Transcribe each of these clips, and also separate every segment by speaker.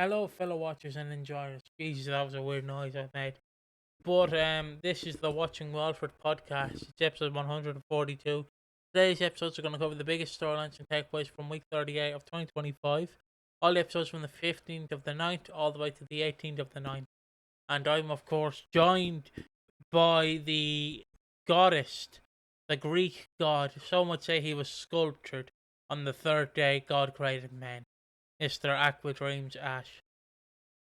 Speaker 1: Hello, fellow watchers and enjoyers. Jesus, that was a weird noise I made. But this is the Watching Walford podcast. It's episode 142. Today's episodes are going to cover the biggest storylines and takeaways from week 38 of 2025. All the episodes from the 15th of the 9th all the way to the 18th of the 9th. And I'm, of course, joined by the goddess, the Greek god. Some would say he was sculptured on the third day God created man. Mr. AquaDreams Ash.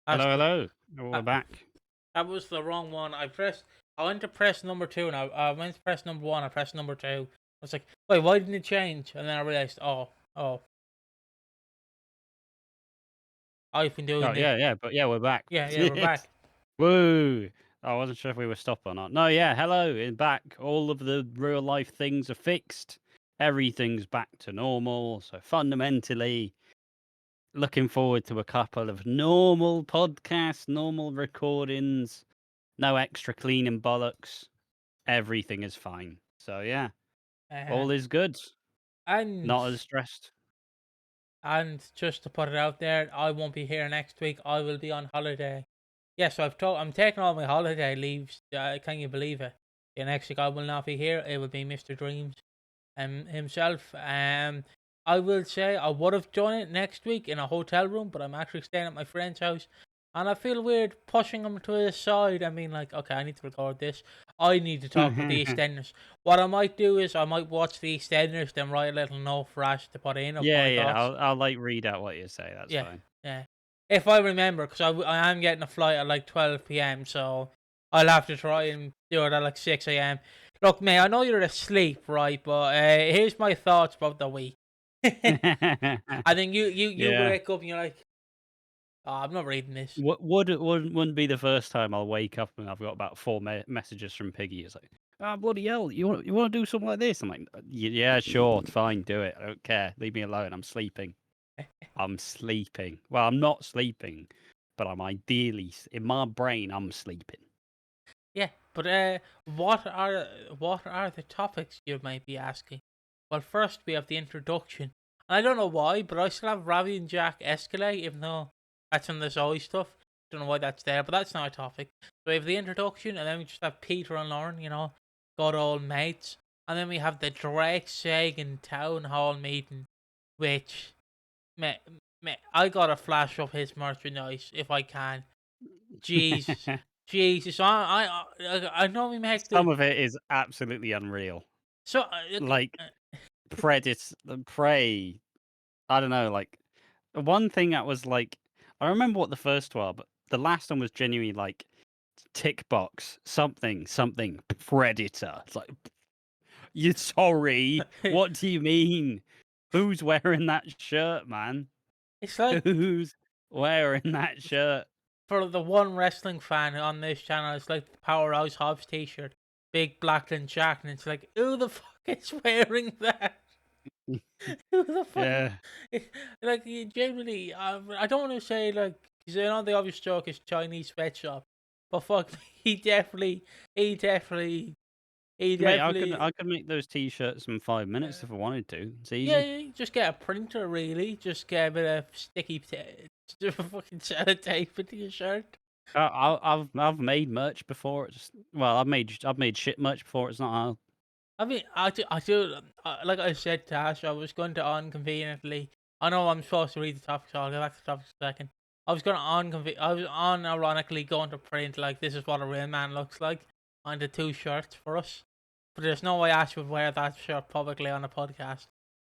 Speaker 2: Hello. We're back.
Speaker 1: That was the wrong one. I went to press number 2 and I went to press number 1. I pressed number 2. I was like, wait, why didn't it change? And then I realized, I've been doing this.
Speaker 2: Yeah, we're back.
Speaker 1: Yeah, we're back.
Speaker 2: Woo! I wasn't sure if we were stopped or not. No, yeah, hello, in back. All of the real life things are fixed. Everything's back to normal. So fundamentally, looking forward to a couple of normal podcasts, normal recordings, no extra cleaning bollocks. Everything is fine. So yeah, all is good.
Speaker 1: And
Speaker 2: not as stressed.
Speaker 1: And just to put it out there, I won't be here next week. I will be on holiday. Yeah, so I'm taking all my holiday leaves. Can you believe it? Yeah, next week I will not be here. It will be Mr. Dreams himself. I will say I would have done it next week in a hotel room, but I'm actually staying at my friend's house. And I feel weird pushing him to the side. I mean, like, okay, I need to record this. I need to talk about the EastEnders. What I might do is I might watch the EastEnders, then write a little note for Ash to put in.
Speaker 2: I'll like read out what you say. That's fine.
Speaker 1: Yeah. If I remember, because I am getting a flight at like 12 p.m, so I'll have to try and do it at like 6 a.m. Look, mate, I know you're asleep, right? But here's my thoughts about the week. I think you wake up and you're like, oh, I'm not reading this.
Speaker 2: Wouldn't be the first time I'll wake up and I've got about 4 messages from Piggy. It's like, oh, bloody hell, you want to do something like this? I'm like, yeah, sure, fine, do it. I don't care. Leave me alone. I'm sleeping. I'm sleeping. Well, I'm not sleeping, but I'm ideally in my brain. I'm sleeping.
Speaker 1: Yeah, but what are the topics you might be asking? Well, first we have the introduction. I don't know why, but I still have Ravi and Jack escalate, even though that's on the Zoe stuff. Don't know why that's there, but that's not a topic. So we have the introduction, and then we just have Peter and Lauren, good old mates. And then we have the Drake Zagan Town Hall meeting, which, I gotta flash up his merchandise if I can. Jesus. Jesus, I know we make
Speaker 2: some of it is absolutely unreal.
Speaker 1: So,
Speaker 2: like Prey. I don't know. Like one thing that was like, I remember what the first were, but the last one was genuinely like tick box something Predator. It's like, you're sorry. What do you mean? Who's wearing that shirt, man?
Speaker 1: It's like
Speaker 2: who's wearing that shirt?
Speaker 1: For the one wrestling fan on this channel, it's like the Powerhouse Hobbs t-shirt, big black and Jack, and it's like, who the fuck is wearing that? Who the fuck?
Speaker 2: Yeah.
Speaker 1: Like, genuinely, I don't want to say, like, because I know the obvious joke is Chinese sweatshop, but fuck, he definitely.
Speaker 2: Mate, I could make those t-shirts in 5 minutes if I wanted to. It's easy.
Speaker 1: Yeah, just get a printer, really. Just get a bit of sticky fucking sellotape into your shirt.
Speaker 2: I've made merch before. I've made shit merch before. It's not hard.
Speaker 1: I mean, I do. Like I said to Ash, I was going to unconveniently. I know I'm supposed to read the topic, so I'll get back to the topic in a second. I was unironically going to print like this is what a real man looks like on the 2 shirts for us. But there's no way Ash would wear that shirt publicly on a podcast.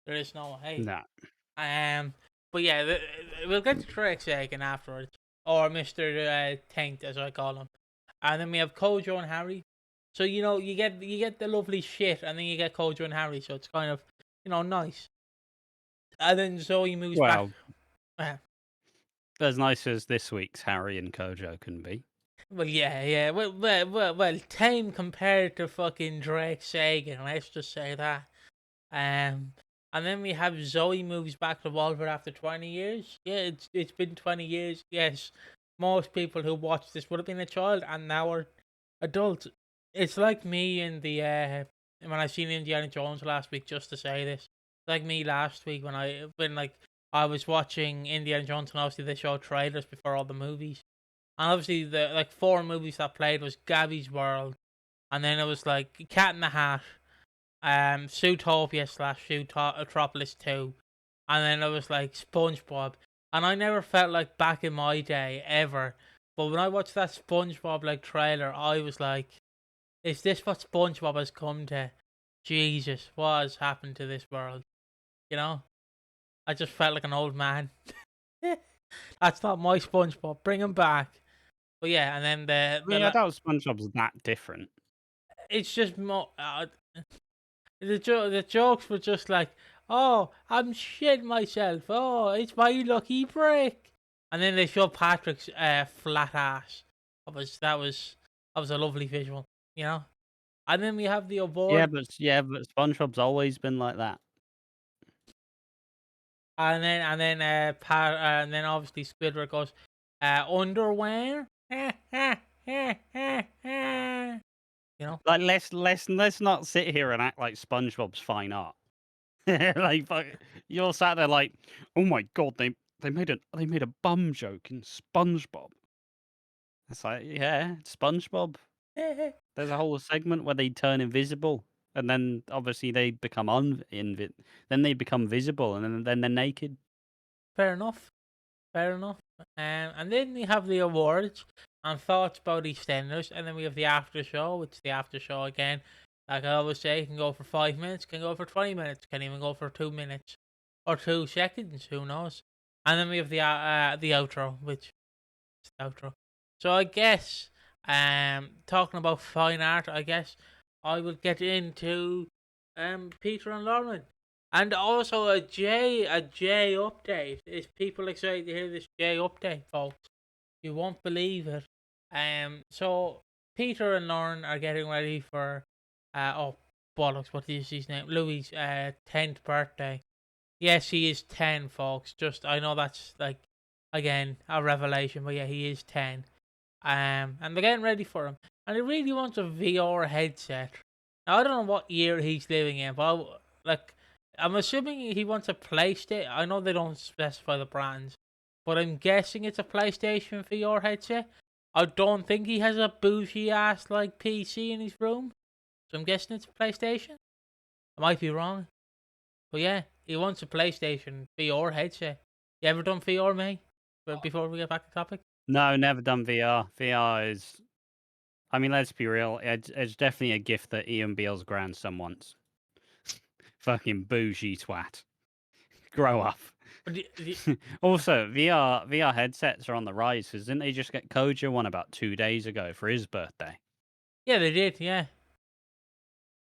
Speaker 1: There is no way.
Speaker 2: Nah.
Speaker 1: But yeah, we'll get to Drake Zagan afterwards, or Mr. Taint as I call him, and then we have Kojo and Harry. So you get the lovely shit, and then you get Kojo and Harry. So it's kind of nice. And then Zoe moves back.
Speaker 2: As nice as this week's Harry and Kojo can be.
Speaker 1: Well, yeah. Well, tame compared to fucking Drake Zagan. Let's just say that. And then we have Zoe moves back to Walford after 20 years. Yeah, it's been 20 years. Yes, most people who watched this would have been a child and now are adults. It's like me in the when I seen Indiana Jones last week. Just to say this, like me last week when I I was watching Indiana Jones, and obviously they showed trailers before all the movies. And obviously the like 4 movies that played was Gabby's World, and then it was like Cat in the Hat, Zootopia / Zootropolis 2, and then it was like SpongeBob. And I never felt like back in my day ever, but when I watched that SpongeBob like trailer, I was like, is this what SpongeBob has come to? Jesus, what has happened to this world? You know, I just felt like an old man. That's not my SpongeBob. Bring him back. But yeah, and then
Speaker 2: I mean, I doubt SpongeBob's that different.
Speaker 1: it's just more. The jokes were just like, oh, I'm shitting myself. Oh, it's my lucky break. And then they show Patrick's flat ass. That was a lovely visual, you know. And then we have the award,
Speaker 2: But SpongeBob's always been like that.
Speaker 1: and then obviously Squidward goes, underwear. You know,
Speaker 2: Like let's not sit here and act like SpongeBob's fine art. Like you're sat there like, oh my god, they made a bum joke in SpongeBob. It's like, yeah, it's SpongeBob. There's a whole segment where they turn invisible, and then obviously they become then they become visible, and then they're naked.
Speaker 1: fair enough. Fair enough. And then we have the awards and thoughts about EastEnders, and then we have the after show, which is the after show again. Like I always say, it can go for 5 minutes, can go for 20 minutes, can even go for 2 minutes or 2 seconds. Who knows? And then we have the outro, which is the outro. So I guess, talking about fine art, I guess I will get into Peter and Lauren. And also a J update. Is people excited to hear this J update, folks? You won't believe it. So Peter and Lauren are getting ready for oh bollocks, what is his name? Louis' 10th birthday. Yes, he is 10, folks. Just I know that's like again a revelation, but yeah, he is 10. And they're getting ready for him. And he really wants a VR headset. Now I don't know what year he's living in, but I'm assuming he wants a PlayStation. I know they don't specify the brands, but I'm guessing it's a PlayStation VR headset. I don't think he has a bougie ass like PC in his room, so I'm guessing it's a PlayStation. I might be wrong, but yeah, he wants a PlayStation VR headset. You ever done VR, mate? But before we get back to the topic,
Speaker 2: No, never done VR. VR is, I mean, let's be real. It's definitely a gift that Ian Beale's grandson wants. Fucking bougie twat. Grow up.
Speaker 1: but
Speaker 2: Also, VR headsets are on the rise because didn't they just get Kojo one about 2 days ago for his birthday?
Speaker 1: yeah, they did, yeah.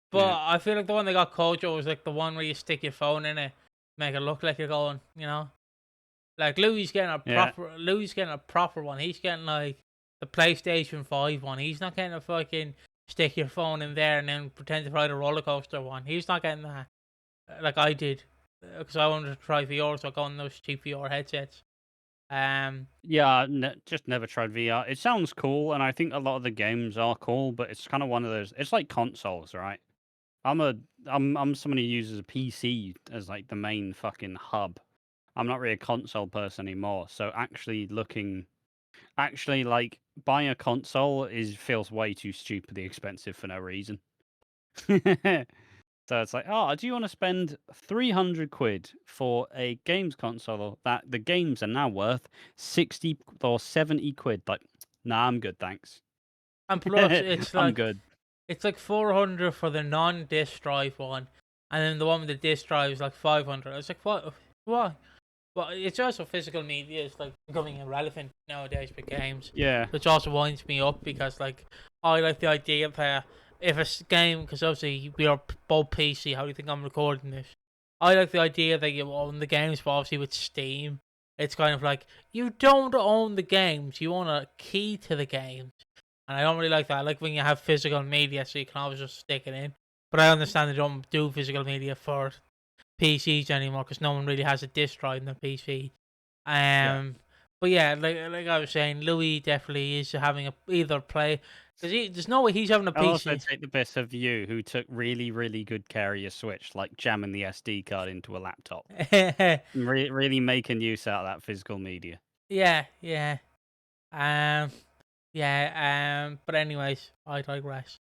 Speaker 1: But
Speaker 2: Yeah.
Speaker 1: I feel like the one they got Kojo was like the one where you stick your phone in it, make it look like you're going, you know. Like Louis getting a proper one. He's getting like the PlayStation 5 one. He's not getting a fucking stick your phone in there and then pretend to ride a roller coaster one. He's not getting that like I did because I wanted to try VR, so I got on those cheap VR headsets.
Speaker 2: Yeah, just never tried VR. It sounds cool, and I think a lot of the games are cool, but it's kind of one of those. It's like consoles, right? I'm someone who uses a PC as like the main fucking hub. I'm not really a console person anymore, so actually like buying a console feels way too stupidly expensive for no reason. So it's like, oh, do you want to spend 300 quid for a games console that the games are now worth 60 or 70 quid? Like, nah, I'm good, thanks.
Speaker 1: and plus it's
Speaker 2: I'm
Speaker 1: like
Speaker 2: good.
Speaker 1: it's like 400 for the non-disc drive one, and then the one with the disc drive is like 500. I was like, what? What? But it's also physical media is like becoming irrelevant nowadays for games,
Speaker 2: Yeah.
Speaker 1: which also winds me up because like I like the idea of if a game, because obviously we are both PC. How do you think I'm recording this? I like the idea that you own the games, but obviously with Steam, it's kind of like you don't own the games, you own a key to the games, and I don't really like that. I like when you have physical media, so you can always just stick it in. But I understand they don't do physical media for PCs anymore because no one really has a disc drive in their PC.
Speaker 2: Yeah.
Speaker 1: But yeah, like I was saying, Louis definitely is having either Because there's no way he's having a
Speaker 2: I'll also
Speaker 1: PC.
Speaker 2: take the piss of you, who took really, really good care of your Switch, like jamming the SD card into a laptop. And really making use out of that physical media.
Speaker 1: Yeah, yeah. Um, yeah. But anyways, I digress.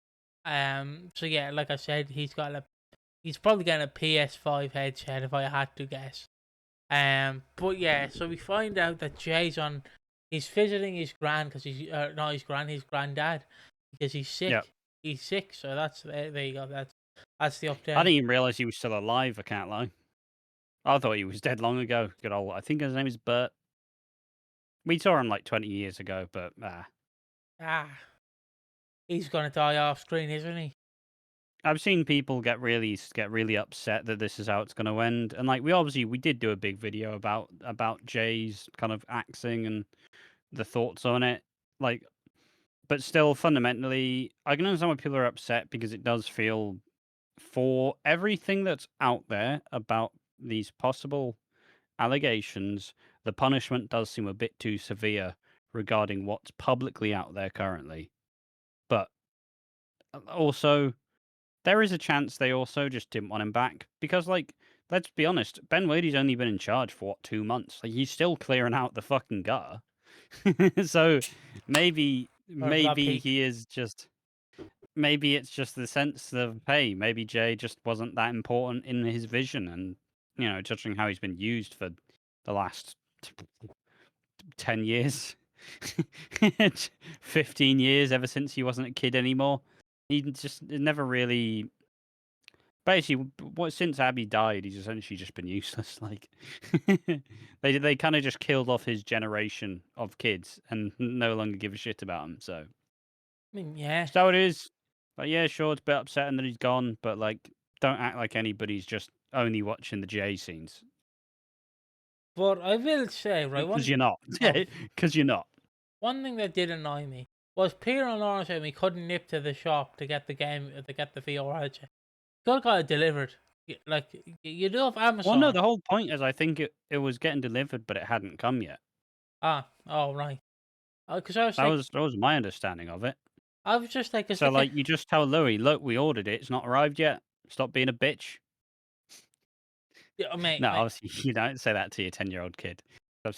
Speaker 1: So yeah, like I said, he's probably getting a PS5 headset if I had to guess. But yeah, so we find out that he's visiting his grand because he's not his granddad because he's sick.
Speaker 2: Yeah.
Speaker 1: He's sick, so there you go. That's the
Speaker 2: I
Speaker 1: update.
Speaker 2: didn't even realise he was still alive, I can't lie. I thought he was dead long ago. Good old, I think his name is Bert. We saw him like 20 years ago, but
Speaker 1: Ah, he's gonna die off screen, isn't he?
Speaker 2: I've seen people get really upset that this is how it's going to end. And like we did do a big video about Jay's kind of axing and the thoughts on it. Like, but still, fundamentally, I can understand why people are upset because it does feel, for everything that's out there about these possible allegations, the punishment does seem a bit too severe regarding what's publicly out there currently. But also, there is a chance they also just didn't want him back because, like, let's be honest, Ben Wade's only been in charge for what, 2 months? Like, he's still clearing out the fucking gutter. So maybe
Speaker 1: Or Rob
Speaker 2: maybe
Speaker 1: Peak.
Speaker 2: he is just maybe it's just the sense of, hey, maybe Jay just wasn't that important in his vision, and judging how he's been used for the last 10 years, 15 years, ever since he wasn't a kid anymore. He just never really. Basically, since Abby died, he's essentially just been useless. Like, they kind of just killed off his generation of kids and no longer give a shit about him. So,
Speaker 1: I mean, yeah.
Speaker 2: how it is. But yeah, sure, it's a bit upsetting that he's gone. But like, don't act like anybody's just only watching the J scenes,
Speaker 1: But I will say, right,
Speaker 2: because you're not.
Speaker 1: oh,
Speaker 2: Because you're not.
Speaker 1: one thing that did annoy me was Peter and Lauren said we couldn't nip to the shop to get the VR headset. God got it delivered. Like you do have
Speaker 2: Well, no,
Speaker 1: Amazon.
Speaker 2: the whole point is I think it was getting delivered, but it hadn't come yet.
Speaker 1: Oh right. Because I was
Speaker 2: That
Speaker 1: like,
Speaker 2: was my understanding of it.
Speaker 1: I was just like, it's
Speaker 2: So
Speaker 1: like a
Speaker 2: like, you just tell Louis, look, we ordered it. It's not arrived yet. Stop being a bitch.
Speaker 1: yeah, mate,
Speaker 2: No,
Speaker 1: mate.
Speaker 2: obviously you don't say that to your 10-year-old kid.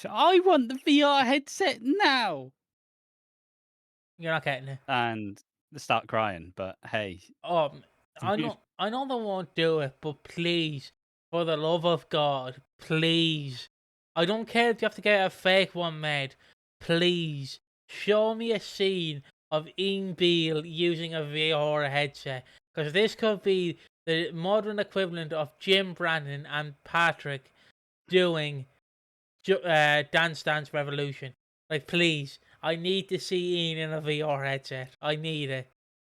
Speaker 2: I want the VR headset now,
Speaker 1: You're not getting it.
Speaker 2: and they start crying. But hey,
Speaker 1: Um, I know they won't do it, but please, for the love of God, please. I don't care if you have to get a fake one made. Please, show me a scene of Ian Beale using a VR headset. Because this could be the modern equivalent of Jim Brandon and Patrick doing Dance Dance Revolution. Like, please, I need to see Ian in a VR headset. I need it.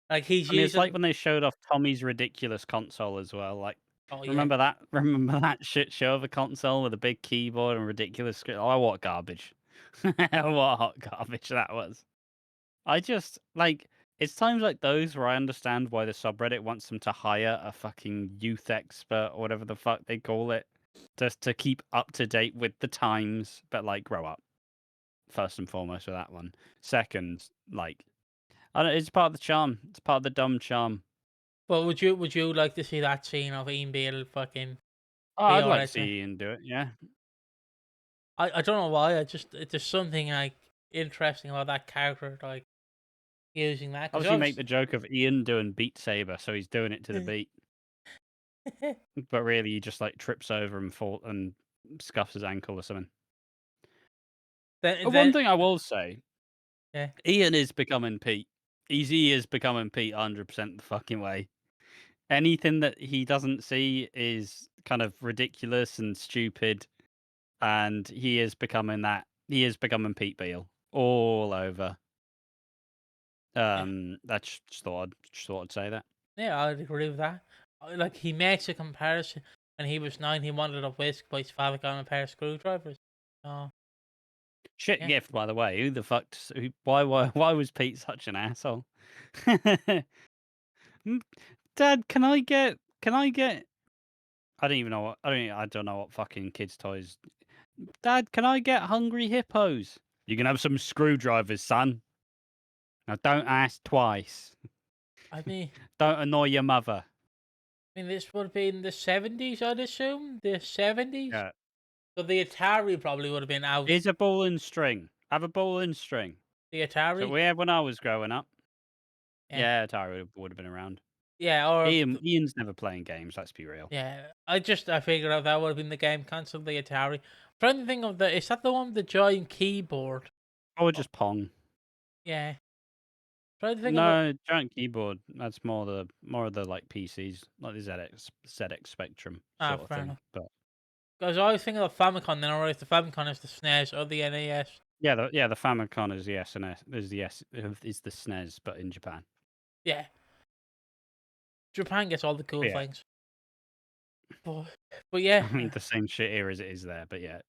Speaker 1: Like, he's
Speaker 2: I mean, it's like
Speaker 1: using.
Speaker 2: when they showed off Tommy's ridiculous console as well. Like,
Speaker 1: Oh, yeah.
Speaker 2: remember that? Remember that shit show of a console with a big keyboard and ridiculous screen? Oh, what garbage! What hot garbage that was. I just like, it's times like those where I understand why the subreddit wants them to hire a fucking youth expert or whatever the fuck they call it, just to keep up to date with the times. But like, grow up first and foremost with that one. Second, like, I don't. It's part of the charm. It's part of the dumb charm.
Speaker 1: But would you like to see that scene of Ian Beale fucking
Speaker 2: Oh, I'd
Speaker 1: VR
Speaker 2: like to
Speaker 1: headset?
Speaker 2: see Ian do it. Yeah.
Speaker 1: I don't know why. There's something like interesting about that character, like using that. Because
Speaker 2: Obviously, make the joke of Ian doing Beat Saber, so he's doing it to the beat, but really he just like trips over and scuffs his ankle or something. One
Speaker 1: then
Speaker 2: thing I will say,
Speaker 1: yeah.
Speaker 2: Ian is becoming Pete. He is becoming Pete 100% the fucking way. Anything that he doesn't see is kind of ridiculous and stupid, and he is becoming that. He is becoming Pete Beale all over.
Speaker 1: Yeah,
Speaker 2: That's just thought I'd say that.
Speaker 1: yeah, I'd agree with that. Like he makes a comparison. When he was 9, he wanted a whisk, but his father got him a pair of screwdrivers. Oh,
Speaker 2: Shit
Speaker 1: yeah.
Speaker 2: gift, by the way. Who the fuck? Why was Pete such an asshole? Mm, Dad, can I get? Can I get? I don't even know what. I don't know what fucking kids' toys. Dad, can I get hungry hippos? You can have some screwdrivers, son. Now, don't ask twice.
Speaker 1: I mean,
Speaker 2: Don't annoy your mother.
Speaker 1: this would have been the 70s, I'd assume. The 70s.
Speaker 2: Yeah.
Speaker 1: So the Atari probably would have been out.
Speaker 2: Here's a ball and string. Have a ball and string.
Speaker 1: The
Speaker 2: So
Speaker 1: Atari.
Speaker 2: we had when I was growing up.
Speaker 1: Yeah.
Speaker 2: Yeah, Atari would have been around.
Speaker 1: Yeah, or
Speaker 2: Ian's never playing games. Let's be real.
Speaker 1: yeah. I figured out that would have been the game console, the Atari. I'm trying to think of is that the one with the giant keyboard?
Speaker 2: Or just Pong.
Speaker 1: Yeah. Trying to think of it.
Speaker 2: No, giant keyboard. That's more of the like PCs, like the ZX Spectrum sort of
Speaker 1: Fair
Speaker 2: thing.
Speaker 1: enough.
Speaker 2: But
Speaker 1: Because I was thinking of Famicom, then I realized the Famicom is the SNES or the NES.
Speaker 2: yeah, the Famicom is the SNES, is the SNES, but in Japan.
Speaker 1: Yeah. Japan gets all the cool
Speaker 2: Yeah.
Speaker 1: things. But yeah.
Speaker 2: I mean, the same shit here as it is there, but yeah.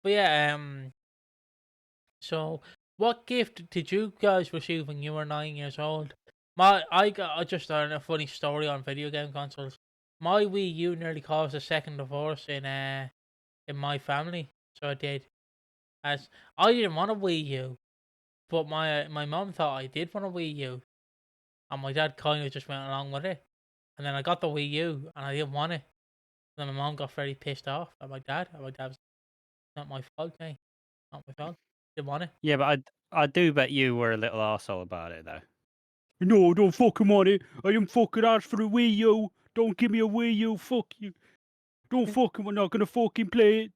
Speaker 1: But yeah, so what gift did you guys receive when you were 9 years old? I just learned a funny story on video game consoles. My Wii U nearly caused a second divorce in my family. So it did. As I didn't want a Wii U, but my mom thought I did want a Wii U, and my dad kind of just went along with it. And then I got the Wii U, and I didn't want it. And then my mom got very pissed off at my dad. And my dad was, "Not my fault, mate. Not my fault. Didn't want it."
Speaker 2: Yeah, but I do bet you were a little arsehole about it, though. No, don't fucking want it. I didn't fucking ask for a Wii U. Don't give me a Wii U. Fuck you. Don't fucking. We're not gonna fucking play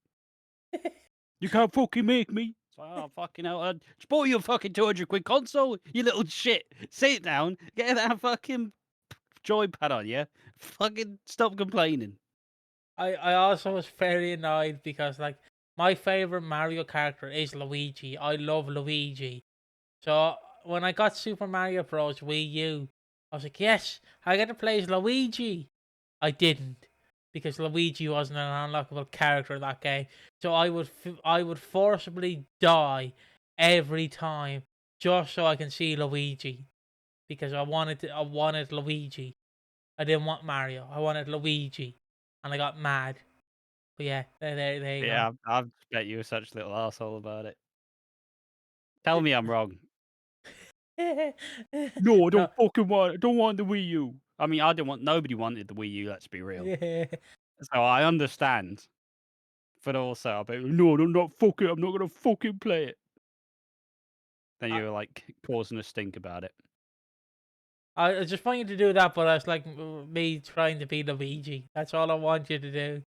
Speaker 2: it. You can't fucking make me. Oh, fucking hell. Just bought you a fucking 200 quid console, you little shit. Sit down, get that fucking joypad on you. Fucking stop complaining.
Speaker 1: I also was very annoyed because like my favorite Mario character is Luigi. I love Luigi. So when I got Super Mario Bros. Wii U, I was like, yes, I get to play as Luigi. I didn't because Luigi wasn't an unlockable character in that game. So I would forcibly die every time just so I can see Luigi because I wanted Luigi. I didn't want Mario. I wanted Luigi, and I got mad. But yeah, there you
Speaker 2: Yeah, I bet you were such a little asshole about it. Tell me I'm wrong.
Speaker 1: go.
Speaker 2: No, I
Speaker 1: No,
Speaker 2: don't fucking want it. I don't want the Wii U. I mean, nobody wanted the Wii U, let's be real.
Speaker 1: yeah.
Speaker 2: So I understand. But also, I'll be, no, I'm not fucking, I'm not gonna fucking play it. Then
Speaker 1: I,
Speaker 2: you were like causing a stink about it.
Speaker 1: I just want you to do that, but it's like me trying to be Luigi. That's all I want you to do.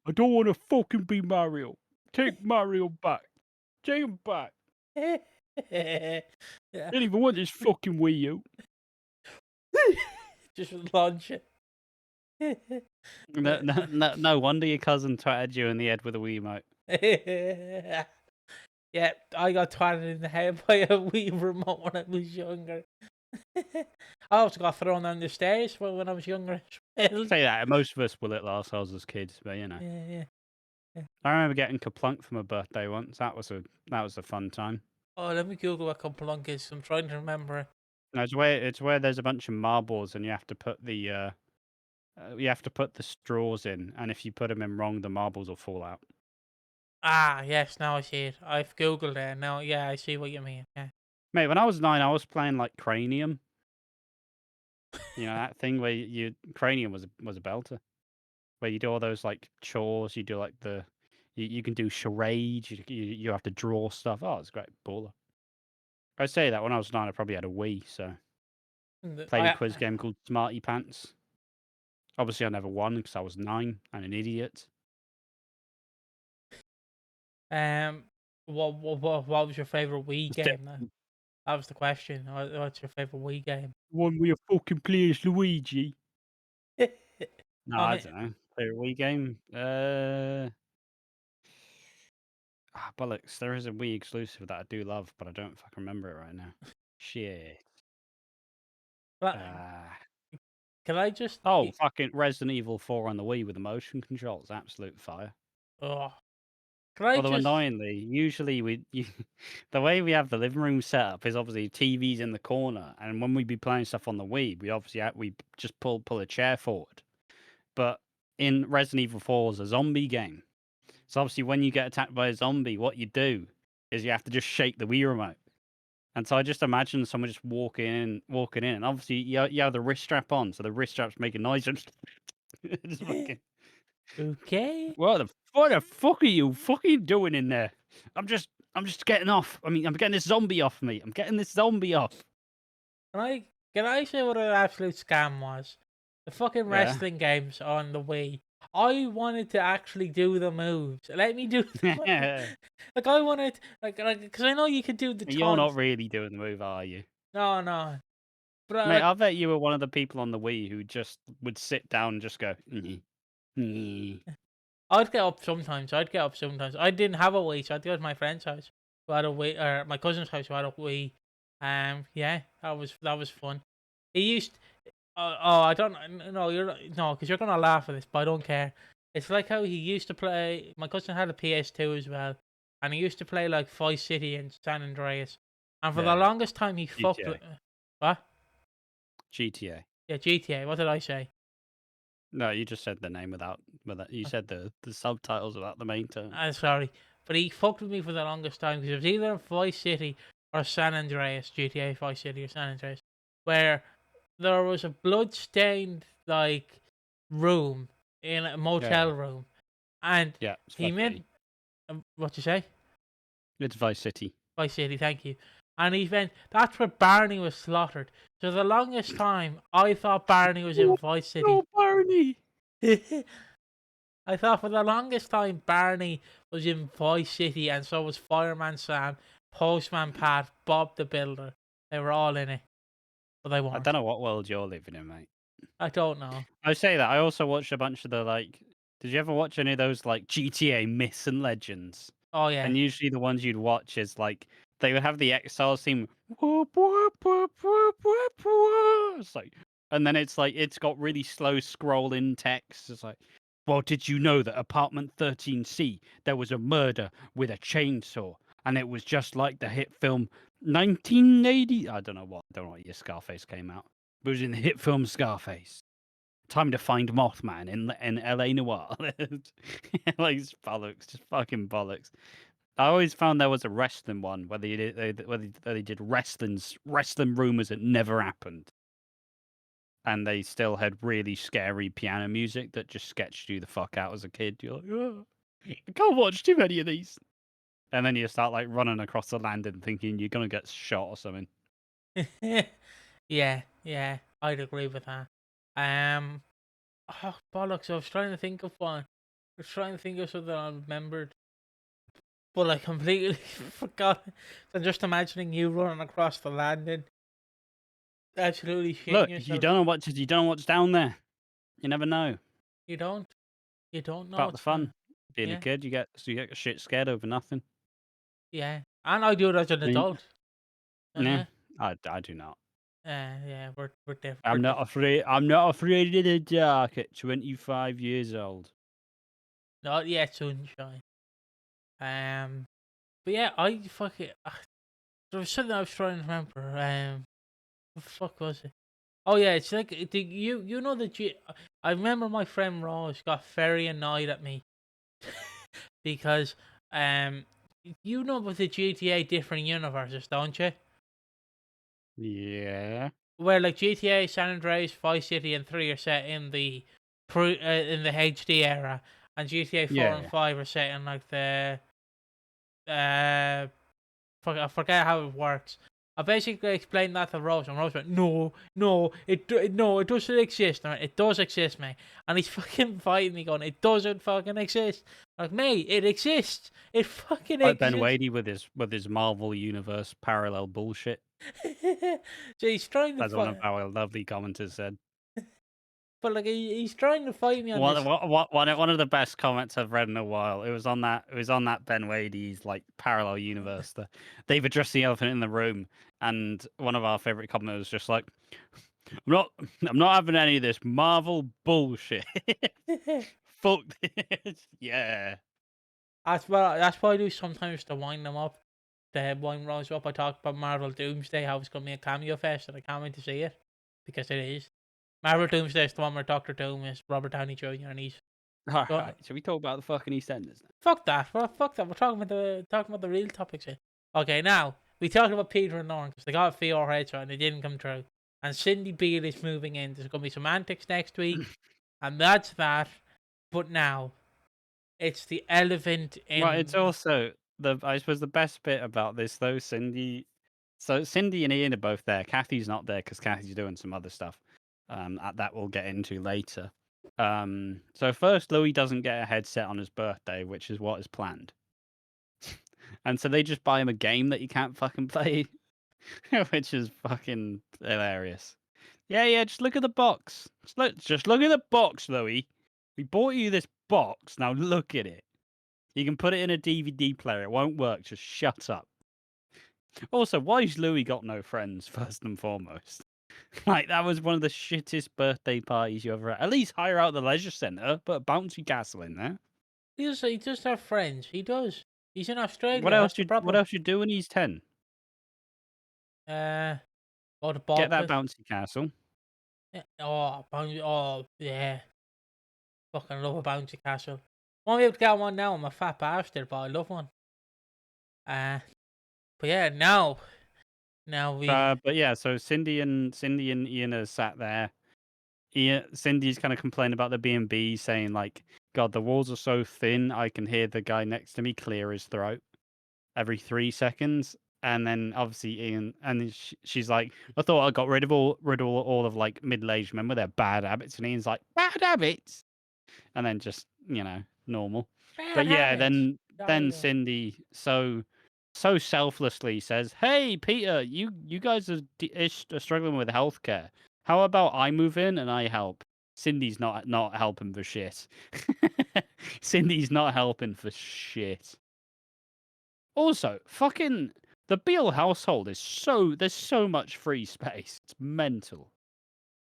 Speaker 2: I don't want to fucking be Mario. Take Mario back. Take him back.
Speaker 1: Yeah.
Speaker 2: I don't even want this fucking Wii U.
Speaker 1: Just launch it.
Speaker 2: No wonder your cousin twatted you in the head with a Wiimote.
Speaker 1: Yeah, I got twatted in the head by a Wii remote when I was younger. I also got thrown down the stairs when I was younger as well.
Speaker 2: Say that, most of us were little arseholes as kids, but you know.
Speaker 1: Yeah.
Speaker 2: I remember getting Kaplunk for my birthday once. That was a fun time.
Speaker 1: Oh, let me Google what Kaplunk is. I'm trying to remember.
Speaker 2: No, it's where there's a bunch of marbles and you have to put the straws in, and if you put them in wrong, the marbles will fall out.
Speaker 1: Ah, yes, now I see it. I've Googled it. Now, yeah, I see what you mean. Yeah.
Speaker 2: Mate, when I was 9, I was playing like Cranium. You know that thing where Cranium was a belter, where you do all those like chores. You do like you can do charades. You have to draw stuff. Oh, it's great, baller. I'd say that when I was 9, I probably had a Wii, so played a quiz game called Smarty Pants. Obviously, I never won because I was 9 and an idiot.
Speaker 1: What was your favorite Wii
Speaker 2: It's
Speaker 1: game? That was the question. What's your favorite Wii game?
Speaker 2: one where you fucking play as Luigi. No,
Speaker 1: I
Speaker 2: I
Speaker 1: mean,
Speaker 2: don't know. Favorite Wii game? Bollocks. There is a Wii exclusive that I do love, but I don't fucking remember it right now. Shit.
Speaker 1: but can I just?
Speaker 2: Oh, fucking Resident Evil 4 on the Wii with the motion controls. Absolute fire.
Speaker 1: Oh, can I
Speaker 2: Although
Speaker 1: just?
Speaker 2: annoyingly, usually the way we have the living room set up is obviously TV's in the corner, and when we be playing stuff on the Wii, we just pull a chair forward. But in Resident Evil 4 is a zombie game, so obviously when you get attacked by a zombie, what you do is you have to just shake the Wii remote. And so I just imagine someone just walking in, and obviously you have the wrist strap on, so the wrist strap's making noise. And just fucking,
Speaker 1: Okay.
Speaker 2: what the fuck are you fucking doing in there? I'm just getting off. I mean, I'm getting this zombie off me. I'm getting this zombie off.
Speaker 1: Can I say what an absolute scam was? The fucking
Speaker 2: Yeah.
Speaker 1: wrestling games on the Wii. I wanted to actually do the moves. Let me do the fucking, like I wanted like because I know you could do the
Speaker 2: You're not
Speaker 1: taunts.
Speaker 2: really doing the move, are you?
Speaker 1: No, no. But
Speaker 2: Mate, I bet you were one of the people on the Wii who just would sit down and just go,
Speaker 1: I'd get up sometimes. I didn't have a Wii, so I'd go to my friend's house who had a Wii, or my cousin's house who had a Wii. Yeah, that was fun. He used. I don't know. No, because you're gonna laugh at this, but I don't care. It's like how he used to play. My cousin had a PS2 as well, and he used to play like Vice City and San Andreas. And for the
Speaker 2: Yeah,
Speaker 1: longest time, he fucked with
Speaker 2: GTA.
Speaker 1: what?
Speaker 2: GTA.
Speaker 1: Yeah, GTA. What did I say?
Speaker 2: No, you just said the name without you said the subtitles without the main tone.
Speaker 1: I'm sorry, but he fucked with me for the longest time because it was either Vice City or San Andreas, GTA Vice City or San Andreas, where there was a blood-stained like room in a motel
Speaker 2: Yeah.
Speaker 1: room, and
Speaker 2: Yeah, it's
Speaker 1: he
Speaker 2: Vice
Speaker 1: meant
Speaker 2: City.
Speaker 1: what you say?
Speaker 2: It's Vice City.
Speaker 1: Vice City, thank you. And he meant that's where Barney was slaughtered. So the longest time, I thought Barney was in Vice City.
Speaker 2: No, Barney.
Speaker 1: I thought for the longest time Barney was in Vice City, and so was Fireman Sam, Postman Pat, Bob the Builder. They were all in it, but they
Speaker 2: I
Speaker 1: weren't.
Speaker 2: don't know what world you're living in, mate.
Speaker 1: I don't know.
Speaker 2: I say that. I also watched a bunch of the like. Did you ever watch any of those like GTA myths and legends?
Speaker 1: Oh yeah.
Speaker 2: And usually the ones you'd watch is like they would have the Exiles theme. Whoop, whoop, whoop, whoop, whoop, whoop. It's like, and then it's like it's got really slow scrolling text. It's like, well, did you know that apartment 13C there was a murder with a chainsaw, and it was just like the hit film 1980. I don't know what year Scarface came out. But it was in the hit film Scarface. Time to find Mothman in LA Noir. Like it's bollocks, just fucking bollocks. I always found there was a wrestling one where they did wrestling rumors that never happened, and they still had really scary piano music that just sketched you the fuck out as a kid. You're like, oh, I can't watch too many of these, and then you start like running across the landing thinking you're gonna get shot or something.
Speaker 1: Yeah, I'd agree with that. Oh bollocks! I was trying to think of one. I was trying to think of something I remembered, but I completely forgot. I'm just imagining you running across the landing, absolutely shitting
Speaker 2: Look,
Speaker 1: yourself.
Speaker 2: you don't know what's down there. You never know.
Speaker 1: You don't. You don't know
Speaker 2: Part of the
Speaker 1: what's
Speaker 2: fun. Being a
Speaker 1: Yeah,
Speaker 2: kid, you get shit scared over nothing.
Speaker 1: yeah. And I do it as an
Speaker 2: I mean,
Speaker 1: adult.
Speaker 2: yeah, I do not.
Speaker 1: Yeah. We're different.
Speaker 2: I'm not afraid. I'm not afraid of the dark at 25 years old.
Speaker 1: Not yet, sunshine. But yeah, I fuck it. There was something I was trying to remember. What the fuck was it? Oh yeah, it's like you know I remember my friend Rose got very annoyed at me because you know about the GTA different universes, don't you?
Speaker 2: Yeah.
Speaker 1: Where like GTA, San Andreas, Vice City, and 3 are set in the in the HD era, and GTA 4 and
Speaker 2: Yeah.
Speaker 1: 5 are set in like the uh I forget how it works. I basically explained that to Rose, and Rose went, no, it doesn't exist. And it does exist, mate. And he's fucking fighting me, going, it doesn't fucking exist. I'm like, mate, it exists. It fucking
Speaker 2: Like Ben
Speaker 1: exists.
Speaker 2: Wadey with his Marvel Universe parallel bullshit.
Speaker 1: So he's trying to
Speaker 2: As one
Speaker 1: fight,
Speaker 2: of our lovely commenters said.
Speaker 1: but like he's trying to fight me on this.
Speaker 2: One of the best comments I've read in a while. It was on that Ben Wadey's like parallel universe. They've addressed the elephant in the room, and one of our favorite commenters was just like, I'm not having any of this Marvel bullshit. Fuck this. Yeah.
Speaker 1: That's what I do sometimes to wind them up. To wind Rose up, I talk about Marvel Doomsday, how it's gonna be a cameo fest, and I can't wait to see it because it is. Marvel Doomsday is the one where Doctor Doom is Robert Downey Jr. and he's
Speaker 2: All
Speaker 1: Go-
Speaker 2: right. Should we talk about the fucking EastEnders now?
Speaker 1: fuck that. Fuck that. We're talking about the real topics here. Okay, now we talked about Peter and Lauren because they got VRH and they didn't come through. And Cindy Beale is moving in. There's going to be some antics next week, and that's that. But now, it's the elephant in.
Speaker 2: Well, it's also I suppose the best bit about this though, Cindy. So Cindy and Ian are both there. Kathy's not there because Kathy's doing some other stuff. That we'll get into later. So first, Louis doesn't get a headset on his birthday, which is what is planned. And so they just buy him a game that he can't fucking play, which is fucking hilarious. Yeah, just look at the box. Just look at the box, Louis. We bought you this box. Now look at it. You can put it in a DVD player. It won't work. Just shut up. Also, why's Louis got no friends, first and foremost? Like, that was one of the shittest birthday parties you ever had. At least hire out the leisure centre, put a bouncy castle in there.
Speaker 1: He does have friends. He does. He's in Australia.
Speaker 2: What else
Speaker 1: That's the problem.
Speaker 2: What else you do when he's 10?
Speaker 1: Go to ball
Speaker 2: Get that
Speaker 1: pit.
Speaker 2: bouncy castle.
Speaker 1: Yeah. Oh, yeah. Fucking love a bouncy castle. Won't be able to get one now. I'm a fat bastard, but I love one. But yeah, now we.
Speaker 2: But yeah, so Cindy and Ian are sat there. Cindy's kind of complaining about the B&B, saying like, "God, the walls are so thin. I can hear the guy next to me clear his throat every 3 seconds." And then obviously Ian, and she's like, "I thought I got rid of all of like middle-aged men with their bad habits." And Ian's like, "Bad habits," and then just normal. But yeah, then Cindy so selflessly says, "Hey Peter, you guys are struggling with healthcare. How about I move in and I help?" Cindy's not helping for shit. Cindy's not helping for shit. Also, fucking the Beale household is there's so much free space. It's mental.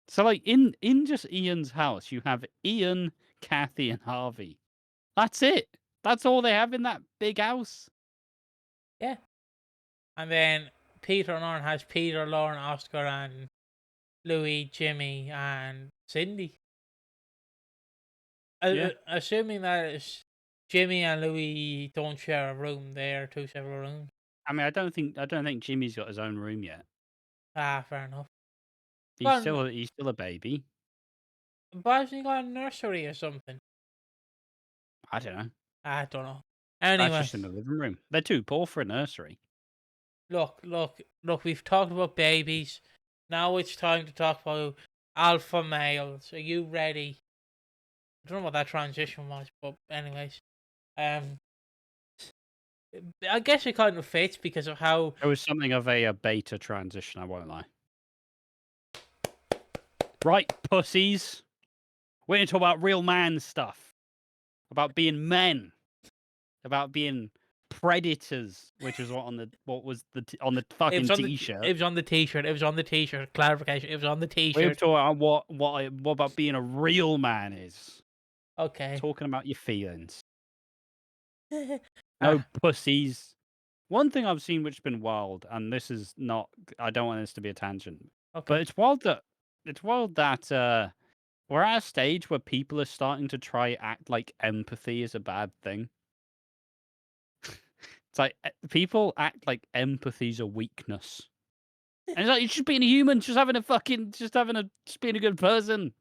Speaker 2: So like in just Ian's house, you have Ian, Kathy, and Harvey. That's it. That's all they have in that big house.
Speaker 1: Yeah. And then Peter and Lauren has Peter, Lauren, Oscar, and Louis, Jimmy, and Cindy.
Speaker 2: Yeah.
Speaker 1: Assuming that Jimmy and Louis don't share a room, they're two separate rooms.
Speaker 2: I mean, I don't think Jimmy's got his own room yet.
Speaker 1: Fair enough.
Speaker 2: He's still a baby.
Speaker 1: But hasn't he got a nursery or something?
Speaker 2: I don't know.
Speaker 1: I don't know. Anyway,
Speaker 2: That's just in the living room. They're too poor for a nursery.
Speaker 1: Look. We've talked about babies. Now it's time to talk about alpha males. Are you ready? I don't know what that transition was, but anyways, I guess it kind of fits because of how
Speaker 2: It was something of a beta transition. I won't lie. Right, pussies. We're going to talk about real man stuff. About being men. About being predators, which is on the fucking t-shirt.
Speaker 1: It was on the t-shirt. Clarification. It was on the t-shirt.
Speaker 2: We're talking about what about being a real man is.
Speaker 1: Okay.
Speaker 2: Talking about your feelings. No pussies. One thing I've seen which has been wild, and this is not. I don't want this to be a tangent, but it's wild that we're at a stage where people are starting to try act like empathy is a bad thing. It's like people act like empathy's a weakness. And it's like, you're just being a human, just being a good person.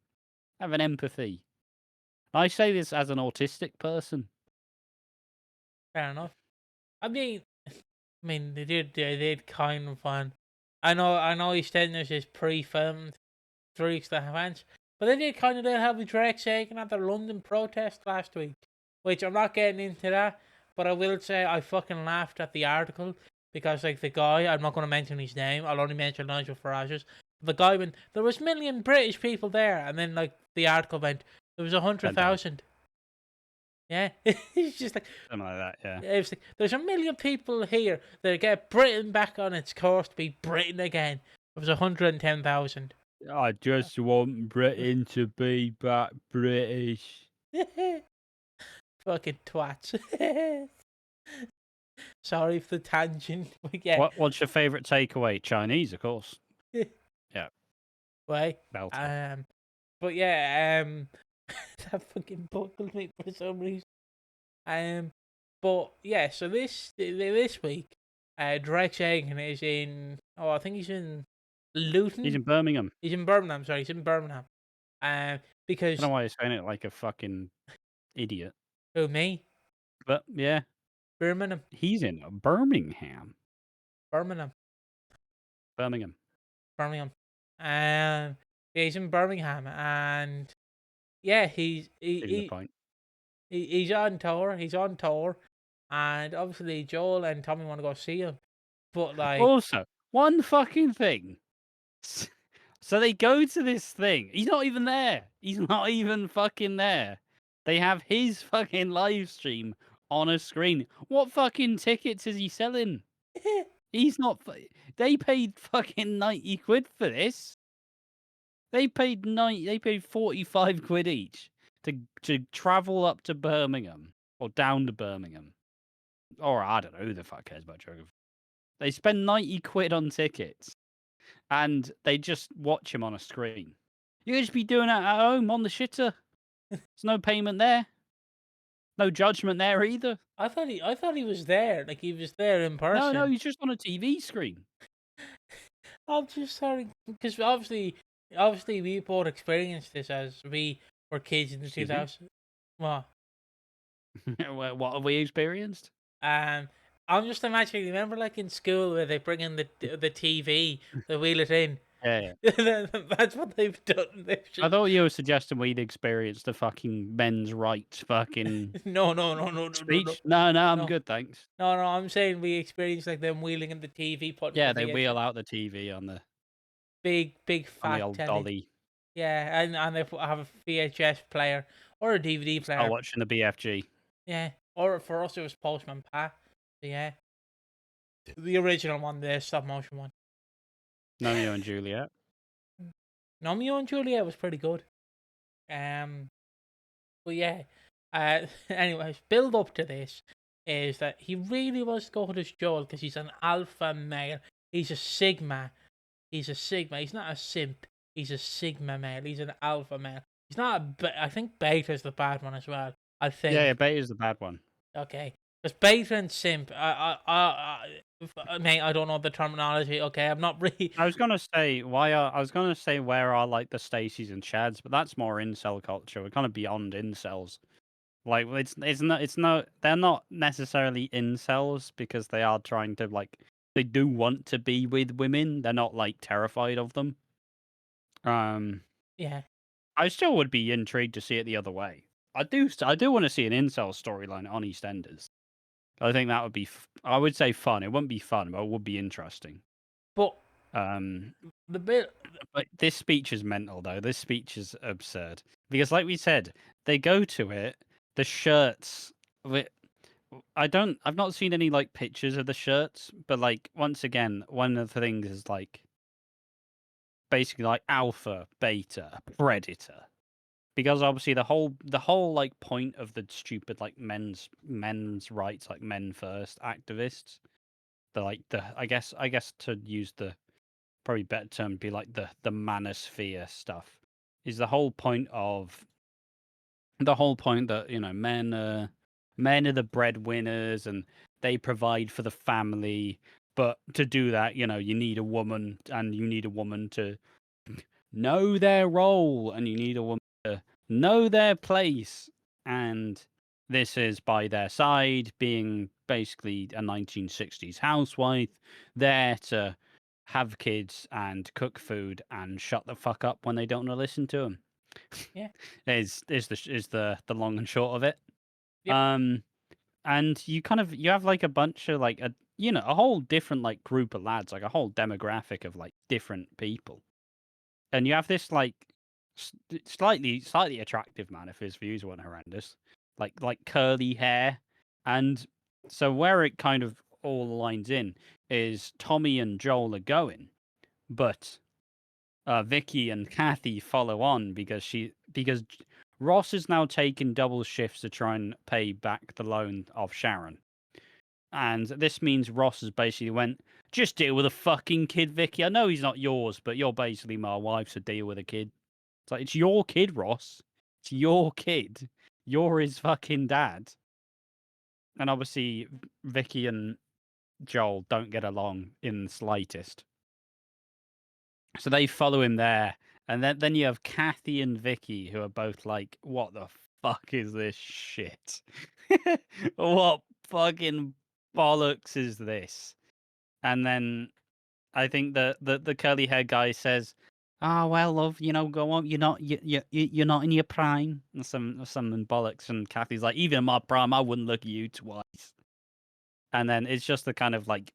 Speaker 2: Having empathy. I say this as an autistic person.
Speaker 1: Fair enough. I mean, they did kind of fun. I know EastEnders is pre-filmed 3 weeks in advance, but they did kind of have a Drake Zagan at the London protest last week, which I'm not getting into that, but I will say I fucking laughed at the article because like the guy, I'm not going to mention his name, I'll only mention Nigel Farage's. The guy went, there was 1 million British people there, and then like the article went, there was 100,000. Yeah, it's just like
Speaker 2: something like that. Yeah,
Speaker 1: it was like, there's 1 million people here that get Britain back on its course to be Britain again. It was 110,000.
Speaker 2: I just want Britain to be back British.
Speaker 1: Fucking twats. Sorry for the tangent, but yeah.
Speaker 2: What's your favourite takeaway? Chinese, of course. Yeah.
Speaker 1: Wait.
Speaker 2: Belter.
Speaker 1: But yeah, that fucking buckled me for some reason. But yeah, so this week Direct Shagan is in. Oh, I think he's in
Speaker 2: He's
Speaker 1: Luton.
Speaker 2: in Birmingham.
Speaker 1: He's in Birmingham. Sorry, he's in Birmingham.
Speaker 2: I don't
Speaker 1: Because
Speaker 2: know why you're saying it like a fucking idiot.
Speaker 1: who me?
Speaker 2: But yeah,
Speaker 1: Birmingham,
Speaker 2: he's in Birmingham.
Speaker 1: Birmingham,
Speaker 2: Birmingham.
Speaker 1: Birmingham. Yeah, he's in Birmingham, and yeah,
Speaker 2: Even the point.
Speaker 1: he's on tour. He's on tour, and obviously Joel and Tommy want to go see him, but like,
Speaker 2: Also, one fucking thing. So they go to this thing. He's not even there. He's not even fucking there. They have his fucking live stream on a screen. What fucking tickets is he selling? He's not. They paid fucking 90 quid for this. They paid 45 quid each to travel up to Birmingham or down to Birmingham. Or I don't know who the fuck cares about geography. They spend 90 quid on tickets and they just watch him on a screen. You could just be doing it at home on the shitter. There's no payment there. No judgment there either.
Speaker 1: I thought he was there. Like he was there in person.
Speaker 2: No, he's just on a TV screen.
Speaker 1: I'm just sorry because obviously we both experienced this as we were kids in the
Speaker 2: Excuse me?
Speaker 1: 2000s. What?
Speaker 2: What have we experienced?
Speaker 1: I'm just imagining. Remember, like in school where they bring in the TV, they wheel it in.
Speaker 2: Yeah.
Speaker 1: That's what they've done.
Speaker 2: I thought you were suggesting we'd experienced the fucking men's rights fucking
Speaker 1: No,
Speaker 2: speech. No, I'm
Speaker 1: No.
Speaker 2: good, thanks.
Speaker 1: No. I'm saying we experienced like them wheeling in the TV, putting
Speaker 2: Yeah,
Speaker 1: the
Speaker 2: they
Speaker 1: VHS
Speaker 2: wheel out the TV on the
Speaker 1: big
Speaker 2: on
Speaker 1: fat
Speaker 2: the old
Speaker 1: telly.
Speaker 2: dolly.
Speaker 1: Yeah, and they have a VHS player or a DVD player.
Speaker 2: Start watching the BFG.
Speaker 1: Yeah, or for us it was Postman Pat. So yeah, the original one, the stop motion one.
Speaker 2: Romeo and Juliet.
Speaker 1: Romeo and Juliet was pretty good. But yeah. Anyways, build up to this is that he really wants to go with this Joel because he's an alpha male. He's a sigma. He's a sigma. He's not a simp. He's a sigma male. He's an alpha male. He's not I think beta's the bad one as well. I think.
Speaker 2: Yeah, beta's the bad one.
Speaker 1: Okay. Because beta and simp, mate, I don't know the terminology. Okay, I'm not really.
Speaker 2: I was gonna say where are like the Stacys and Chads, but that's more incel culture. We're kind of beyond incels. Like it's not they're not necessarily incels because they are trying to like they do want to be with women. They're not like terrified of them.
Speaker 1: Yeah.
Speaker 2: I still would be intrigued to see it the other way. I do want to see an incel storyline on EastEnders. I think that would be I would say fun. It wouldn't be fun, but it would be interesting.
Speaker 1: But
Speaker 2: the bit but this speech is mental though. This speech is absurd. Because like we said, they go to it, the shirts I've not seen any like pictures of the shirts, but like once again, one of the things is like basically like alpha, beta, predator. Because obviously the whole like point of the stupid like men's rights, like men first activists, I guess to use the probably better term would be like the manosphere stuff, is the whole point that, you know, men are the breadwinners and they provide for the family, but to do that, you know, you need a woman, and you need a woman to know their role, and you need a woman to know their place, and this is by their side, being basically a 1960s housewife, there to have kids and cook food and shut the fuck up when they don't want to listen to them.
Speaker 1: Yeah.
Speaker 2: is the long and short of it.
Speaker 1: Yep.
Speaker 2: And you have like a bunch of like a whole different like group of lads, like a whole demographic of like different people, and you have this like slightly attractive man if his views weren't horrendous, like curly hair, and so where it kind of all lines in is Tommy and Joel are going, but Vicky and Kathy follow on because Ross is now taking double shifts to try and pay back the loan of Sharon. And this means Ross has basically went, just deal with a fucking kid, Vicky. I know he's not yours, but you're basically my wife, so deal with a kid. It's like, it's your kid, Ross. It's your kid. You're his fucking dad. And obviously, Vicky and Joel don't get along in the slightest. So they follow him there, and then you have Kathy and Vicky, who are both like, "What the fuck is this shit? What fucking bollocks is this?" And then I think the curly haired guy says, "Ah, well, love, go on. You're not in your prime." And some bollocks, and Kathy's like, "Even in my prime, I wouldn't look at you twice." And then it's just the kind of like,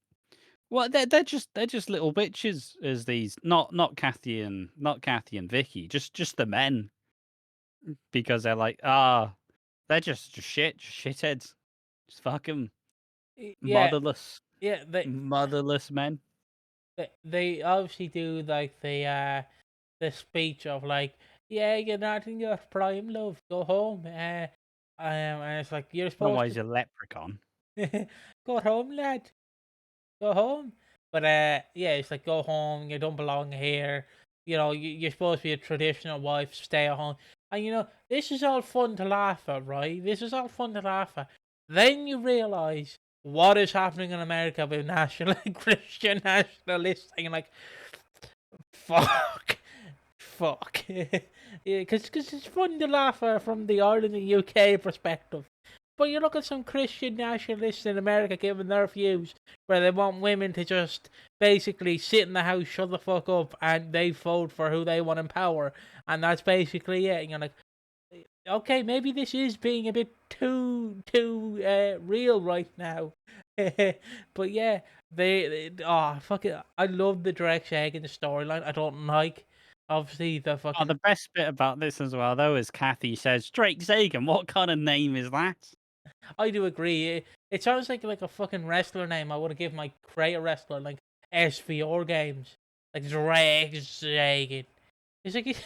Speaker 2: well, they're just little bitches as these, not Kathy and Vicky, just the men, because they're like, they're just shitheads, just fucking
Speaker 1: Yeah,
Speaker 2: motherless
Speaker 1: yeah.
Speaker 2: motherless men.
Speaker 1: They obviously do like the speech of like, yeah, you're not in your prime, love. Go home. And it's like you're supposed
Speaker 2: Otherwise, a leprechaun.
Speaker 1: to go home, lad. Go home. But yeah, it's like go home. You don't belong here. You're supposed to be a traditional wife, stay at home. And this is all fun to laugh at, right? This is all fun to laugh at. Then you realize what is happening in America with national Christian nationalists, and you're like, fuck, fuck. Yeah, because it's fun to laugh at from the Ireland and UK perspective. But you look at some Christian nationalists in America giving their views, where they want women to just basically sit in the house, shut the fuck up, and they vote for who they want in power, and that's basically it. And you're like, okay, maybe this is being a bit too real right now. But yeah, fuck it. I love the direct shag in the storyline. I don't like obviously the
Speaker 2: Oh,
Speaker 1: fucking.
Speaker 2: the best bit about this as well, though, is Kathy says, "Drake Zagan, what kind of name is that?"
Speaker 1: I do agree. It sounds like a fucking wrestler name. I would have given my creator wrestler like SVR games, like Drake Zagan. It's like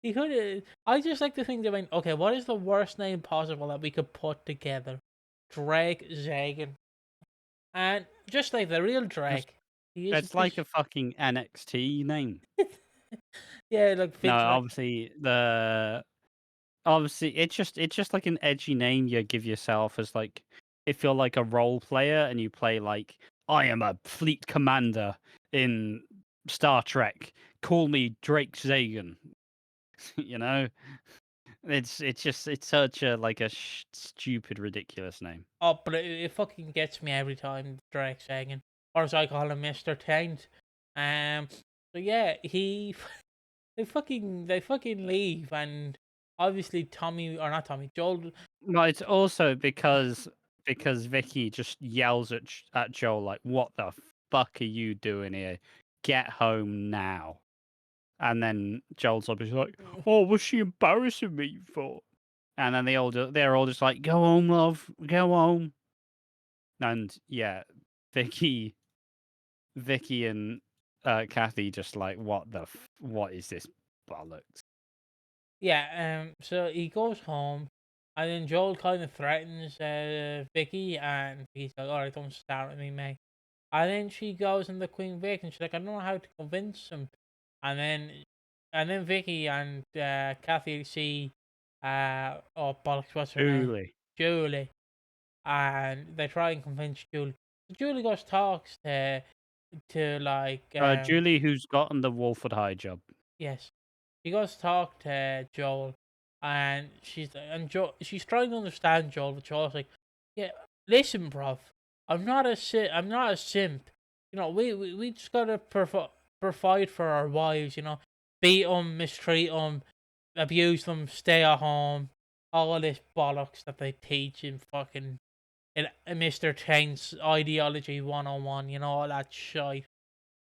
Speaker 1: he could. I just like to think that okay, what is the worst name possible that we could put together? Drake Zagan, and just like the real
Speaker 2: Just,
Speaker 1: Drake, he is a
Speaker 2: it's like
Speaker 1: piece.
Speaker 2: a fucking NXT name.
Speaker 1: Yeah, like
Speaker 2: No,
Speaker 1: fits right.
Speaker 2: obviously it's just like an edgy name you give yourself as like, if you're like a role player and you play like, I am a fleet commander in Star Trek. Call me Drake Zagan. you know, it's such a like a stupid ridiculous name.
Speaker 1: Oh, but it fucking gets me every time Drake Zagan, or as I call him, Mister Taint. Um. So yeah, they fucking leave, and obviously Tommy, or not Tommy, Joel.
Speaker 2: No, it's also because Vicky just yells at Joel like, "What the fuck are you doing here? Get home now!" And then Joel's obviously like, "Oh, what's she embarrassing me for?" And then they're all just like, "Go home, love, go home." And yeah, Vicky, Vicky and Kathy just like, what is this bollocks?
Speaker 1: Yeah. So he goes home, and then Joel kind of threatens Vicky, and he's like, "All right, don't start with me, mate." And then she goes in the Queen Vic, and she's like, "I don't know how to convince him." And then, Vicky and Kathy see, oh bollocks, what's her name?
Speaker 2: Truly,
Speaker 1: Julie, and they try and convince Julie. So Julie goes talks to like
Speaker 2: Julie, who's gotten the Wolford High job.
Speaker 1: yes, she goes to talk to Joel, and she's trying to understand Joel, but Joel's like, "Yeah, listen, bruv, I'm not a simp. We just gotta provide for our wives. Beat them, mistreat them, abuse them, stay at home, all this bollocks that they teach in fucking in Mr. Taint's ideology 101. All that shit.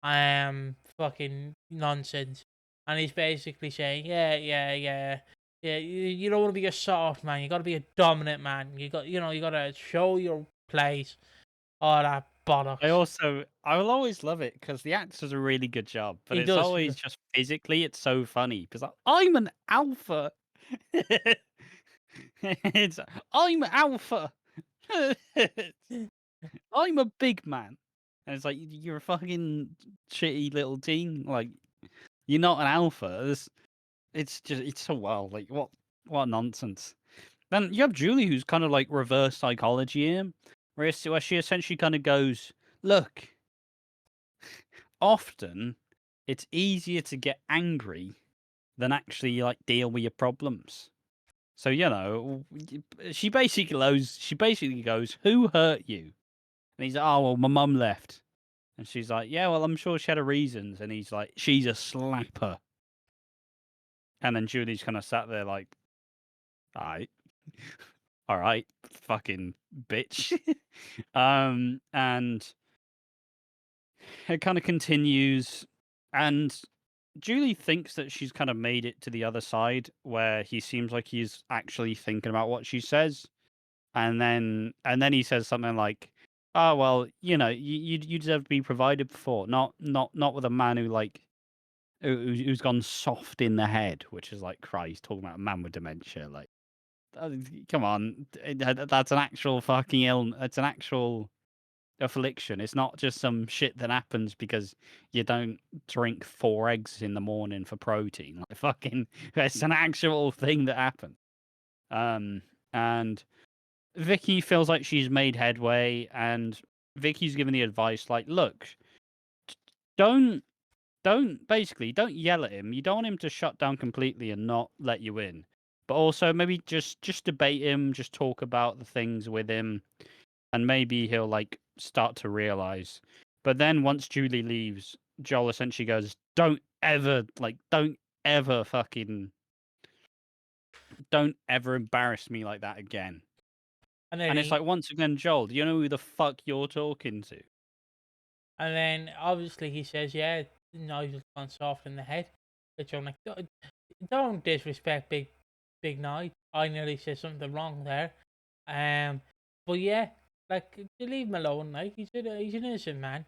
Speaker 1: Fucking nonsense." And he's basically saying, yeah, yeah, yeah, yeah. You don't want to be a soft man. You got to be a dominant man. You got to show your place. All that bollocks.
Speaker 2: I will always love it because the actor does a really good job, but
Speaker 1: He
Speaker 2: it's
Speaker 1: does.
Speaker 2: always just physically, it's so funny because I'm an alpha. it's I'm alpha. I'm a big man, and it's like you're a fucking shitty little teen. Like you're not an alpha. It's so well. Like what nonsense. Then you have Julie, who's kind of like reverse psychology here, where she essentially kind of goes, look, often it's easier to get angry than actually like deal with your problems. So she basically goes, "Who hurt you?" And he's like, "Oh well, my mum left." And she's like, "Yeah, well, I'm sure she had her reasons." And he's like, "She's a slapper." And then Julie's kind of sat there like, "Alright, all right, fucking bitch." And it kind of continues, and Julie thinks that she's kind of made it to the other side where he seems like he's actually thinking about what she says. And then he says something like, "Oh well, you deserve to be provided for, not with a man who who's gone soft in the head," which is like Christ talking about a man with dementia. Like, come on, that's an actual fucking illness. It's an actual affliction. It's not just some shit that happens because you don't drink 4 eggs in the morning for protein. Like fucking, it's an actual thing that happens. And Vicky feels like she's made headway, and Vicky's giving the advice like, "Look, don't don't yell at him. You don't want him to shut down completely and not let you in. But also maybe just debate him, just talk about the things with him, and maybe he'll like start to realize." But then once Julie leaves, Joel essentially goes, don't ever fucking don't ever embarrass me like that again."
Speaker 1: And then
Speaker 2: And it's
Speaker 1: he,
Speaker 2: like, once again, Joel, do you know who the fuck you're talking to?
Speaker 1: and then obviously he says, "Yeah, Nigel's gone soft in the head," which I'm like, don't disrespect Big Nige. I nearly said something wrong there. Um, but yeah, like you leave him alone. Like he's an innocent man.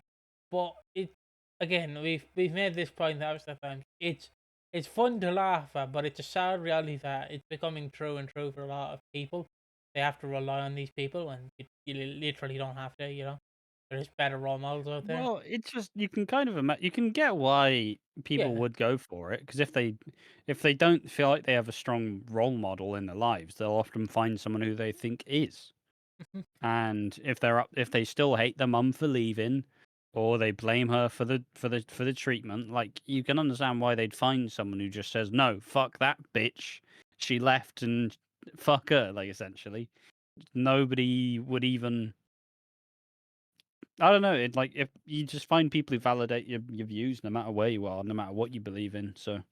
Speaker 1: But it again, we've made this point thousands of times. It's fun to laugh at, but it's a sad reality that it's becoming true and true for a lot of people. They have to rely on these people, and you literally don't have to. There's better role models out there.
Speaker 2: Well, it's just you can kind of you can get why people
Speaker 1: Yeah.
Speaker 2: would go for it, because if they don't feel like they have a strong role model in their lives, they'll often find someone who they think is. And if they still hate their mum for leaving, or they blame her for the treatment, like you can understand why they'd find someone who just says, "No, fuck that bitch. She left and fuck her," like essentially. Nobody would even, I don't know. It like if you just find people who validate your views, no matter where you are, no matter what you believe in. So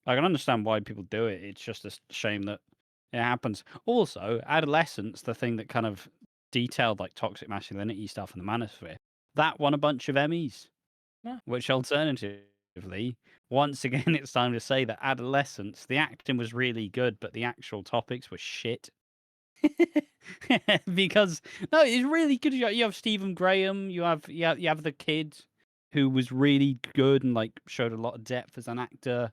Speaker 2: I can understand why people do it. It's just a shame that it happens. Also, adolescence, the thing that kind of detailed like toxic masculinity stuff in the manosphere, that won a bunch of Emmys.
Speaker 1: Yeah.
Speaker 2: Which alternatively, once again, it's time to say that adolescence, the acting was really good, but the actual topics were shit. Because no, it's really good. You have Stephen Graham. You have the kid who was really good and like showed a lot of depth as an actor.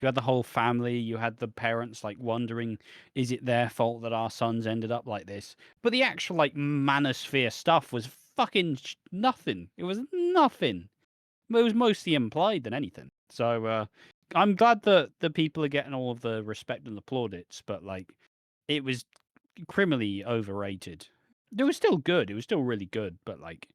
Speaker 2: You had the whole family. You had the parents like wondering, is it their fault that our sons ended up like this? But the actual like manosphere stuff was fucking nothing. It was nothing. It was mostly implied than anything. So I'm glad that the people are getting all of the respect and the plaudits, but like it was criminally overrated. It was still good. It was still really good, but like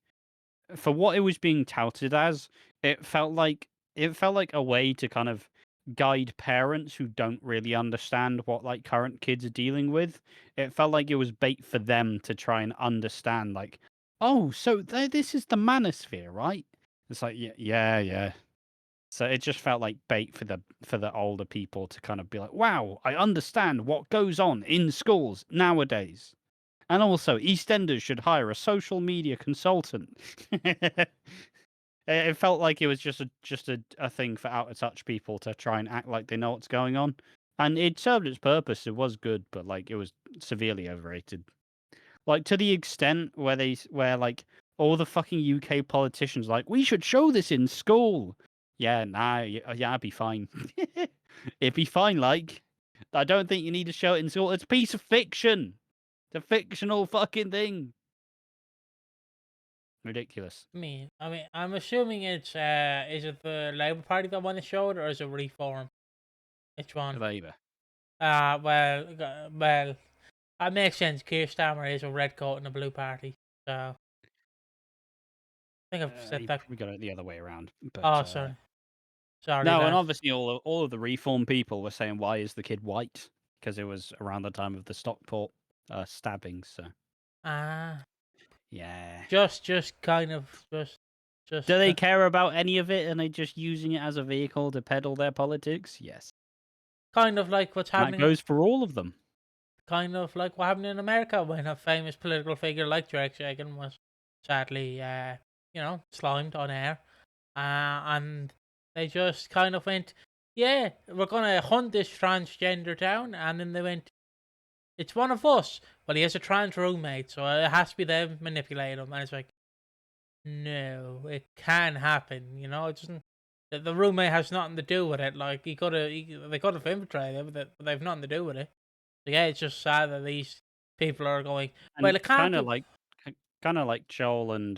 Speaker 2: for what it was being touted as, it felt like a way to kind of guide parents who don't really understand what like current kids are dealing with. It felt like it was bait for them to try and understand like, "Oh, so this is the manosphere, right?" It's like, yeah, yeah, yeah. So it just felt like bait for the older people to kind of be like, "Wow, I understand what goes on in schools nowadays." And also, EastEnders should hire a social media consultant. It felt like it was just a thing for out of touch people to try and act like they know what's going on. And it served its purpose. It was good, but like it was severely overrated. Like to the extent where like all the fucking UK politicians like, "We should show this in school." Yeah, nah, yeah, I'd be fine. It'd be fine. Like, I don't think you need to show it in school. It's a piece of fiction. It's a fictional fucking thing. Ridiculous.
Speaker 1: I'm assuming it's is it the Labour Party that won the show or is it Reform? Which one?
Speaker 2: Labour.
Speaker 1: Well, that makes sense. Keir Starmer is a red coat in a blue party, so I think I've said
Speaker 2: You
Speaker 1: that.
Speaker 2: probably got it the other way around. But
Speaker 1: Oh, sorry. Sorry,
Speaker 2: no, and
Speaker 1: lad.
Speaker 2: obviously all of the reform people were saying, "Why is the kid white?" Because it was around the time of the Stockport stabbings. So
Speaker 1: Ah,
Speaker 2: yeah.
Speaker 1: just kind of,
Speaker 2: Do they
Speaker 1: uh,
Speaker 2: care about any of it? And they just using it as a vehicle to peddle their politics? Yes.
Speaker 1: kind of like what's
Speaker 2: And that
Speaker 1: happening.
Speaker 2: goes for all of them.
Speaker 1: Kind of like what happened in America when a famous political figure like Drake Shagan was sadly, slimed on air. And they just kind of went, yeah, we're going to hunt this transgender down. And then they went, it's one of us. Well, he has a trans roommate, so it has to be them manipulating him. And it's like, no, it can happen. It doesn't. The roommate has nothing to do with it. Like, they could have infiltrated it, but they've nothing to do with it. So yeah, it's just sad that these people are going, well,
Speaker 2: And
Speaker 1: it can't be
Speaker 2: kind of like Joel and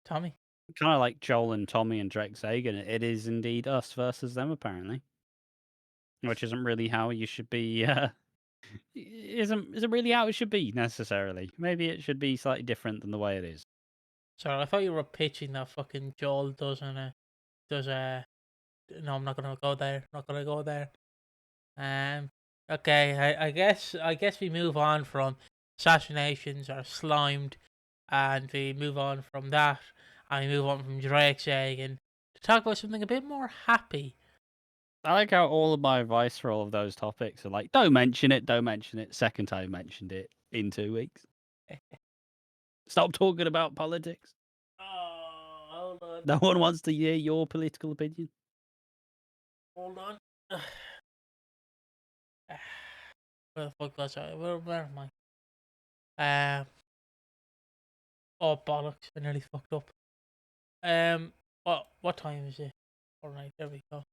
Speaker 1: Tommy.
Speaker 2: kind of like Joel and Tommy and Drake Sagan. It is indeed us versus them, apparently, which isn't really how you should be. Isn't really how it should be necessarily. Maybe it should be slightly different than the way it is.
Speaker 1: Sorry, I thought you were pitching that fucking Joel does. No, I'm not gonna go there. Not gonna go there. Um. Okay, I guess we move on from assassinations or slimed, and we move on from that, and we move on from Drake's egg, and to talk about something a bit more happy.
Speaker 2: I like how all of my advice for all of those topics are like, don't mention it, don't mention it. Second time mentioned it in 2 weeks. Stop talking about politics.
Speaker 1: Oh, hold on,
Speaker 2: No one wants to hear your political opinion.
Speaker 1: hold on. Where the fuck was I? Where am I? Oh bollocks! I nearly fucked up. What time is it? All right, there we go.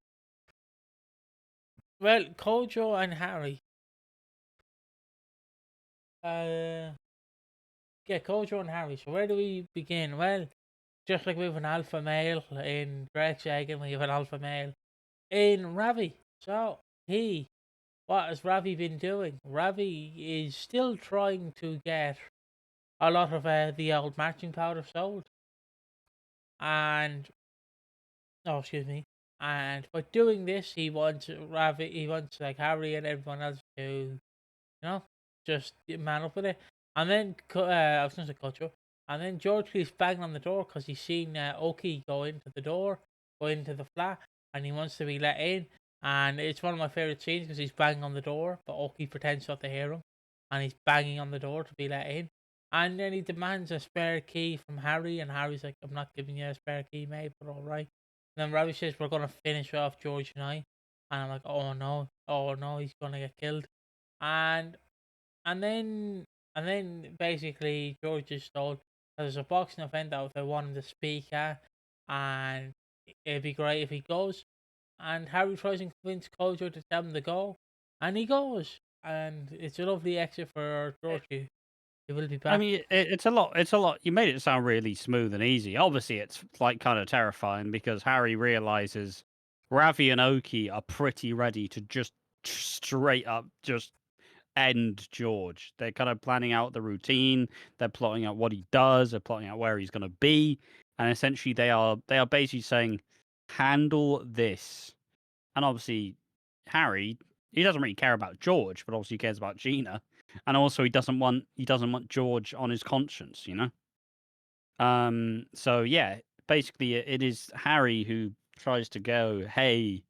Speaker 1: Well, Kojo and Harry. Uh, yeah, Kojo and Harry. So where do we begin? Well, just like we have an alpha male in Greg Shagan, we have an alpha male in Ravi. So what has Ravi been doing? Ravi is still trying to get a lot of the old matching powder sold, and oh, excuse me. And by doing this, he wants like Harry and everyone else to, just man up with it. And then I was going to say culture. And then George keeps banging on the door because he's seen Oki go into the door, go into the flat, and he wants to be let in. And it's one of my favorite scenes because he's banging on the door, but Oki pretends not to hear him, and he's banging on the door to be let in. And then he demands a spare key from Harry, and Harry's like, "I'm not giving you a spare key, mate, but all right." And then Ravi says, "We're gonna finish off George and I," and I'm like, "Oh no, he's gonna get killed." And and then and then basically George is told there's a boxing event that they want him to speak at, and it'd be great if he goes. And Harry tries and convince Kojo to tell him to go, and he goes. And it's a lovely exit for George. He will be
Speaker 2: I
Speaker 1: back.
Speaker 2: mean, it's a lot. It's a lot. You made it sound really smooth and easy. Obviously, it's like kind of terrifying because Harry realizes Ravi and Oki are pretty ready to just straight up just end George. They're kind of planning out the routine. They're plotting out what he does. They're plotting out where he's going to be, and essentially they are basically saying, "Handle this." And obviously, Harry, he doesn't really care about George, but obviously he cares about Gina, and also he doesn't want George on his conscience, you know. So yeah, basically it is Harry who tries to go, hey,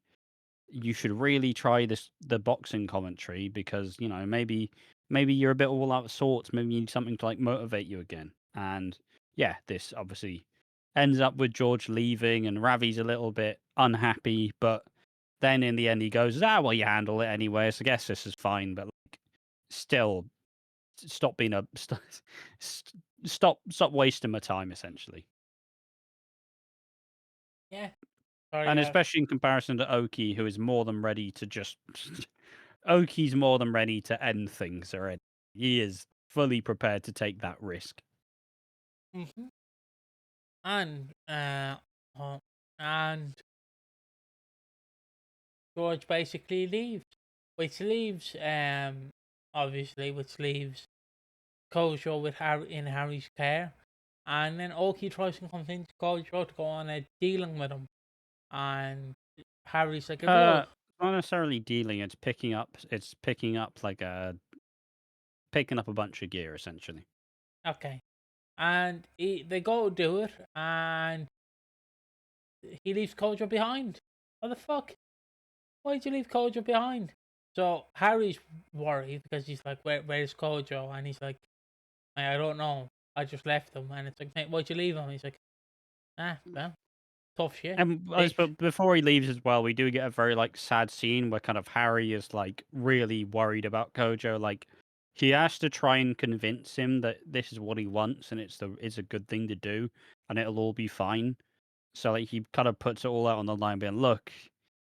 Speaker 2: you should really try the boxing commentary because maybe you're a bit all out of sorts. Maybe you need something to like motivate you again. And yeah, this obviously ends up with George leaving and Ravi's a little bit unhappy, but then in the end he goes, well, you handle it anyway, so I guess this is fine. But like, still, stop being a stop wasting my time essentially.
Speaker 1: Yeah. Sorry.
Speaker 2: And especially in comparison to Oki, who is more than ready to just Oki's more than ready to end things already. He is fully prepared to take that risk.
Speaker 1: Mhm. And oh, and George basically leaves, which leaves Kojo with Harry in Harry's care, And then Oki tries to convince Kojo to go on a dealing with him. And Harry's like, if you're
Speaker 2: Not necessarily dealing. It's picking up. It's picking up picking up a bunch of gear essentially.
Speaker 1: okay. And they go do it, and he leaves Kojo behind. What the fuck? Why'd you leave Kojo behind? So Harry's worried because he's like, where's Kojo? And he's like, I don't know. I just left him. And it's like, mate, why'd you leave him? He's like, well, tough shit.
Speaker 2: And but before he leaves as well, we do get a very sad scene where kind of Harry is really worried about Kojo. Like he has to try and convince him that this is what he wants and it's a good thing to do and it'll all be fine. So he kind of puts it all out on the line, being, look,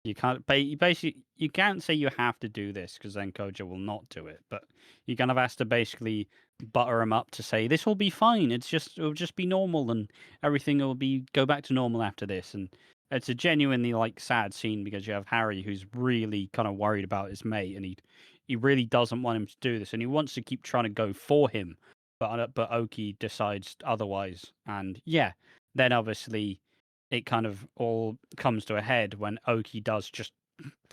Speaker 2: you can't basically you can't say you have to do this because then Kojo will not do it. But you kind of has to basically butter him up to say this will be fine. It'll just be normal and everything will go back to normal after this. And it's a genuinely sad scene because you have Harry who's really kind of worried about his mate and he really doesn't want him to do this and he wants to keep trying to go for him, but Oki decides otherwise. And yeah, then obviously it kind of all comes to a head when Oki does just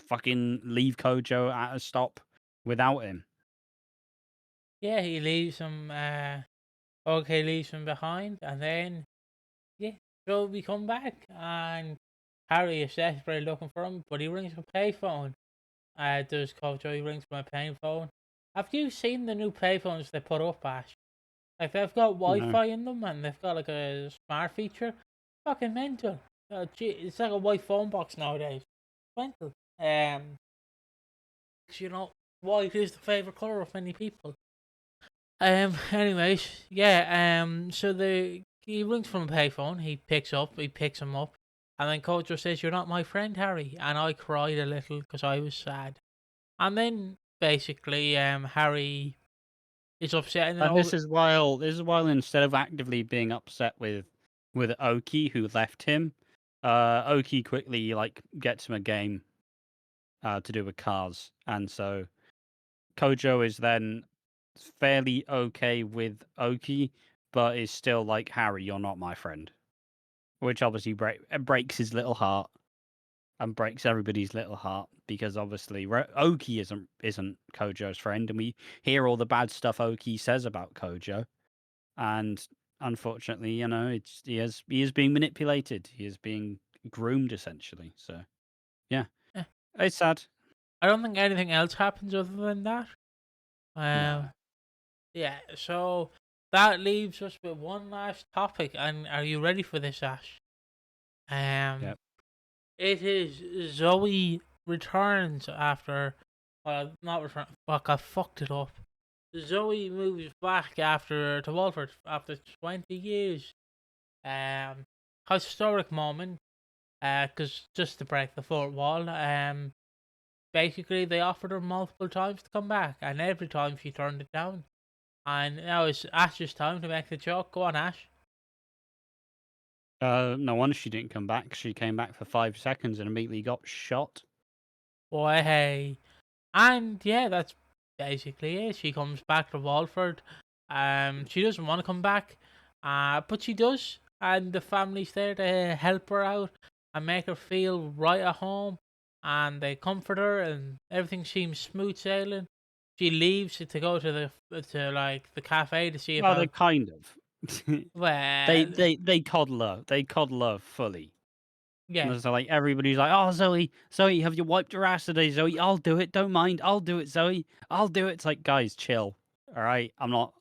Speaker 2: fucking leave Kojo at a stop without him.
Speaker 1: Yeah, he leaves him. Okay, leaves him behind, and then yeah, so we come back, and Harry is desperately looking for him, but he rings from a payphone. Does Kojo? He rings from a payphone. Have you seen the new payphones they put up, Ash? Like they've got
Speaker 2: No.
Speaker 1: Wi-Fi in them, and they've got a smart feature. Fucking mental. Gee, it's like a white phone box nowadays. Mental. White is the favorite color of many people. Anyways, yeah. So he rings from a payphone. He picks him up, and then Kojo says, "You're not my friend, Harry." And I cried a little because I was sad. And then basically, Harry is upset, and then
Speaker 2: And this is while instead of actively being upset with Oki who left him, Oki quickly gets him a game to do with cars, and so Kojo is then fairly okay with Oki, but is still like, Harry, you're not my friend, which obviously breaks his little heart and breaks everybody's little heart because obviously Oki isn't Kojo's friend, and we hear all the bad stuff Oki says about Kojo, and unfortunately, he is being manipulated, he is being groomed essentially. So yeah,
Speaker 1: eh,
Speaker 2: it's sad.
Speaker 1: I don't think anything else happens other than that.
Speaker 2: No.
Speaker 1: Yeah. So that leaves us with one last topic, and are you ready for this, Ash?
Speaker 2: Yep.
Speaker 1: It is Zoe returns after, well, not return. Fuck, I fucked it up. Zoe moves back to Walford after 20 years. Historic moment. Because just to break the fourth wall. Basically they offered her multiple times to come back, and every time she turned it down. And now it's Ash's time to make the joke. Go on, Ash.
Speaker 2: No wonder she didn't come back. She came back for 5 seconds and immediately got shot.
Speaker 1: Boy, hey. And yeah, that's basically it. She comes back to Walford. She doesn't want to come back, but she does, and the family's there to help her out and make her feel right at home. And they comfort her, and everything seems smooth sailing. She leaves to go to the cafe to see
Speaker 2: Well, they
Speaker 1: about.
Speaker 2: kind of.
Speaker 1: Well,
Speaker 2: They coddle her. They coddle her fully.
Speaker 1: yeah,
Speaker 2: And so everybody's like, "Oh, Zoe, have you wiped your ass today, Zoe? I'll do it. Don't mind. I'll do it, Zoe. I'll do it." It's like, guys, chill. All right, I'm not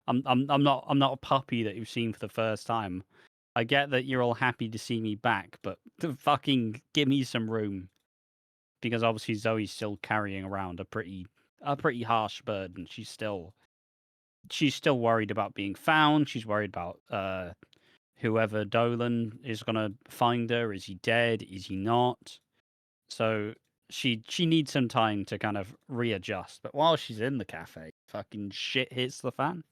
Speaker 2: a puppy that you've seen for the first time. I get that you're all happy to see me back, but fucking give me some room, because obviously Zoe's still carrying around a pretty harsh burden. She's still worried about being found. She's worried about whoever Dolan is gonna find her. Is he dead? Is he not? So she needs some time to kind of readjust. But while she's in the cafe, fucking shit hits the fan.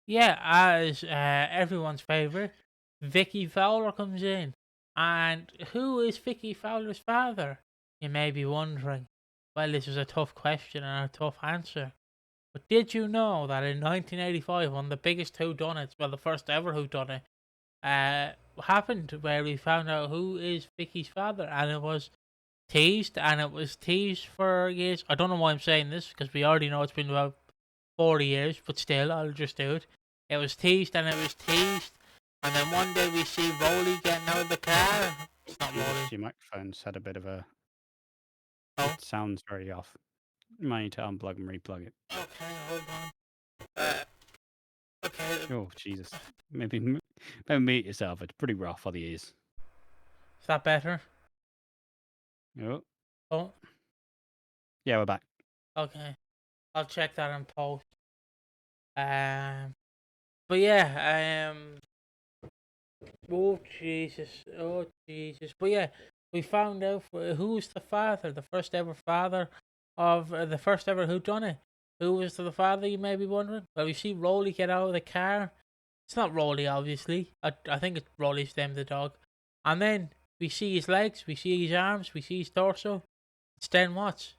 Speaker 1: yeah. As everyone's favorite, Vicky Fowler comes in, and who is Vicky Fowler's father? You may be wondering. Well, this is a tough question and a tough answer. But did you know that in 1985, one of the biggest whodunits, well, the first ever whodunit, happened where we found out who is Vicky's father, and it was teased, and it was teased for years. I don't know why I'm saying this because we already know it's been about 40 years, but still, I'll just do it. It was teased, and it was teased, and then one day we see Rolly getting out of the car. It's not Rolly.
Speaker 2: Your microphone's had a bit of a.
Speaker 1: Oh.
Speaker 2: It sounds very off. You might need to unplug and replug it.
Speaker 1: Okay, hold on. Okay.
Speaker 2: Oh, Jesus. Maybe mute yourself. It's pretty rough on the ears.
Speaker 1: Is that better?
Speaker 2: Oh.
Speaker 1: Oh.
Speaker 2: Yeah, we're back.
Speaker 1: Okay. I'll check that in post. But yeah, oh Jesus. But yeah, we found out who's the father, the first ever father of the first ever whodunit. Who was the father, you may be wondering? Well, we see Rolly get out of the car. It's not Rolly, obviously. I think it's Rolly's name, the dog. And then we see his legs, we see his arms, we see his torso. It's Den Watts.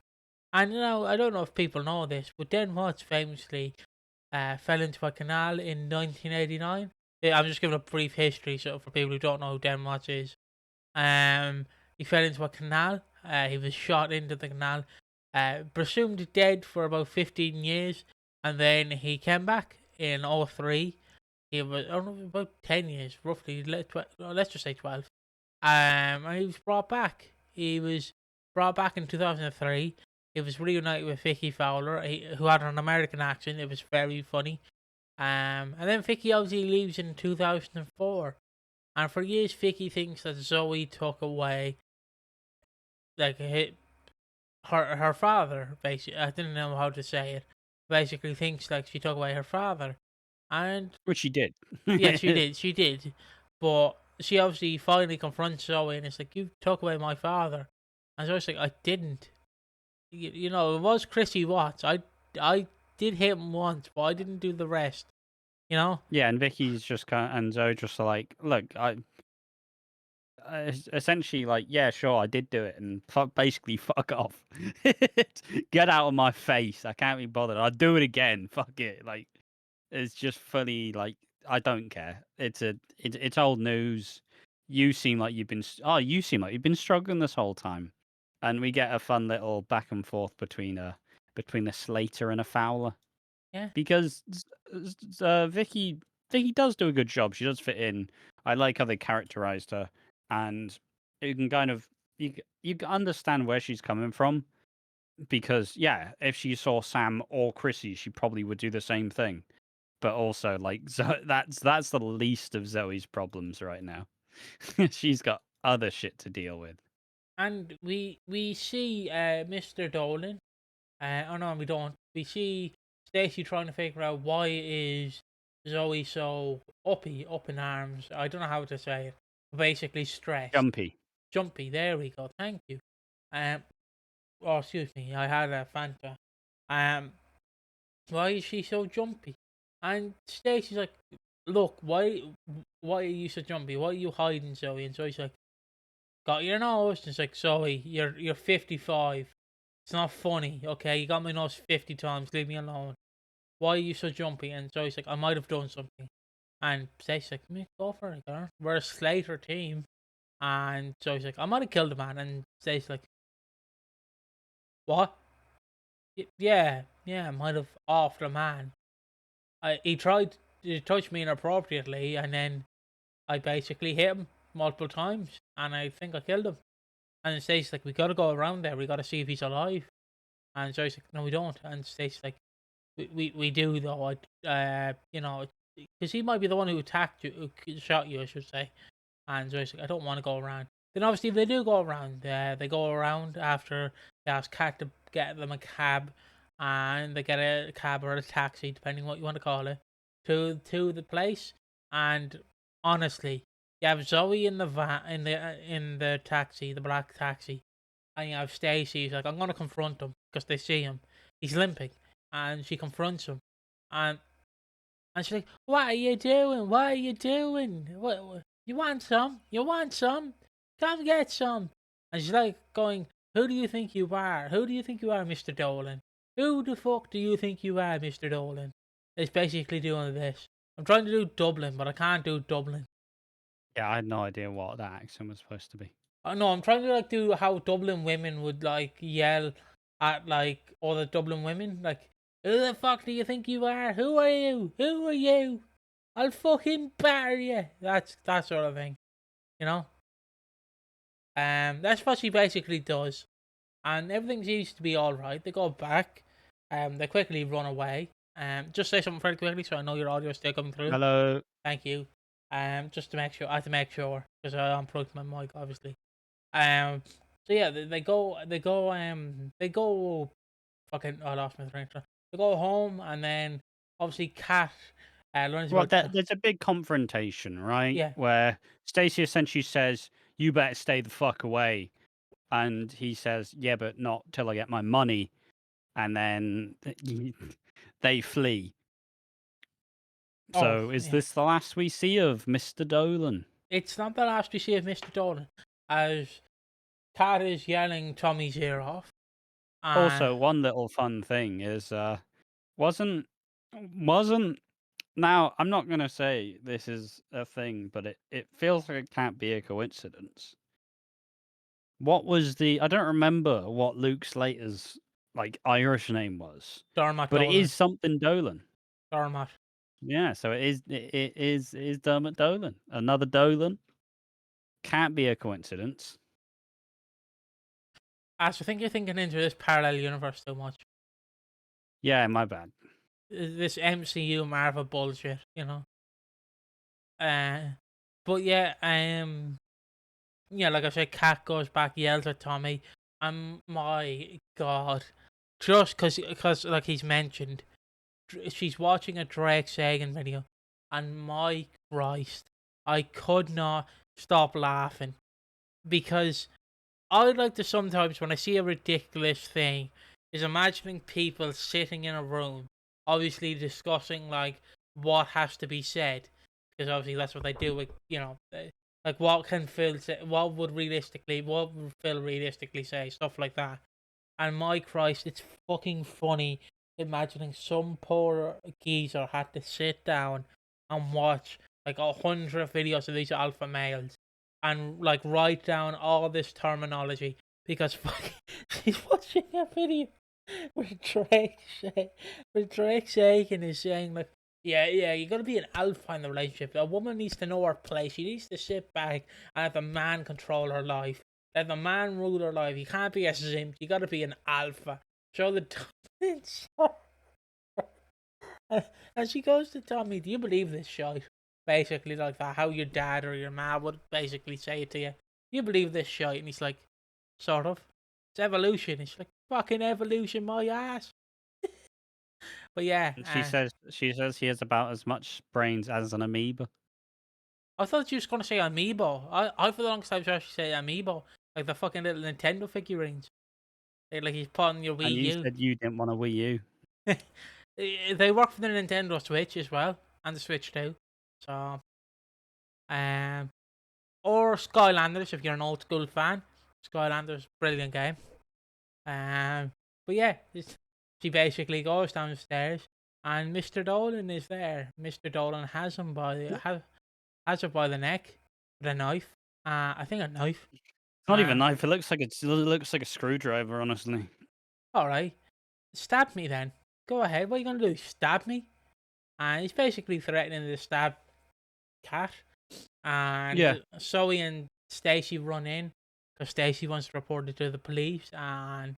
Speaker 1: And you know, I don't know if people know this, but Den Watts famously fell into a canal in 1989. I'm just giving a brief history so for people who don't know who Den Watts is. He fell into a canal. He was shot into the canal. Presumed dead for about 15 years, and then he came back in 2003. He was about 10 years, roughly. Let's just say 12. And he was brought back. He was brought back in 2003. He was reunited with Vicky Fowler, who had an American accent. It was very funny. And then Vicky obviously leaves in 2004. And for years, Vicky thinks that Zoe took away, like, her father, basically. I didn't know how to say it. Basically thinks like she took away her father. And
Speaker 2: which she did.
Speaker 1: yeah, she did. But she obviously finally confronts Zoe and it's like, you took away my father. And Zoe's like, I didn't. You know, it was Chrissy Watts. I did hit him once, but I didn't do the rest. You know?
Speaker 2: Yeah, and Vicky's just and Zoe just like, look, I essentially like, yeah, sure, I did do it, and basically fuck off, get out of my face. I can't be bothered. I'll do it again. Fuck it. Like, it's just funny. Like, I don't care. It's old news. You seem like you've been struggling this whole time, and we get a fun little back and forth between a Slater and a Fowler.
Speaker 1: Yeah.
Speaker 2: Because Vicky does do a good job. She does fit in. I like how they characterized her, and you can kind of you can understand where she's coming from. Because yeah, if she saw Sam or Chrissy, she probably would do the same thing. But also, like, that's the least of Zoe's problems right now. She's got other shit to deal with.
Speaker 1: And we see Mr. Dolan. Oh no, we don't. We see Stacey trying to figure out why is Zoe so up in arms. I don't know how to say it. Basically stressed. Jumpy. There we go. Thank you. Oh, excuse me. I had a Fanta. Why is she so jumpy? And Stacey's like, look, why are you so jumpy? Why are you hiding, Zoe? And Zoe's like, got your nose. And it's like, Zoe, you're 55. It's not funny, okay? You got my nose 50 times. Leave me alone. Why are you so jumpy? And Zoe's like, I might have done something. And Stacey's like, me, go for it, girl. We're a Slater team. And Zoe's like, I might have killed a man. And Stacey's like, what? Yeah, I might have offed a man. He tried to touch me inappropriately, and then I basically hit him multiple times, and I think I killed him. And Stacey's like, we gotta go around there, we gotta see if he's alive. And Zoe's like, no, we don't. And Stacey's like, we do though. You know, because he might be the one who attacked you, who shot you, I should say. And Zoe's like, I don't want to go around. Then obviously they do go around. They go around after they ask Kat to get them a cab, and they get a cab or a taxi, depending what you want to call it, to the place. And honestly, you have Zoe in the in the taxi, the black taxi, and you have Stacey. She's like, I'm gonna confront him because they see him. He's limping, and she confronts him, and she's like, "What are you doing? What are you doing? What you want some? You want some? Come get some." And she's like going, "Who do you think you are? Who do you think you are, Mr. Dolan?" Who the fuck do you think you are, Mr. Dolan? It's basically doing this. I'm trying to do Dublin, but I can't do Dublin.
Speaker 2: Yeah, I had no idea what that accent was supposed to be.
Speaker 1: No, I'm trying to like do how Dublin women would like yell at like other Dublin women, like, "Who the fuck do you think you are? Who are you? Who are you? I'll fucking batter you." That's that sort of thing, you know. That's what she basically does, and everything seems to be all right. They go back, they quickly run away. Just say something very quickly, so I know your audio is still coming through.
Speaker 2: Hello.
Speaker 1: Thank you. Just to make sure, I have to make sure because I unplugged my mic, obviously. So yeah, they go. Fucking, I lost my train of thought. They go home, and then obviously Kat learns
Speaker 2: Well,
Speaker 1: about.
Speaker 2: there's a big confrontation, right?
Speaker 1: Yeah.
Speaker 2: Where Stacey essentially says, "You better stay the fuck away," and he says, "Yeah, but not till I get my money." And then they flee.
Speaker 1: Oh,
Speaker 2: So, is
Speaker 1: yeah.
Speaker 2: this the last we see of Mr. Dolan?
Speaker 1: It's not the last we see of Mr. Dolan, as Kat is yelling Tommy's ear off.
Speaker 2: Also, one little fun thing is, wasn't wasn't now I'm not gonna say this is a thing, but it feels like it can't be a coincidence. What was I don't remember what Luke Slater's like Irish name was,
Speaker 1: Dermot
Speaker 2: but it
Speaker 1: Dolan.
Speaker 2: is something Dolan.
Speaker 1: Dermot.
Speaker 2: Yeah, so it is Dermot Dolan. Another Dolan. Can't be a coincidence.
Speaker 1: I think you're thinking into this parallel universe too much.
Speaker 2: Yeah, my bad.
Speaker 1: This MCU Marvel bullshit, you know. But yeah, yeah, like I said, Kat goes back, yells at Tommy, and my God, just because like he's mentioned, she's watching a Drake Sagan video, and my Christ, I could not stop laughing because I like to sometimes when I see a ridiculous thing, is imagining people sitting in a room, obviously discussing like what has to be said, because obviously that's what they do with like what can Phil say, what would Phil realistically say, stuff like that. And my Christ, it's fucking funny imagining some poor geezer had to sit down and watch like 100 videos of these alpha males and like write down all this terminology because fucking she's watching a video with Drake shaking is saying like, yeah, you gotta be an alpha in the relationship. A woman needs to know her place. She needs to sit back and let the man control her life. Let the man rule her life. You can't be a simp. You gotta be an alpha. Show the dominance. And she goes to Tommy, "Do you believe this shite?" Basically like that. How your dad or your ma would basically say it to you. "Do you believe this shite?" And he's like, "Sort of. It's evolution." It's like, "Fucking evolution, my ass." But yeah,
Speaker 2: She says he has about as much brains as an amoeba.
Speaker 1: I thought you was gonna say amiibo. I for the longest time thought she said amiibo, like the fucking little Nintendo figurines. Like he's put on your
Speaker 2: And
Speaker 1: Wii
Speaker 2: you
Speaker 1: U.
Speaker 2: said you didn't want a Wii U.
Speaker 1: They work for the Nintendo Switch as well, and the Switch too. So, um, or Skylanders if you're an old school fan. Skylanders, brilliant game. But yeah, she basically goes downstairs, and Mr. Dolan is there. Mr. Dolan has him has her by the neck with a knife. I think a knife.
Speaker 2: It's not even a knife. It looks like a screwdriver, honestly.
Speaker 1: All right, stab me then. Go ahead. What are you gonna do? Stab me? And he's basically threatening to stab Kat. And
Speaker 2: Yeah.
Speaker 1: Zoe and Stacy run in because Stacy wants to report it to the police, and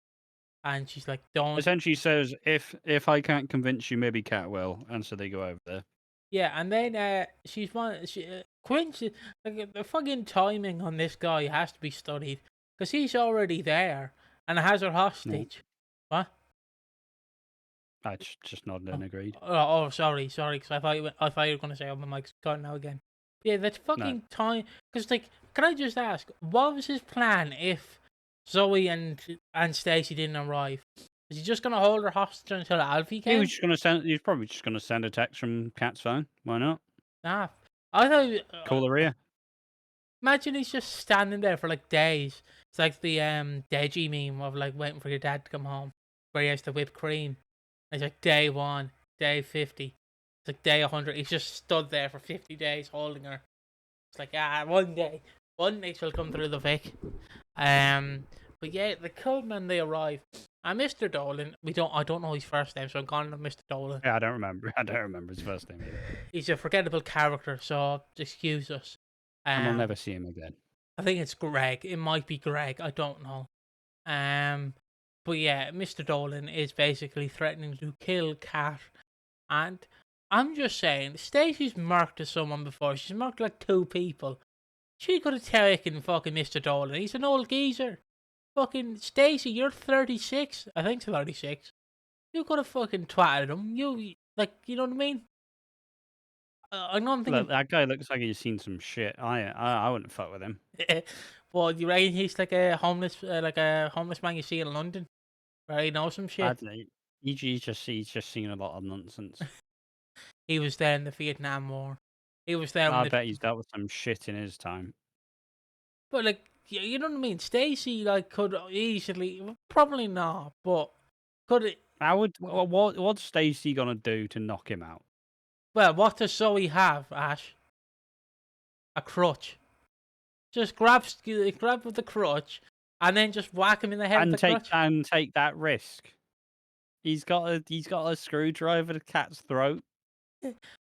Speaker 1: she's like, "Don't."
Speaker 2: Essentially says, if I can't convince you, maybe Cat will, and so they go over there.
Speaker 1: Yeah, and then Quince, like the fucking timing on this guy has to be studied because he's already there and has her hostage. What?
Speaker 2: I just nodded and agreed.
Speaker 1: Sorry, because I thought you were gonna say, "Oh, my mic's gone now again." Yeah, that's fucking time. Because like, can I just ask, what was his plan if Zoe and Stacy didn't arrive? Was he just gonna hold her hostage until Alfie came?
Speaker 2: He's probably just gonna send a text from Cat's phone. Why not?
Speaker 1: Nah, I thought.
Speaker 2: Call her here.
Speaker 1: Imagine he's just standing there for like days. It's like the Deji meme of like waiting for your dad to come home. where he has the whipped cream. It's like day 1, day 50. It's like day 100. He's just stood there for 50 days holding her. It's like, one day she'll come through the Vic. But yeah, the Coldman, they arrive. And Mr. Dolan, I don't know his first name, so I'm calling him Mr. Dolan.
Speaker 2: Yeah, I don't remember. I don't remember his first name either.
Speaker 1: He's a forgettable character, so excuse us.
Speaker 2: And we'll never see him again.
Speaker 1: I think it's Greg. It might be Greg. I don't know. But yeah, Mr. Dolan is basically threatening to kill Kat. And I'm just saying, Stacey's murked someone before. She's murked like 2 people. She could have taken fucking Mr. Dolan. He's an old geezer. Fucking Stacey, you're 36. I think 36. You could have fucking twatted him. You know what I mean? I'm not thinking.
Speaker 2: Look, that guy looks like he's seen some shit. I wouldn't fuck with him.
Speaker 1: Well, you reckon he's like a homeless man you see in London, where he knows some shit?
Speaker 2: He's just seen a lot of nonsense.
Speaker 1: He was there in the Vietnam War. He was there.
Speaker 2: I bet he's dealt with some shit in his time.
Speaker 1: But like, you know what I mean? Stacey could easily, probably not, but could it?
Speaker 2: What's Stacey gonna do to knock him out?
Speaker 1: Well, what does Zoe have, Ash? A crutch. Just grab with the crutch and then just whack him in the head with the crutch.
Speaker 2: And take that risk. He's got a screwdriver to Cat's throat.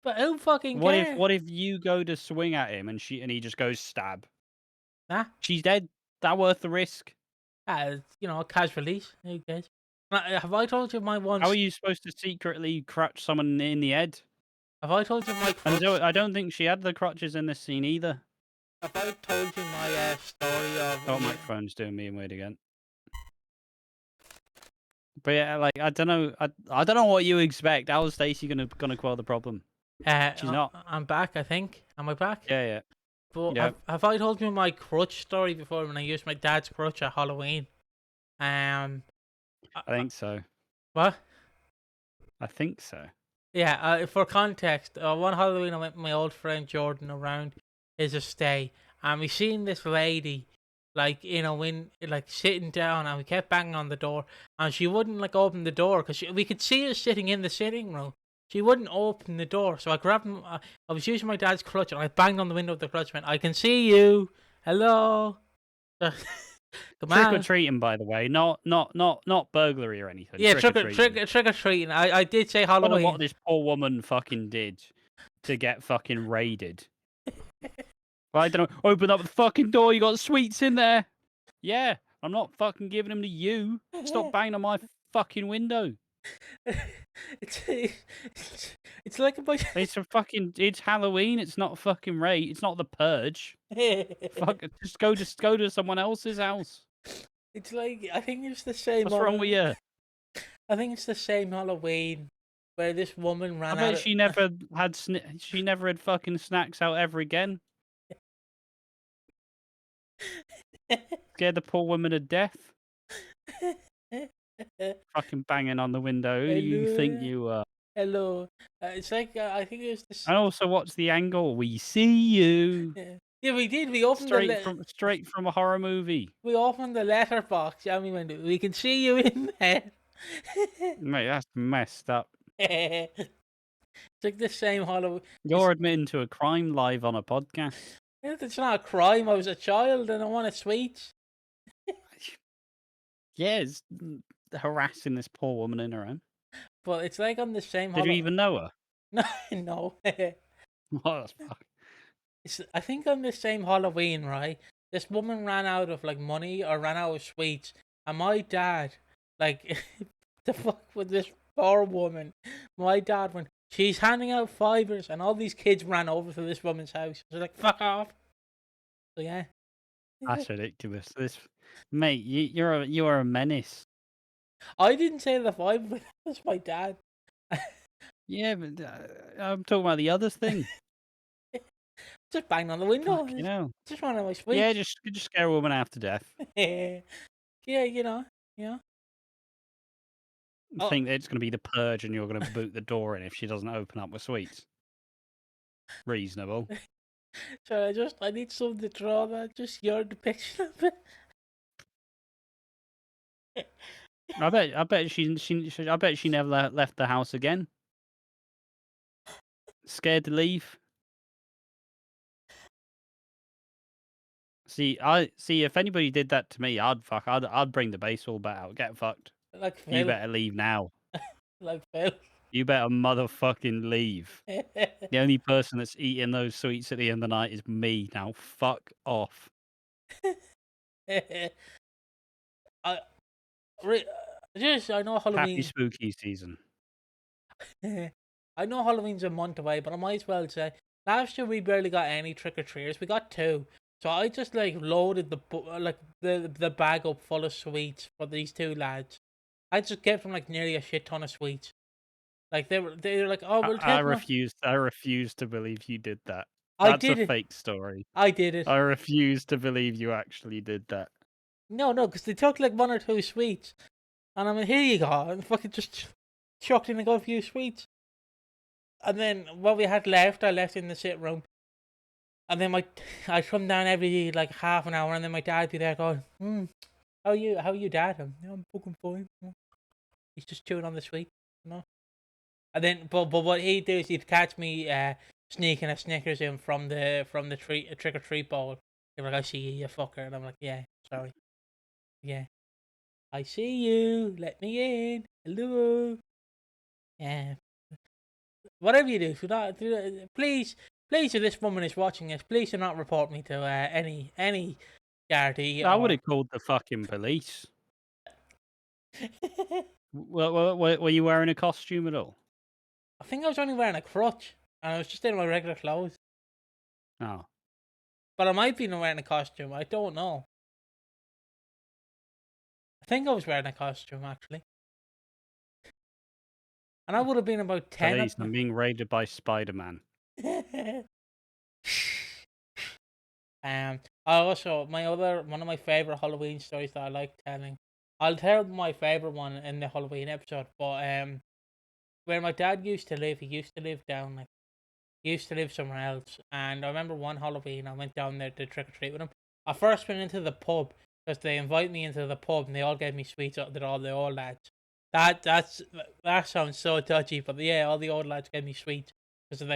Speaker 1: But who fucking cares?
Speaker 2: What if you go to swing at him and he just goes stab?
Speaker 1: Nah.
Speaker 2: She's dead. That worth the risk?
Speaker 1: A cash release. Who cares? Have I told you my one?
Speaker 2: How are you supposed to secretly crutch someone in the head?
Speaker 1: Have I told you my crutch?
Speaker 2: I don't think she had the crutches in this scene either.
Speaker 1: Have I told you my story of...
Speaker 2: Oh, my phone's doing me weird again. But yeah, like, I don't know. I don't know what you expect. How is Stacey gonna quell the problem? She's not.
Speaker 1: I'm back, I think. Am I back?
Speaker 2: Yeah.
Speaker 1: But
Speaker 2: yeah.
Speaker 1: Have I told you my crutch story before when I used my dad's crutch at Halloween?
Speaker 2: I think so.
Speaker 1: What?
Speaker 2: I think so.
Speaker 1: Yeah, for context, one Halloween I went with my old friend Jordan around his estate, and we seen this lady, sitting down, and we kept banging on the door, and she wouldn't open the door because we could see her sitting in the sitting room. She wouldn't open the door, so I grabbed him. I was using my dad's crutch, and I banged on the window of the crutch. Went, I can see you. Hello. Come on.
Speaker 2: Trick or treating, by the way, not burglary or anything.
Speaker 1: Yeah, trick or treating. I did say Halloween.
Speaker 2: I don't know what this poor woman fucking did to get fucking raided. I don't know. Open up the fucking door. You got sweets in there. Yeah, I'm not fucking giving them to you. Stop banging on my fucking window.
Speaker 1: It's like a bunch.
Speaker 2: It's Halloween. It's not fucking raid. It's not the purge. Fuck. Just go to someone else's house.
Speaker 1: It's like, I think it's the same.
Speaker 2: What's wrong with you?
Speaker 1: I think it's the same Halloween where this woman ran out.
Speaker 2: She never had fucking snacks out ever again. Scared the poor woman to death. Fucking banging on the window. Who do you think you are?
Speaker 1: Hello. It's like, I think it was the...
Speaker 2: And also, what's the angle? We see you.
Speaker 1: Yeah, we did. We opened
Speaker 2: straight from a horror movie.
Speaker 1: We opened the letterbox and we went, we can see you in there.
Speaker 2: Mate, that's messed up.
Speaker 1: It's like the same Halloween.
Speaker 2: You're admitting to a crime live on a podcast.
Speaker 1: It's not a crime. I was a child and I wanted sweets.
Speaker 2: Yeah, it's harassing this poor woman in her home.
Speaker 1: But it's like on the same.
Speaker 2: Did you even know her?
Speaker 1: No.
Speaker 2: What the fuck?
Speaker 1: I think on the same Halloween, right? This woman ran out of money or ran out of sweets, and my dad, the fuck with this poor woman. My dad went, she's handing out fivers, and all these kids ran over to this woman's house. They're like, fuck off. So yeah.
Speaker 2: That's ridiculous. Mate, you are a menace.
Speaker 1: I didn't say the fiver, but that was my dad.
Speaker 2: Yeah, but I'm talking about the other thing.
Speaker 1: Just banged on the window. Just one of my sweets.
Speaker 2: Yeah, just scare a woman half to death.
Speaker 1: Yeah, yeah.
Speaker 2: I think it's going to be the purge and you're going to boot the door in if she doesn't open up with sweets. Reasonable.
Speaker 1: So I need something to draw that. Just your depiction of it.
Speaker 2: I bet she never left the house again. Scared to leave. See, if anybody did that to me, I'd bring the baseball bat out. Get fucked.
Speaker 1: Like
Speaker 2: You
Speaker 1: Phil.
Speaker 2: better leave now.
Speaker 1: Like Phil.
Speaker 2: You better motherfucking leave. The only person that's eating those sweets at the end of the night is me. Now fuck off.
Speaker 1: I I know
Speaker 2: Happy
Speaker 1: Halloween.
Speaker 2: spooky season.
Speaker 1: I know Halloween's a month away, but I might as well say last year we barely got any trick or treaters. We got 2, so I just like loaded the bag up full of sweets for these 2 lads. I just gave them like nearly a shit ton of sweets. Like they were like, oh, we'll
Speaker 2: I
Speaker 1: take them.
Speaker 2: refuse to believe you did that.
Speaker 1: I
Speaker 2: That's a
Speaker 1: did it.
Speaker 2: fake story.
Speaker 1: I did it.
Speaker 2: I refuse to believe you actually did that.
Speaker 1: No, because they took like 1 or 2 sweets, and I'm like, here you go, and fucking just chucked in a few sweets. And then what we had left, I left in the sit room. And then I'd come down every like half an hour, and then my dad'd be there going, how are you, Dad? I'm fucking fine. He's just chewing on the sweet, you know. And then, but what he'd do is he'd catch me sneaking a Snickers in from the trick or treat bowl. He'd be like, I see you, you fucker, and I'm like, yeah, sorry, yeah, I see you. Let me in. Hello. Yeah. Whatever you do, please, if this woman is watching this, please do not report me to any Gardaí
Speaker 2: I would
Speaker 1: or.
Speaker 2: have called the fucking police. Were you wearing a costume at all?
Speaker 1: I think I was only wearing a crutch, and I was just in my regular clothes.
Speaker 2: Oh.
Speaker 1: But I might be wearing a costume. I don't know. I think I was wearing a costume actually, and I would have been about 10.
Speaker 2: Police, I'm being raided by Spider-Man.
Speaker 1: I also one of my favorite Halloween stories that I like telling. I'll tell my favorite one in the Halloween episode, but where my dad used to live, he used to live down like he used to live somewhere else. And I remember one Halloween I went down there to trick or treat with him. I first went into the pub because they invited me into the pub and they all gave me sweets. They're all the old lads. That sounds so touchy, but yeah, all the old lads gave me sweets because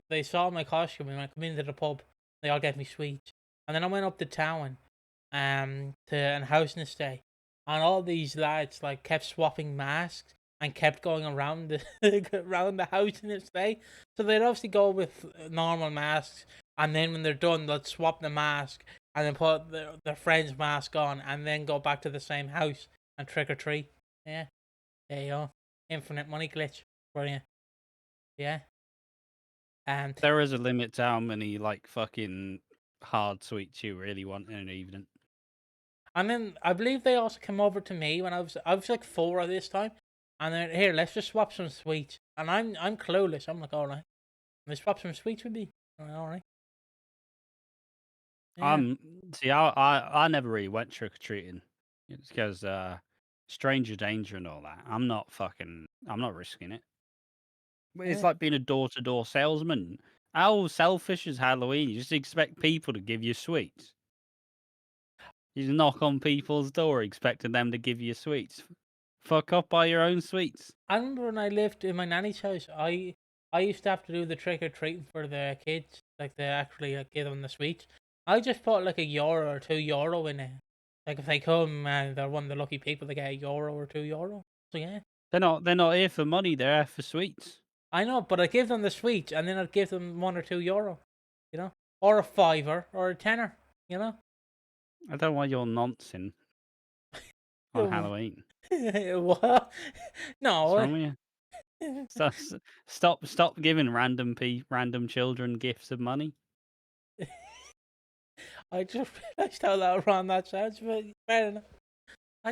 Speaker 1: they saw my costume and I come into the pub. They all gave me sweets, and then I went up to town, to a house and stay, and all these lads like kept swapping masks and kept going around the around the house and stay. So they'd obviously go with normal masks, and then when they're done, they'd swap the mask and then put their friend's mask on, and then go back to the same house and trick or treat. Yeah, there you go. Infinite money glitch for you. Yeah. And
Speaker 2: There is a limit to how many like fucking hard sweets you really want in an evening.
Speaker 1: then I believe they also came over to me when I was like 4 at this time, and they're here. Let's just swap some sweets. And I'm clueless. I'm like, all right. They swap some sweets with me. I'm like, all right. Yeah.
Speaker 2: See, I never really went trick or treating. It's because stranger danger and all that. I'm not risking it. It's
Speaker 1: Yeah.
Speaker 2: like being a door-to-door salesman. How selfish is Halloween? You just expect people to give you sweets. You just knock on people's door expecting them to give you sweets. Fuck up, buy your own sweets.
Speaker 1: I remember when I lived in my nanny's house, I used to have to do the trick or treating for the kids, like they actually like, give them the sweets. I just put like €1 or €2 in it. Like if they come and they're one of the lucky people, they get €1 or €2. So yeah,
Speaker 2: They're not here for money. They're here for sweets.
Speaker 1: I know, but I give them the sweets and then I'd give them €1 or €2, you know, or a fiver or a tenner, you know.
Speaker 2: I don't want your nonsense on Halloween.
Speaker 1: What?
Speaker 2: What's
Speaker 1: No.
Speaker 2: wrong with you? Stop giving random children gifts of money.
Speaker 1: I just realised how that wrong that sounds, but fair enough.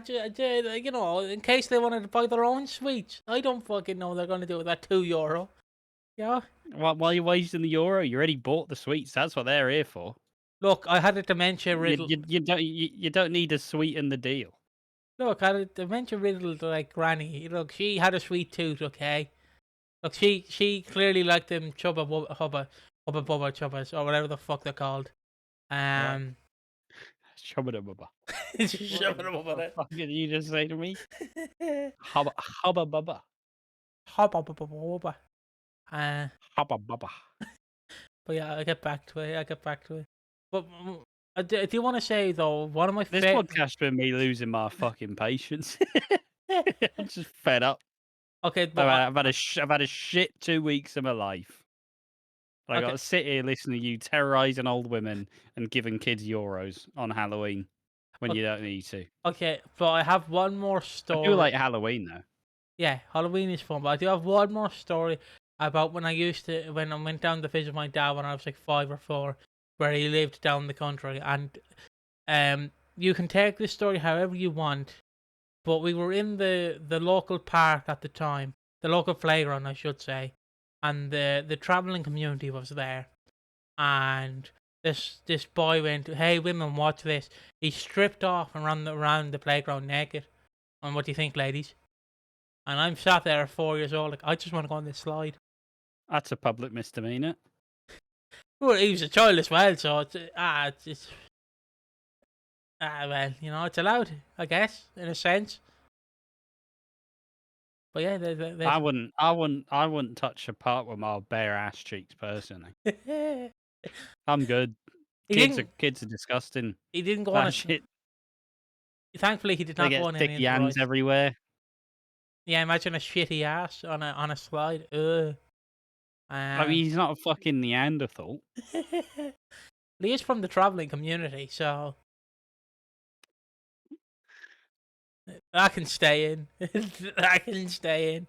Speaker 1: You know, in case they wanted to buy their own sweets. I don't fucking know they're going to do with that €2. Yeah.
Speaker 2: Why are you wasting the euro? You already bought the sweets. That's what they're here for.
Speaker 1: Look, I had a dementia riddle.
Speaker 2: You don't need to sweeten the deal.
Speaker 1: Look, I had a dementia riddle like Granny. Look, she had a sweet tooth, okay? Look, she clearly liked them hubba bubba chubbas or whatever the fuck they're called.
Speaker 2: Right. Shubba bubba.
Speaker 1: Just shoving them up on
Speaker 2: What the
Speaker 1: it.
Speaker 2: fuck did you just say to me? Hubba bubba.
Speaker 1: Hubba bubba bubba.
Speaker 2: Hubba bubba.
Speaker 1: But yeah, I'll get back to it. But do you want to say though, one of my
Speaker 2: This
Speaker 1: favorite.
Speaker 2: podcast been me losing my fucking patience. I'm just fed up.
Speaker 1: Okay, but
Speaker 2: I've had a shit 2 weeks of my life. I got
Speaker 1: okay,
Speaker 2: to sit here listening to you terrorizing old women and giving kids euros on Halloween when you don't need to.
Speaker 1: okay, but I have one more
Speaker 2: I
Speaker 1: story.
Speaker 2: do like Halloween though.
Speaker 1: Yeah, Halloween is fun, but I do have one more story about when I went down to visit my dad when I was like 5 or 4, where he lived down the country, and you can take this story however you want, but we were in the local park at the time, the local playground, I should say, and the traveling community was there, and this boy went, "Hey, women, watch this!" He stripped off and ran around the playground naked. And what do you think, ladies? And I'm sat there at 4 years old, like, I just want to go on this slide.
Speaker 2: That's a public misdemeanor.
Speaker 1: Well, he was a child as well, so well, it's allowed, I guess, in a sense. But yeah,
Speaker 2: I wouldn't touch a part with my bare ass cheeks personally.
Speaker 1: he
Speaker 2: I'm good.
Speaker 1: didn't.
Speaker 2: Kids are disgusting.
Speaker 1: He didn't go on
Speaker 2: That
Speaker 1: a.
Speaker 2: shit.
Speaker 1: Thankfully, he did
Speaker 2: They
Speaker 1: not go
Speaker 2: get
Speaker 1: on any
Speaker 2: sticky
Speaker 1: of the
Speaker 2: hands
Speaker 1: rides.
Speaker 2: everywhere.
Speaker 1: Yeah, imagine a shitty ass on a slide. Ugh.
Speaker 2: I mean, he's not a fucking Neanderthal.
Speaker 1: He is from the traveling community, so I can stay in. I can stay in.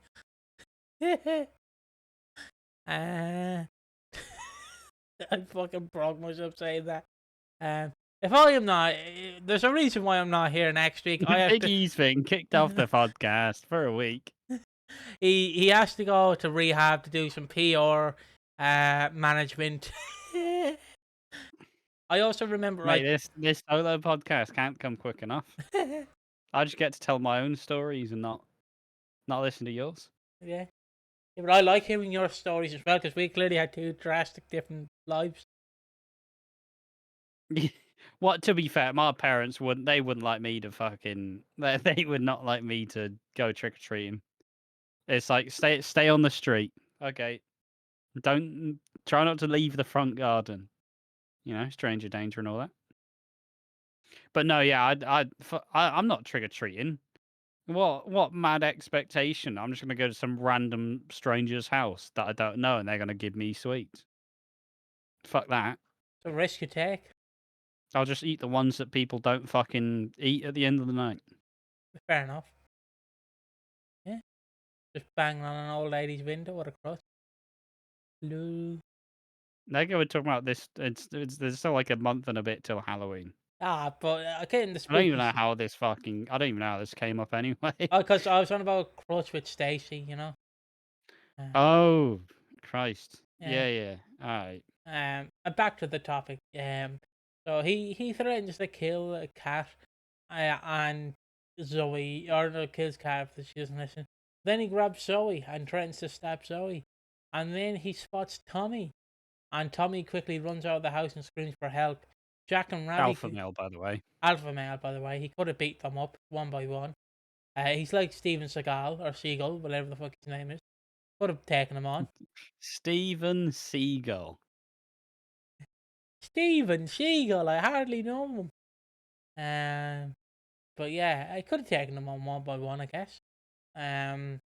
Speaker 1: I fucking broke myself saying that. If I am not, there's a reason why I'm not here next week. I have to.
Speaker 2: Piggy's been kicked off the podcast for a week.
Speaker 1: He has to go to rehab to do some PR management. I also remember
Speaker 2: Mate, this solo podcast can't come quick enough. I just get to tell my own stories and not listen to yours.
Speaker 1: Yeah. Yeah, but I like hearing your stories as well because we clearly had two drastic different lives.
Speaker 2: What? To be fair, my parents wouldn't like me to fucking. They would not like me to go trick or treating. It's like stay on the street. Okay, don't try not to leave the front garden. You know, stranger danger and all that. But no, yeah, I'm not trick or treating. What mad expectation? I'm just gonna go to some random stranger's house that I don't know, and they're gonna give me sweets. Fuck that.
Speaker 1: It's a risk you take.
Speaker 2: I'll just eat the ones that people don't fucking eat at the end of the night.
Speaker 1: Fair enough. Yeah. Just banging on an old lady's window with a cross. Hello.
Speaker 2: They're going to talk about this. There's still like a month and a bit till Halloween.
Speaker 1: But getting the
Speaker 2: I don't even
Speaker 1: spooky.
Speaker 2: know how this fucking. I don't even know how this came up anyway.
Speaker 1: Oh, because I was on about Crush with Stacy, you know.
Speaker 2: Oh, Christ.
Speaker 1: Yeah.
Speaker 2: Yeah. All right.
Speaker 1: And back to the topic. So he threatens to kill a cat, and Zoe, or no, kills cat if she doesn't listen. Then he grabs Zoe and threatens to stab Zoe, and then he spots Tommy, and Tommy quickly runs out of the house and screams for help. Jack and Ravi.
Speaker 2: Alpha male, by the way.
Speaker 1: Alpha male, by the way. He could have beat them up one by one. He's like Steven Seagal or Seagull, whatever the fuck his name is. Could have taken him on.
Speaker 2: Steven Seagal.
Speaker 1: Steven Seagal, I hardly know him. But yeah, I could have taken him on one by one, I guess. And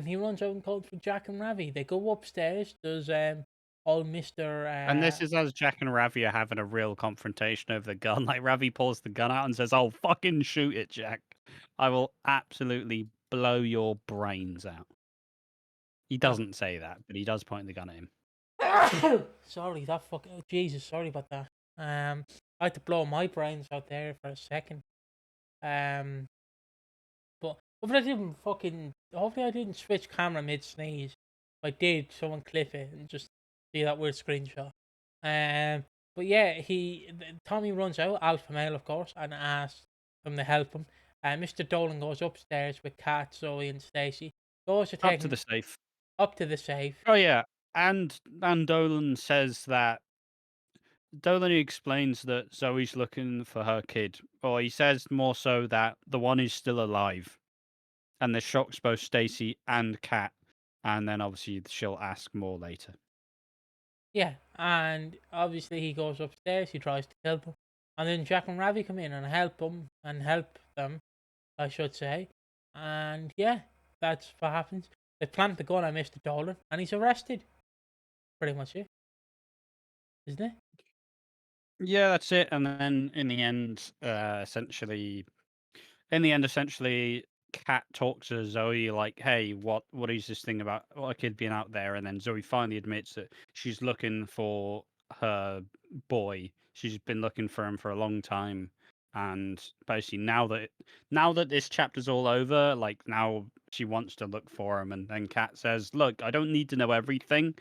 Speaker 1: he runs out and calls for Jack and Ravi. They go upstairs. There's old Mister.
Speaker 2: And this is as Jack and Ravi are having a real confrontation over the gun. Like Ravi pulls the gun out and says, "Oh, fucking shoot it, Jack! I will absolutely blow your brains out." He doesn't say that, but he does point the gun at him.
Speaker 1: Sorry, that fucking. Oh, Jesus, sorry about that. I had to blow my brains out there for a second. But hopefully I didn't switch camera mid sneeze. If I did, someone clip it and just see that weird screenshot. But yeah, Tommy runs out, alpha male of course, and asks them to help him. Mr. Dolan goes upstairs with Kat, Zoe, and Stacy. Goes to take
Speaker 2: Up to the safe.
Speaker 1: up to the safe.
Speaker 2: Oh yeah, and Dolan says that Dolan explains that Zoe's looking for her kid, or he says more so that the one is still alive, and this shocks both Stacy and Kat, and then obviously she'll ask more later.
Speaker 1: Yeah, and obviously he goes upstairs. He tries to help him, and then Jack and Ravi come in and help them, I should say. And yeah, that's what happens. They plant the gun on Mr. Dolan, and he's arrested. Pretty much it, isn't it?
Speaker 2: Yeah, that's it. And then essentially, Kat talks to Zoe like, "Hey, what is this thing about a kid being out there?" And then Zoe finally admits that she's looking for her boy. She's been looking for him for a long time, and basically now that this chapter's all over, like now she wants to look for him. And then Kat says, "Look, I don't need to know everything.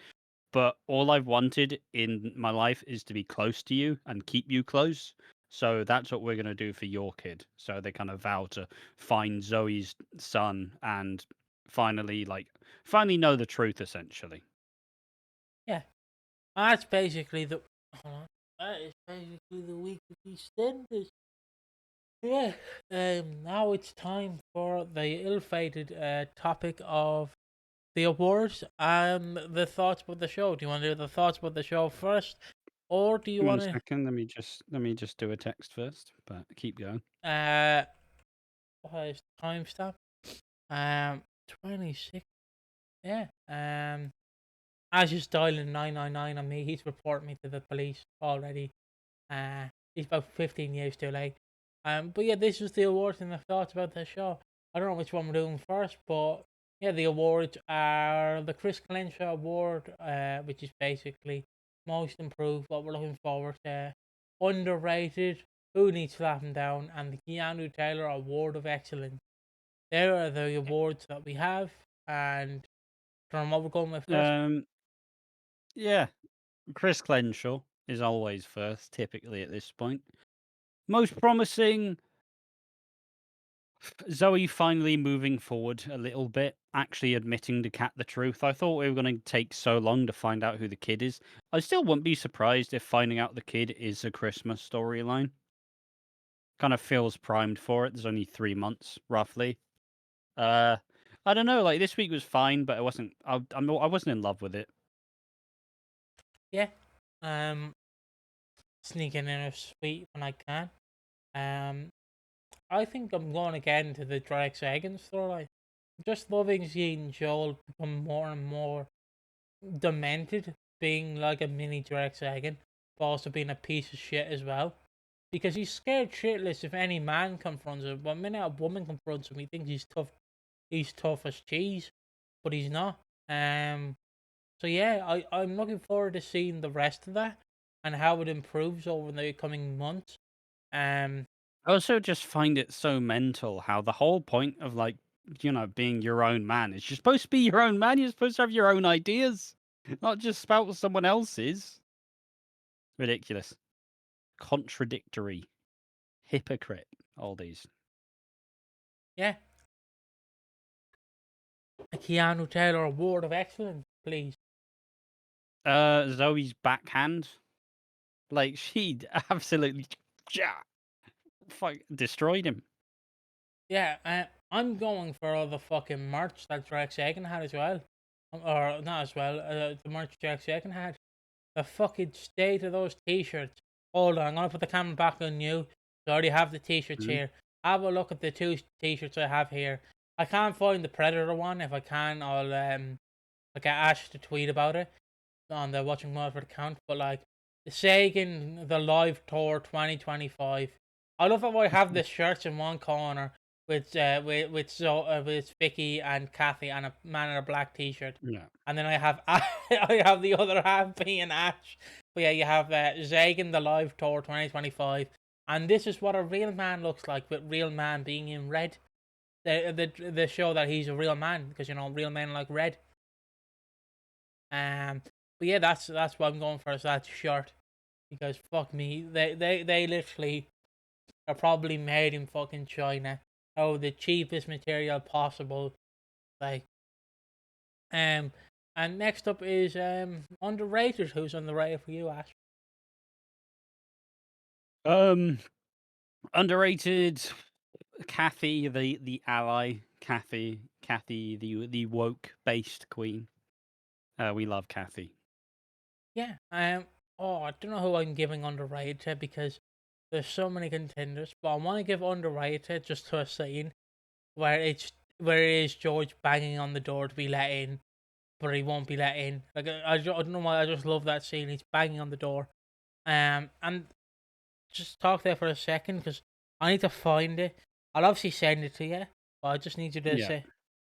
Speaker 2: But all I've wanted in my life is to be close to you and keep you close. So that's what we're going to do for your kid." So they kind of vow to find Zoe's son and finally know the truth, essentially.
Speaker 1: Yeah, that's basically the. Hold on. That is basically the week of EastEnders. Yeah. Now it's time for the ill-fated topic of the awards and the thoughts about the show. Do you want to do the thoughts about the show first, or do you
Speaker 2: One
Speaker 1: want to?
Speaker 2: second, let me just do a text first, but keep going.
Speaker 1: What is the timestamp? 26. Yeah. As he's dialing 999 on me, he's reporting me to the police already. He's about 15 years too late. But yeah, this was the awards and the thoughts about the show. I don't know which one we're doing first, but yeah, the awards are the Chris Clenshaw Award, which is basically most improved, what we're looking forward to, underrated, who needs slapping down, and the Keanu Taylor Award of Excellence. There are the awards that we have, and from what we're going with first.
Speaker 2: Um, yeah, Chris Clenshaw is always first, typically at this point. Most promising, Zoe finally moving forward a little bit, actually admitting to Kat the truth. I thought we were going to take so long to find out who the kid is. I still wouldn't be surprised if finding out the kid is a Christmas storyline. Kind of feels primed for it. There's only 3 months, roughly. Uh, I don't know. Like this week was fine, but it wasn't. I wasn't in love with it.
Speaker 1: Yeah. Um, Sneaking in a sweet when I can. Um, I think I'm going again to the Drake Sagan storyline. Just loving seeing Joel become more and more demented, being like a mini Drake Sagan, but also being a piece of shit as well. Because he's scared shitless if any man confronts him. But the minute a woman confronts him, he thinks he's tough. He's tough as cheese, but he's not. So yeah, I'm looking forward to seeing the rest of that and how it improves over the coming months. Um,
Speaker 2: I also just find it so mental how the whole point of being your own man is you're supposed to be your own man. You're supposed to have your own ideas, not just spout someone else's. Ridiculous. Contradictory. Hypocrite. All these.
Speaker 1: yeah, a Keanu Taylor Award of Excellence, please.
Speaker 2: Zoe's backhand. Like she absolutely destroyed him.
Speaker 1: Yeah, I'm going for all the fucking merch that Drake Sagan had as well. Or not as well, the merch Drake Sagan had. The fucking state of those t-shirts. Hold on, I'm gonna put the camera back on you. I already have the t-shirts
Speaker 2: Mhm.
Speaker 1: here. Have a look at the two t-shirts I have here. I can't find the Predator one. If I can, I'll get Ash to tweet about it on the Watching Walford account. But like the Sagan, the live tour 2025. I love how I have the shirts in one corner with Vicky and Kathy and a man in a black t-shirt,
Speaker 2: Yeah.
Speaker 1: and then I have I have the other half being Ash. But yeah, you have Zagan the live tour 2025, and this is what a real man looks like with real man being in red. The show that he's a real man because real men like red. But yeah, that's what I'm going for. Is that shirt because fuck me, they literally are probably made in fucking China. Oh, the cheapest material possible. Like, um, and next up is underrated. Who's underrated for you, Ash?
Speaker 2: Um, underrated. Kathy, the ally. Kathy, the woke based queen. We love Kathy.
Speaker 1: Yeah. Oh, I don't know who I'm giving underrated because there's so many contenders, but I want to give underrated just to a scene where it is George banging on the door to be let in, but he won't be let in. Like I don't know why I just love that scene. He's banging on the door. And just talk there for a second because I need to find it. I'll obviously send it to you, but I just need you
Speaker 2: Yeah.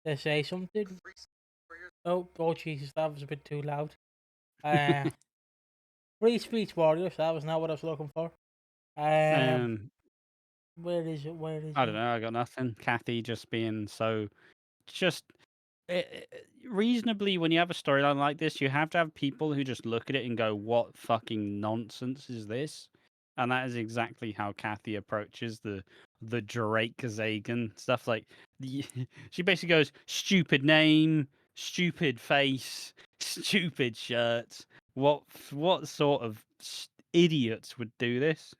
Speaker 1: to say something. Oh Jesus, that was a bit too loud. Uh, Free Speech Warriors. That was not what I was looking for. Um,
Speaker 2: Um,
Speaker 1: where is it? Where is
Speaker 2: I don't
Speaker 1: it?
Speaker 2: know. I got nothing. Kathy just being so just reasonably, when you have a storyline like this, you have to have people who just look at it and go, "What fucking nonsense is this?" And that is exactly how Kathy approaches the Drake Zagan stuff. Like she basically goes, "Stupid name, stupid face, stupid shirts. What sort of idiots would do this?"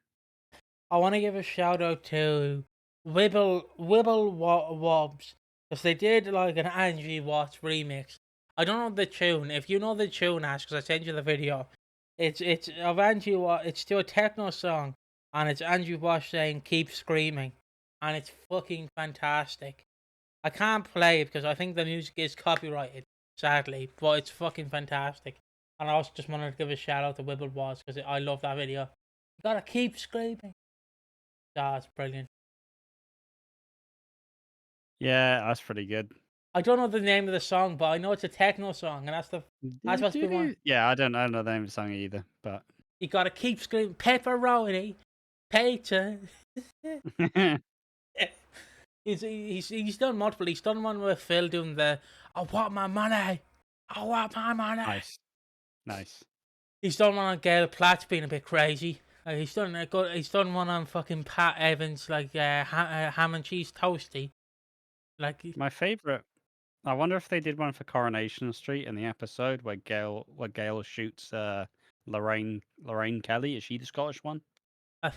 Speaker 1: I want to give a shout out to Wobs because they did like an Angie Watts remix. I don't know the tune. If you know the tune, ask because I sent you the video. It's of Angie Watts. It's still a techno song, and it's Angie Watts saying "Keep Screaming," and it's fucking fantastic. I can't play it because I think the music is copyrighted, sadly, but it's fucking fantastic. And I also just wanted to give a shout out to Wibble Watts because I love that video. You gotta keep screaming. That's brilliant.
Speaker 2: Yeah, that's pretty good.
Speaker 1: I don't know the name of the song, but I know it's a techno song, and that's what's been one.
Speaker 2: Yeah, I don't know the name of the song either, but
Speaker 1: You gotta keep screaming, pepperoni, pizza. He's done multiple. He's done one with Phil doing the "I want my money, I want my money."
Speaker 2: nice, nice.
Speaker 1: He's done one on Gail Platt's being a bit crazy. He's done a good. He's done one on fucking Pat Evans, like ham and cheese toasty. Like
Speaker 2: My favorite. I wonder if they did one for Coronation Street in the episode where Gail shoots Lorraine Kelly. Is she the Scottish one?
Speaker 1: uh,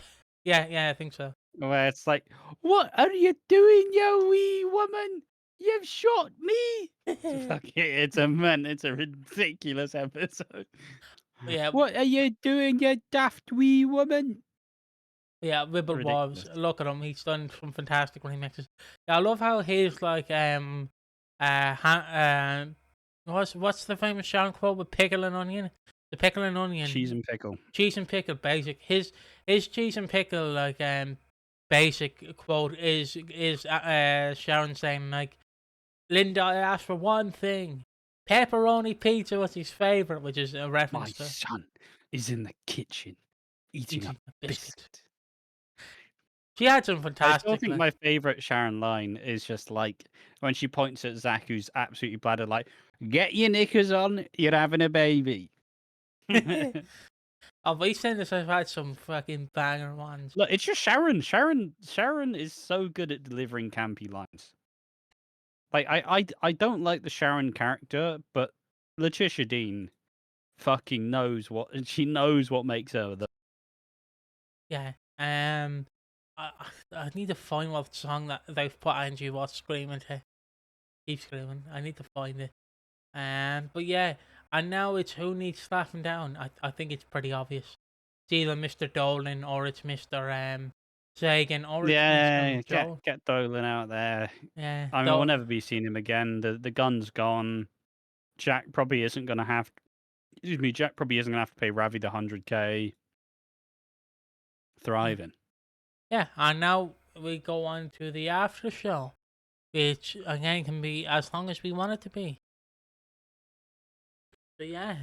Speaker 1: yeah, I think so.
Speaker 2: Where it's like, "What are you doing, you wee woman? You've shot me!" It's a ridiculous episode.
Speaker 1: Yeah,
Speaker 2: What are you doing, you daft wee woman?
Speaker 1: yeah, Wibble Wolves.
Speaker 2: Ridiculous.
Speaker 1: Look at him. He's done some fantastic remixes. Yeah, I love how he's like what's the famous Sharon quote with pickle and onion? The pickle and
Speaker 2: Cheese
Speaker 1: onion,
Speaker 2: and pickle.
Speaker 1: cheese and pickle. Basic. His cheese and pickle like basic quote is Sharon saying like, Linda, I asked for one thing. Pepperoni pizza was his favorite, which is a
Speaker 2: My
Speaker 1: reference to
Speaker 2: son is in the kitchen eating a
Speaker 1: eating a biscuit.
Speaker 2: biscuit.
Speaker 1: She had some
Speaker 2: I still
Speaker 1: fantastic
Speaker 2: think
Speaker 1: like
Speaker 2: my favorite Sharon line is just like when she points at Zach, who's absolutely bladdered, like, "Get your knickers on, you're having a baby."
Speaker 1: Oh, but EastEnders have had some fucking banger ones.
Speaker 2: Look, it's just Sharon. Sharon is so good at delivering campy lines. Like I don't like the Sharon character, but Letitia Dean fucking knows what she knows what makes her the
Speaker 1: Yeah. I need to find what song that they've put Angie Watts screaming to. Keep screaming. I need to find it. But yeah, and now it's who needs slapping down. I think it's pretty obvious. It's either Mr. Dolan or it's Mr. Zagan or it's
Speaker 2: yeah.
Speaker 1: Mr. Joe.
Speaker 2: Get Dolan out there.
Speaker 1: Yeah,
Speaker 2: I mean, we'll
Speaker 1: though.
Speaker 2: never be seeing him again. The gun's gone. Jack probably isn't going to have. Excuse me. Jack probably isn't going to have to pay Ravi the 100K.
Speaker 1: Yeah,
Speaker 2: Thriving.
Speaker 1: yeah, and now we go on to the after show, which again can be as long as we want it to be. So yeah.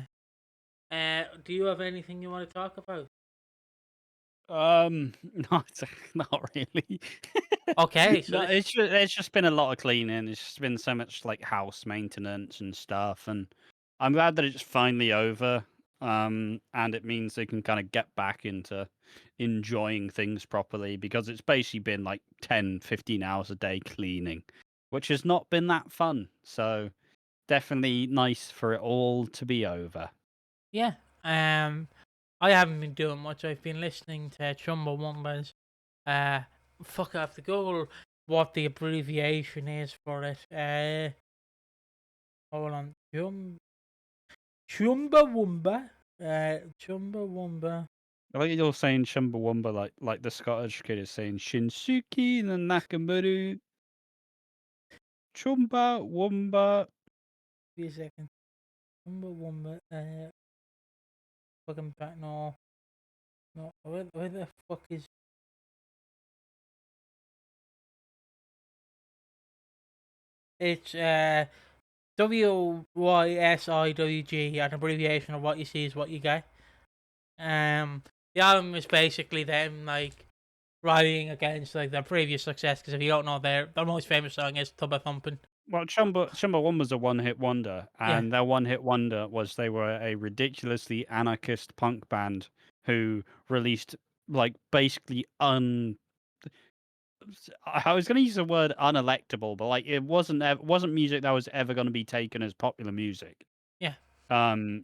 Speaker 1: Do you have anything you want to talk about?
Speaker 2: Not not really.
Speaker 1: Okay, so
Speaker 2: No, it's just been a lot of cleaning. It's just been so much like house maintenance and stuff, and I'm glad that it's finally over. And it means they can kind of get back into enjoying things properly because it's basically been like 10, 15 hours a day cleaning, which has not been that fun. So definitely nice for it all to be over.
Speaker 1: yeah. I haven't been doing much. I've been listening to Chumbawamba's. Uh, fuck, I have to Google what the abbreviation is for it. Hold on. Chumbawamba. Chumbawamba.
Speaker 2: I like you're saying Chumbawamba like the Scottish kid is saying Shinsuke and Nakamura. Chumbawamba.
Speaker 1: Be a second. Chumbawamba. Fucking back. No. No. Where the fuck is. It's WYSIWG, an abbreviation of what you see is what you get. The album is basically them like rallying against like their previous success. Because if you don't know, their most famous song is "Tubba Thumpin'."
Speaker 2: Well, Chumbawamba's a one-hit wonder,
Speaker 1: Yeah,
Speaker 2: and their one-hit wonder was they were a ridiculously anarchist punk band who released like basically I was going to use the word unelectable, but like it wasn't music that was ever going to be taken as popular music.
Speaker 1: yeah.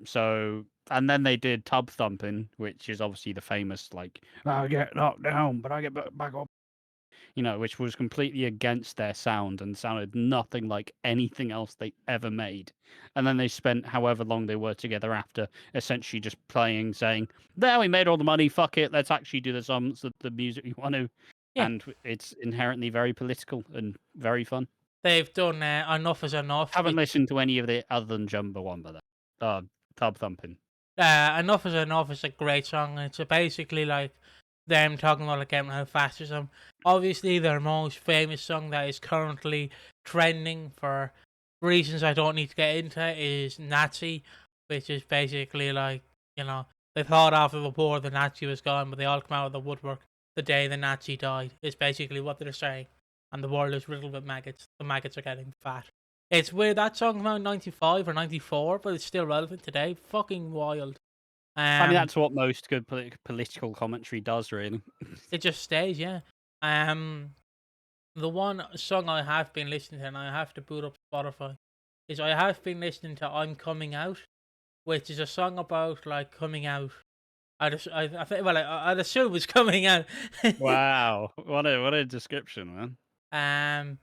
Speaker 2: So and then they did Tub Thumping, which is obviously the famous like I get knocked down, but I get back up, which was completely against their sound and sounded nothing like anything else they ever made. And then they spent however long they were together after essentially just playing, saying, "There, we made all the money. Fuck it, let's actually do the music we want to."
Speaker 1: Yeah.
Speaker 2: And it's inherently very political and very fun.
Speaker 1: They've done Enough Is Enough.
Speaker 2: Haven't listened to any of the other than Chumbawamba though. Tub Thumping.
Speaker 1: Enough Is Enough is a great song. It's basically like them talking about like getting out fascism. Obviously, their most famous song that is currently trending for reasons I don't need to get into is Nazi, which is basically like, they thought after the war the Nazi was gone, but they all come out of the woodwork the day the Nazi died, is basically what they're saying. And the world is riddled with maggots. The maggots are getting fat. It's weird that song came out in 95 or 94, but it's still relevant today. Fucking wild.
Speaker 2: I mean, that's what most good political commentary does, really.
Speaker 1: It just stays, yeah. The one song I have been listening to, and I have to boot up Spotify, is I have been listening to "I'm Coming Out," which is a song about like coming out. I think, well, I'd assume it's coming out.
Speaker 2: Wow, what a description, man.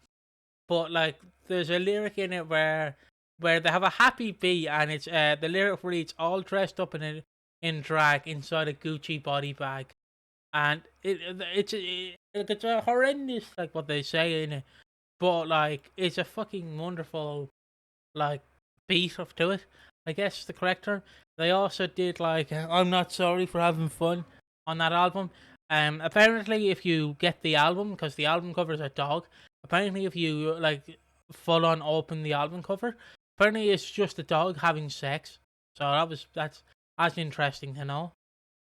Speaker 1: But like, there's a lyric in it where they have a happy beat, and it's the lyric reads, "All dressed up in drag inside a Gucci body bag," and it's a horrendous like what they say in it, but like it's a fucking wonderful like beat up to it. I guess is the correct term. They also did like "I'm Not Sorry for Having Fun" on that album. Apparently, if you get the album, because the album cover is a dog. Apparently, if you like full on open the album cover, apparently it's just a dog having sex. So that's interesting to know.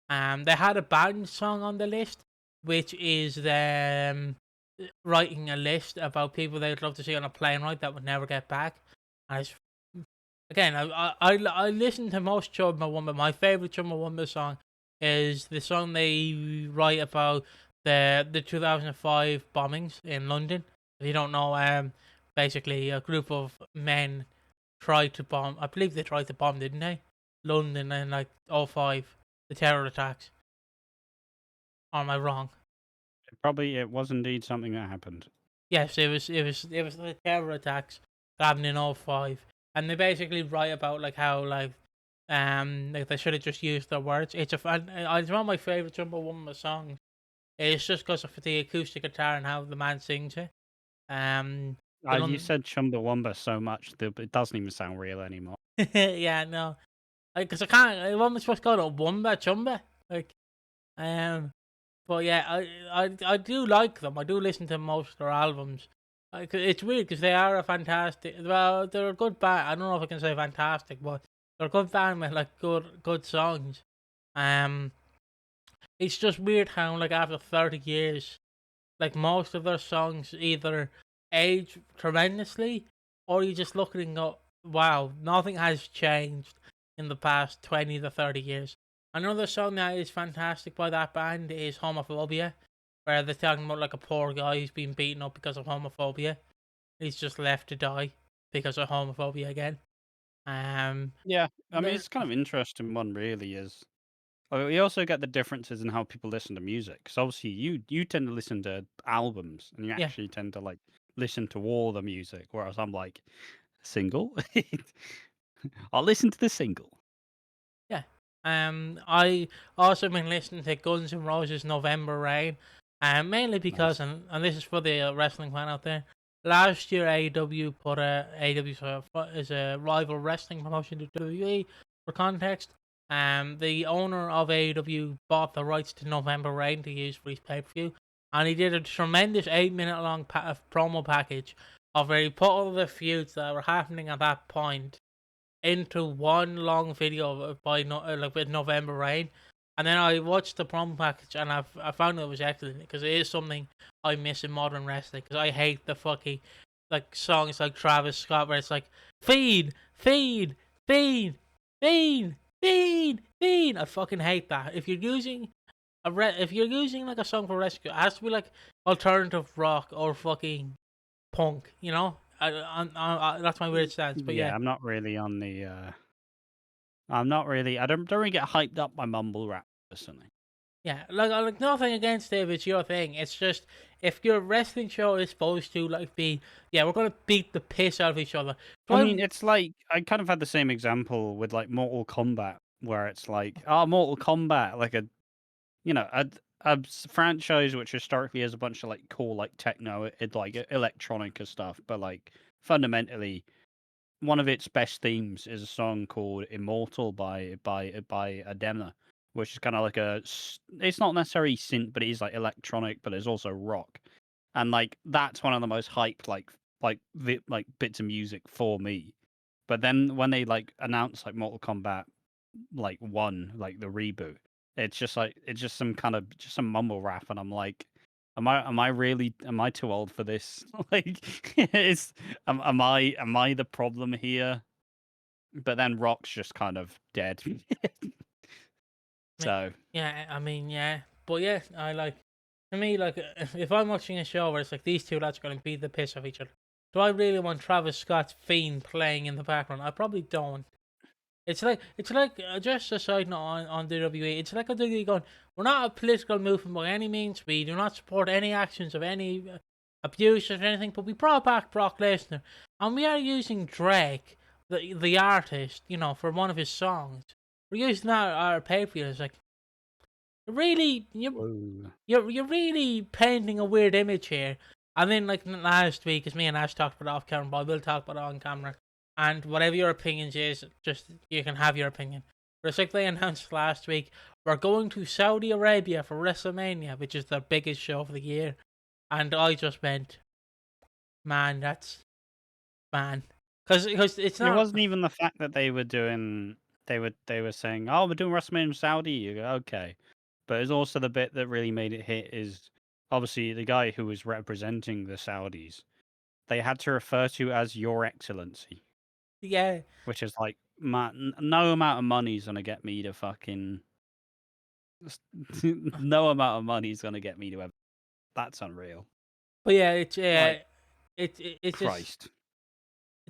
Speaker 1: They had a band song on the list, which is them writing a list about people they'd love to see on a plane ride that would never get back. And it's, again, I listen to most Chumbawamba. My favorite Chumbawamba song is the song they write about the 2005 bombings in London. If you don't know, basically a group of men tried to bomb. I believe they tried to bomb, didn't they? London in like '05, the terror attacks. Or am I wrong?
Speaker 2: It was indeed something that happened.
Speaker 1: Yes, it was the terror attacks that happened in '05, and they basically write about like how like they should have just used their words. It's one of my favorite Chumbawamba songs. It's just because of the acoustic guitar and how the man sings it.
Speaker 2: You said Chumbawamba so much that it doesn't even sound real anymore.
Speaker 1: Yeah, no, because I can't. What am I supposed to call it? Wumba Chumba, like, But yeah, I do like them. I do listen to most of their albums. It's weird because they are a fantastic. Well, they're a good band. I don't know if I can say fantastic, but they're a good band with like good songs. It's just weird how like after 30 years, like most of their songs either age tremendously, or you just look at it and go, "Wow, nothing has changed in the past 20 to 30 years." Another song that is fantastic by that band is "Homophobia," where they're talking about like a poor guy who's been beaten up because of homophobia. He's just left to die because of homophobia again.
Speaker 2: Yeah, I mean it's kind of interesting one, really is. We also get the differences in how people listen to music. Because obviously, you tend to listen to albums, and you
Speaker 1: Yeah.
Speaker 2: actually tend to like listen to all the music, whereas I'm like single. I'll listen to the single.
Speaker 1: Yeah. I also been listening to Guns N' Roses' November Rain, mainly because,
Speaker 2: Nice.
Speaker 1: and this is for the wrestling fan out there. Last year, AEW put is a rival wrestling promotion to WWE. For context, the owner of AEW bought the rights to November Rain to use for his pay per view, and he did a tremendous 8 minute long promo package of where he put all the feuds that were happening at that point into one long video like with November Rain, and then I watched the promo package and I found it was excellent because it is something I miss in modern wrestling because I hate the fucking like songs like Travis Scott where it's like feed, feed, feed, feed, feed, feed. I fucking hate that. If you're using if you're using like a song for rescue, it has to be like alternative rock or fucking punk. You know, that's my weird stance. But
Speaker 2: Yeah,
Speaker 1: yeah.
Speaker 2: I'm not really on the. I'm not really. I don't really get hyped up by mumble rap personally.
Speaker 1: Yeah, like nothing against it if it's your thing. It's just if your wrestling show is supposed to like be, yeah, we're gonna beat the piss out of each other.
Speaker 2: I
Speaker 1: So
Speaker 2: mean, it's like I kind of had the same example with like Mortal Kombat, where it's like, oh, Mortal Kombat, like a franchise which historically has a bunch of like cool like techno, like electronica stuff, but like fundamentally one of its best themes is a song called "Immortal" by Adema, which is kind of like it's not necessarily synth, but it is like electronic, but it's also rock, and like that's one of the most hyped like bits of music for me. But then when they like announced like Mortal Kombat like 1, like the reboot, it's just some kind of just some mumble rap, and I'm like, am I too old for this? Like, is am I the problem here? But then Rock's just kind of dead. So
Speaker 1: yeah, I mean, yeah, but yeah, I like to me like if I'm watching a show where it's like these two lads are gonna beat the piss off each other, do I really want Travis Scott's Fiend playing in the background? I probably don't. It's like just a side note on WWE. It's like a WWE going, we're not a political movement by any means. We do not support any actions of any abuse or anything. But we brought back Brock Lesnar, and we are using Drake, the artist, for one of his songs. We're using our pay per view. It's like really
Speaker 2: whoa.
Speaker 1: you're really painting a weird image here. And then like last week, as me and Ash talked about it off camera, but I will talk about it on camera. And whatever your opinions is, just you can have your opinion. But it's like they announced last week, we're going to Saudi Arabia for WrestleMania, which is the biggest show of the year. And I just went, man, because it's
Speaker 2: It
Speaker 1: not.
Speaker 2: wasn't even the fact that they were doing. They were saying, "Oh, we're doing WrestleMania in Saudi." You go, okay, but it's also the bit that really made it hit is obviously the guy who was representing the Saudis. They had to refer to as Your Excellency,
Speaker 1: Yeah,
Speaker 2: which is like, no amount of money is gonna get me to fucking. No amount of money is gonna get me to. That's unreal.
Speaker 1: but yeah, it's
Speaker 2: Like
Speaker 1: it's just
Speaker 2: Christ.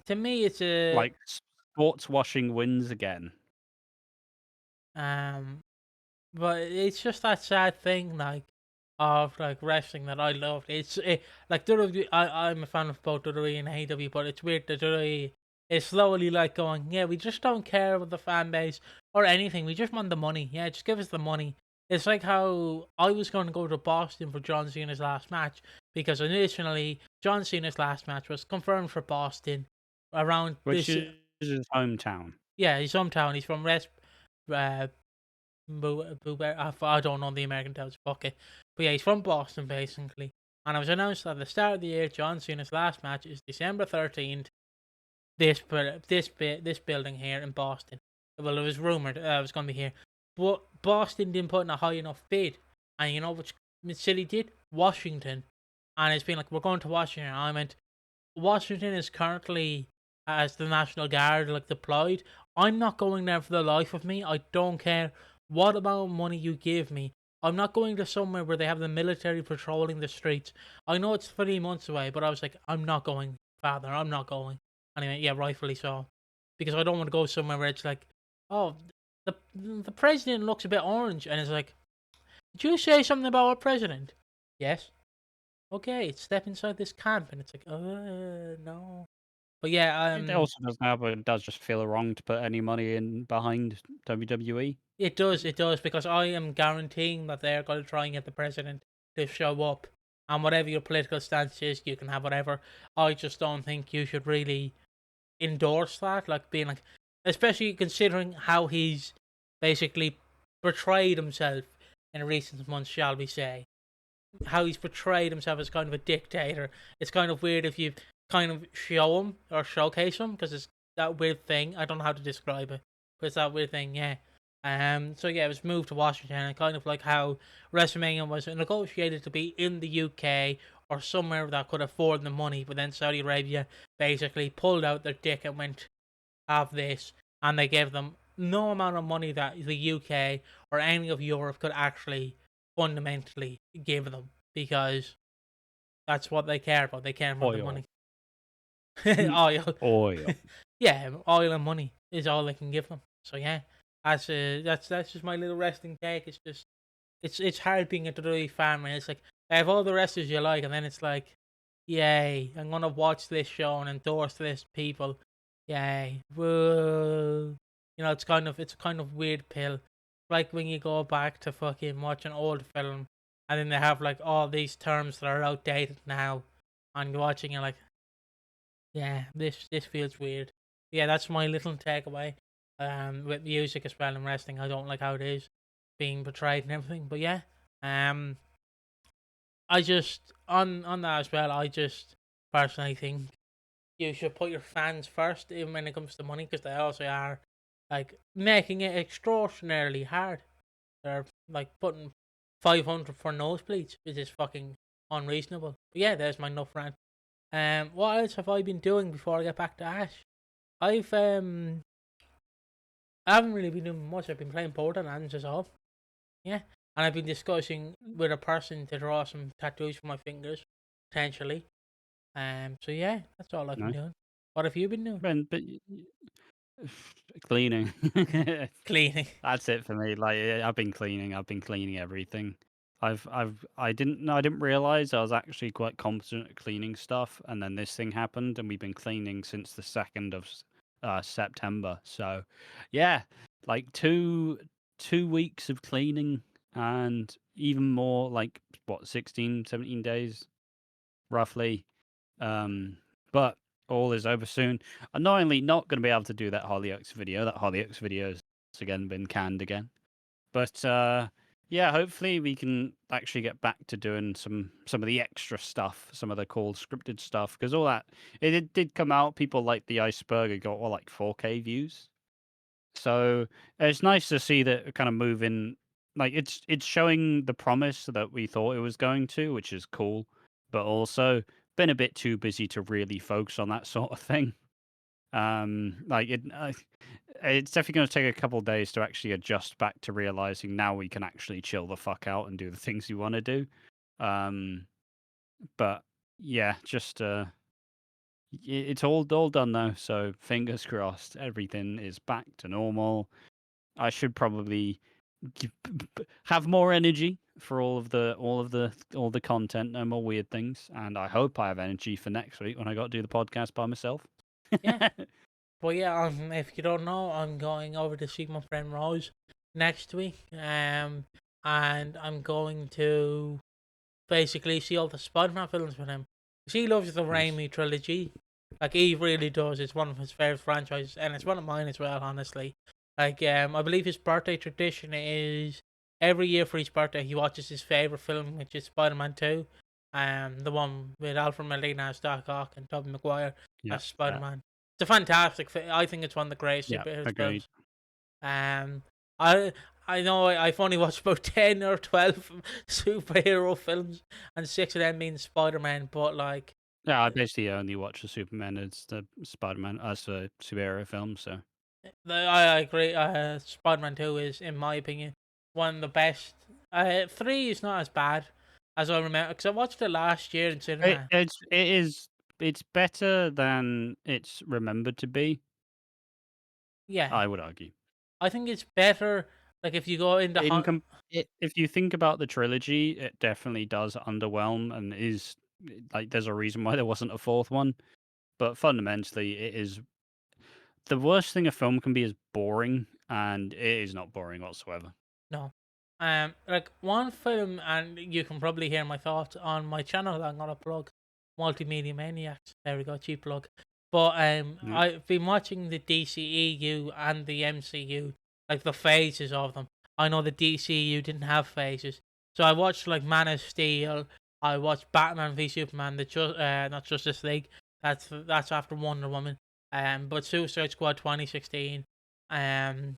Speaker 1: to me it's a
Speaker 2: Like sports washing wins again.
Speaker 1: um but it's just that sad thing, like of like wrestling that I love. Like WWE. I'm a fan of both WWE and AEW, but it's weird that WWE is slowly like going, yeah, we just don't care about the fan base or anything. We just want the money. Yeah, just give us the money. It's like how I was going to go to Boston for John Cena's last match because initially John Cena's last match was confirmed for Boston around
Speaker 2: Which
Speaker 1: this.
Speaker 2: is his hometown.
Speaker 1: Yeah, he's hometown. He's from uh, I don't know the American towns. Fuck it. But yeah, he's from Boston basically. And it was announced at the start of the year John Cena's last match is December 13th. This building here in Boston. Well, it was rumored it was going to be here, but Boston didn't put in a high enough bid. And you know which city did? Washington. And it's been like, we're going to Washington. And I meant Washington is currently as the National Guard like deployed. I'm not going there for the life of me. I don't care what amount of money you give me. I'm not going to somewhere where they have the military patrolling the streets. I know it's 3 months away, but I was like, I'm not going, Father. I'm not going. Anyway, yeah, rightfully so, because I don't want to go somewhere where it's like, oh, the president looks a bit orange, and it's like, did you say something about our president? Yes. Okay, step inside this camp, and it's like, no. But yeah,
Speaker 2: It also doesn't have, but it does just feel wrong to put any money in behind WWE.
Speaker 1: it does, because I am guaranteeing that they're going to try and get the president to show up. And whatever your political stance is, you can have whatever. I just don't think you should really endorse that, like being like, especially considering how he's basically portrayed himself in recent months, shall we say? How he's portrayed himself as kind of a dictator. It's kind of weird if you kind of show him or showcase him, because it's that weird thing. I don't know how to describe it, but it's that weird thing, yeah. So yeah, it was moved to Washington, and kind of like how WrestleMania was negotiated to be in the UK or somewhere that could afford the money, but then Saudi Arabia basically pulled out their dick and went, have this, and they gave them no amount of money that the UK or any of Europe could actually fundamentally give them, because that's what they care about. They care about the
Speaker 2: Oil.
Speaker 1: money. Oil.
Speaker 2: Oil.
Speaker 1: Yeah, oil and money is all they can give them. So yeah, that's just my little resting take. It's just it's hard being a WWE fan, man. It's like, I have all the wrestlers you like, and then it's like, yay, I'm gonna watch this show and endorse this people. Yay. Whoa. It's a kind of weird pill. Like when you go back to fucking watch an old film, and then they have like all these terms that are outdated now, and you're watching it like, yeah, this feels weird. Yeah, that's my little takeaway. With music as well and wrestling, I don't like how it is being portrayed and everything. But yeah, um, I just on that as well. I just personally think you should put your fans first, even when it comes to money, because they also are like making it extraordinarily hard. They're like putting 500 for nosebleeds, which is fucking unreasonable. But yeah, there's my enough rant. What else have I been doing before I get back to Ash? I've I haven't really been doing much. I've been playing Borderlands as all. Yeah, and I've been discussing with a person to draw some tattoos for my fingers, potentially. So yeah, that's all I've been
Speaker 2: Nice.
Speaker 1: doing. What have you been doing?
Speaker 2: Cleaning.
Speaker 1: Cleaning.
Speaker 2: That's it for me. Like, I've been cleaning. I've been cleaning everything. I didn't know. I didn't realize I was actually quite competent at cleaning stuff, and then this thing happened, and we've been cleaning since the 2nd of September. So, yeah, like two weeks of cleaning, and even more, like what, 16, 17 days roughly. But all is over soon. I'm not only not going to be able to do that Hollyoaks video. That Hollyoaks video has again been canned again. But yeah, hopefully we can actually get back to doing some of the extra stuff, some of the called scripted stuff, because all that it did come out. People like the iceberg. It got what, like 4K views. So it's nice to see that kind of moving. Like it's showing the promise that we thought it was going to, which is cool. But also been a bit too busy to really focus on that sort of thing. Like it's definitely going to take a couple of days to actually adjust back to realizing now we can actually chill the fuck out and do the things you want to do. But yeah, just it's all done now. So fingers crossed, everything is back to normal. I should probably have more energy for all the content, no more weird things, and I hope I have energy for next week when I got to do the podcast by myself.
Speaker 1: Yeah. Well, yeah. If you don't know, I'm going over to see my friend Rose next week. And I'm going to basically see all the Spider-Man films with him. He loves the
Speaker 2: Nice.
Speaker 1: Raimi trilogy. Like, he really does. It's one of his favorite franchises, and it's one of mine as well, honestly. Like, I believe his birthday tradition is every year for his birthday he watches his favorite film, which is Spider-Man 2. The one with Alfred Molina as Doc Ock and Tobey Maguire
Speaker 2: Yeah,
Speaker 1: as Spider-Man. It's a fantastic film. I think it's one of the greatest
Speaker 2: yeah,
Speaker 1: superhero
Speaker 2: agreed.
Speaker 1: films. Um, I I know I've only watched about 10 or 12 superhero films, and 6 of them being Spider-Man, but like,
Speaker 2: Yeah, I basically only watch the Superman as the Spider-Man as a superhero film. So
Speaker 1: I agree. Spider-Man 2 is, in my opinion, one of the best. 3 is not as bad as I remember, because I watched it last year in cinema.
Speaker 2: it's better than it's remembered to be.
Speaker 1: Yeah,
Speaker 2: I would argue.
Speaker 1: I think it's better. Like if you go into
Speaker 2: If you think about the trilogy, it definitely does underwhelm and is like there's a reason why there wasn't a fourth one. But fundamentally, it is the worst thing a film can be is boring, and it is not boring whatsoever.
Speaker 1: no. Like one film, and you can probably hear my thoughts on my channel that I'm gonna plug, Multimedia Maniacs. There we go, cheap plug. But
Speaker 2: Yeah.
Speaker 1: I've been watching the DCEU and the MCU, like the phases of them. I know the DCEU didn't have phases, so I watched like Man of Steel. I watched Batman v Superman, not Justice League. That's after Wonder Woman. But Suicide Squad 2016. And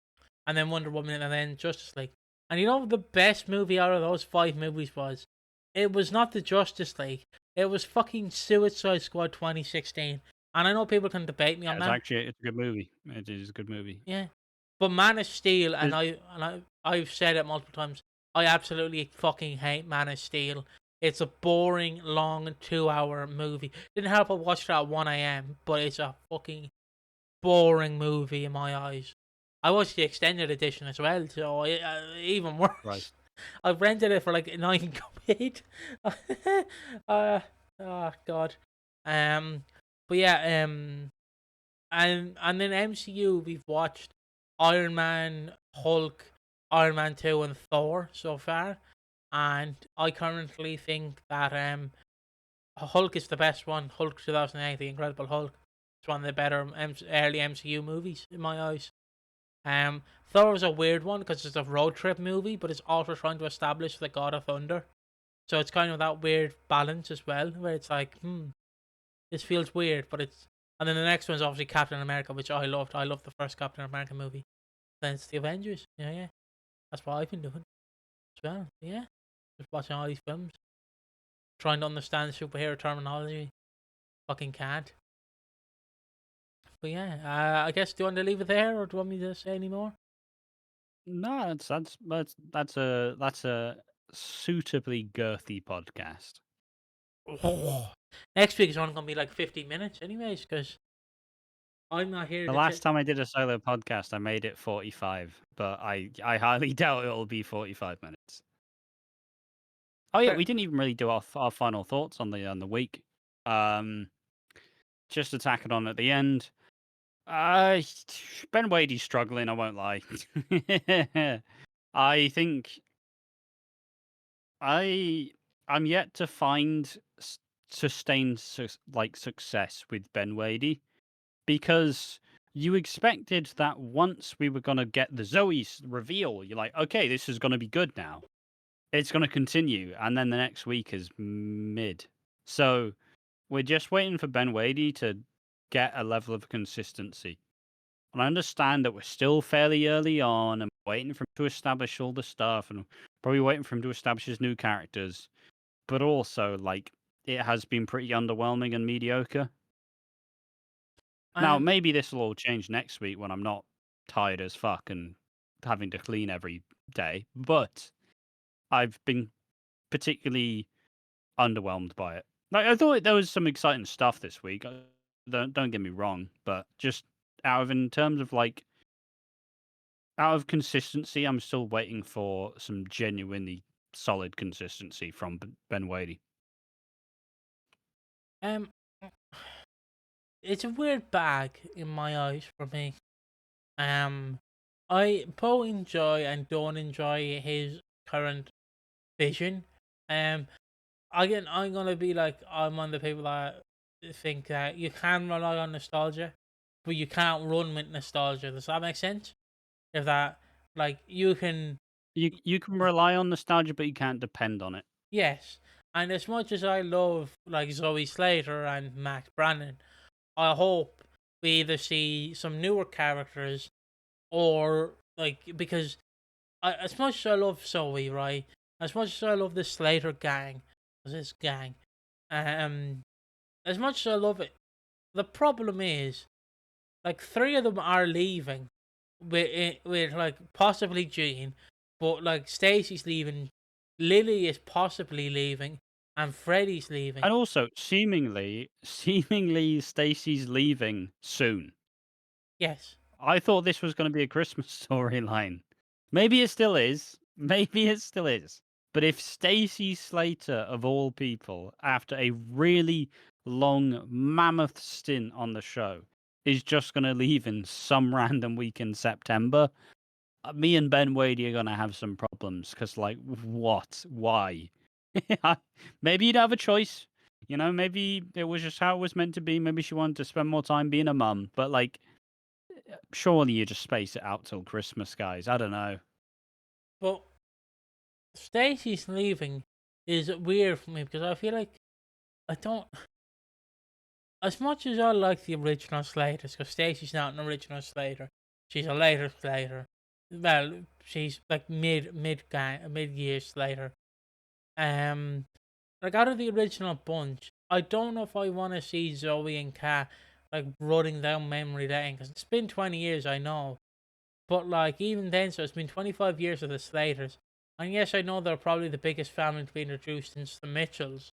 Speaker 1: then Wonder Woman, and then Justice League. And you know the best movie out of those 5 movies was? It was not the Justice League. It was fucking Suicide Squad 2016. And I know people can debate me on
Speaker 2: It's
Speaker 1: that.
Speaker 2: actually it's a good movie. It is a good movie.
Speaker 1: Yeah. But Man of Steel, and
Speaker 2: There's-
Speaker 1: I've said it multiple times, I absolutely fucking hate Man of Steel. It's a boring, long 2-hour movie. Didn't help I watched it at 1 a.m., but it's a fucking boring movie in my eyes. I watched the extended edition as well, so even worse.
Speaker 2: Right.
Speaker 1: I rented it for like 9 quid. Oh god. But yeah. And then MCU we've watched Iron Man, Hulk, Iron Man 2, and Thor so far, and I currently think that Hulk is the best one. Hulk 2008, the Incredible Hulk. It's one of the better early MCU movies in my eyes. Thor is a weird one because it's a road trip movie, but it's also trying to establish the God of Thunder. So it's kind of that weird balance as well, where it's like, this feels weird, but it's. And then the next one's obviously Captain America, which I loved. I loved the first Captain America movie. Then it's the Avengers. Yeah. That's what I've been doing as well. Yeah. Just watching all these films. Trying to understand superhero terminology. Fucking can't. But yeah, I guess do you want to leave it there, or do you want me to say any more?
Speaker 2: No, that's a suitably girthy podcast.
Speaker 1: Next week is only gonna be like 15 minutes, anyways, because I'm not here
Speaker 2: The
Speaker 1: to.
Speaker 2: last time I did a solo podcast, I made it 45, but I highly doubt it'll be 45 minutes. Oh yeah, we didn't even really do our final thoughts on the week. Just to tack it on at the end. Ben Wadey's struggling. I won't lie. I think I'm yet to find sustained success with Ben Wadey because you expected that once we were gonna get the Zoe's reveal, you're like, okay, this is gonna be good now. It's gonna continue, and then the next week is mid. So we're just waiting for Ben Wadey to get a level of consistency. And I understand that we're still fairly early on and waiting for him to establish all the stuff and probably waiting for him to establish his new characters. But also, like, it has been pretty underwhelming and mediocre. Now, maybe this will all change next week when I'm not tired as fuck and having to clean every day. But I've been particularly underwhelmed by it. Like, I thought there was some exciting stuff this week. Don't get me wrong, but just in terms of like out of consistency, I'm still waiting for some genuinely solid consistency from Ben Wadey.
Speaker 1: um, it's a weird bag in my eyes for me. I both enjoy and don't enjoy his current vision. Again, I'm gonna be like I'm one of the people that think that you can rely on nostalgia, but you can't run with nostalgia. Does that make sense? If that, like, you can,
Speaker 2: You can rely on nostalgia, but you can't depend on it.
Speaker 1: yes. And as much as I love like Zoe Slater and Max Brandon, I hope we either see some newer characters or like because as much as I love Zoe, right? As much as I love the Slater gang, this gang, um, as much as I love it, the problem is like 3 of them are leaving, with like possibly Jean, but like Stacy's leaving, Lily is possibly leaving, and Freddy's leaving.
Speaker 2: And also, seemingly, Stacy's leaving soon.
Speaker 1: Yes.
Speaker 2: I thought this was going to be a Christmas storyline. Maybe it still is. Maybe it still is. But if Stacey Slater, of all people, after a really long, mammoth stint on the show, is just going to leave in some random week in September, me and Ben Wadey are going to have some problems. Because, like, what? Why? Maybe you'd have a choice. You know, maybe it was just how it was meant to be. Maybe she wanted to spend more time being a mum. But, like, surely you just space it out till Christmas, guys. I don't know.
Speaker 1: But Stacey's leaving is weird for me because I feel like I don't. As much as I like the original Slaters, because Stacey's not an original Slater, she's a later Slater. Well, she's like mid year Slater. Like out of the original bunch, I don't know if I want to see Zoe and Kat like running down memory lane because it's been 20 years, I know, but like even then, so it's been 25 years of the Slaters, and yes, I know they're probably the biggest family to be introduced since the Mitchells.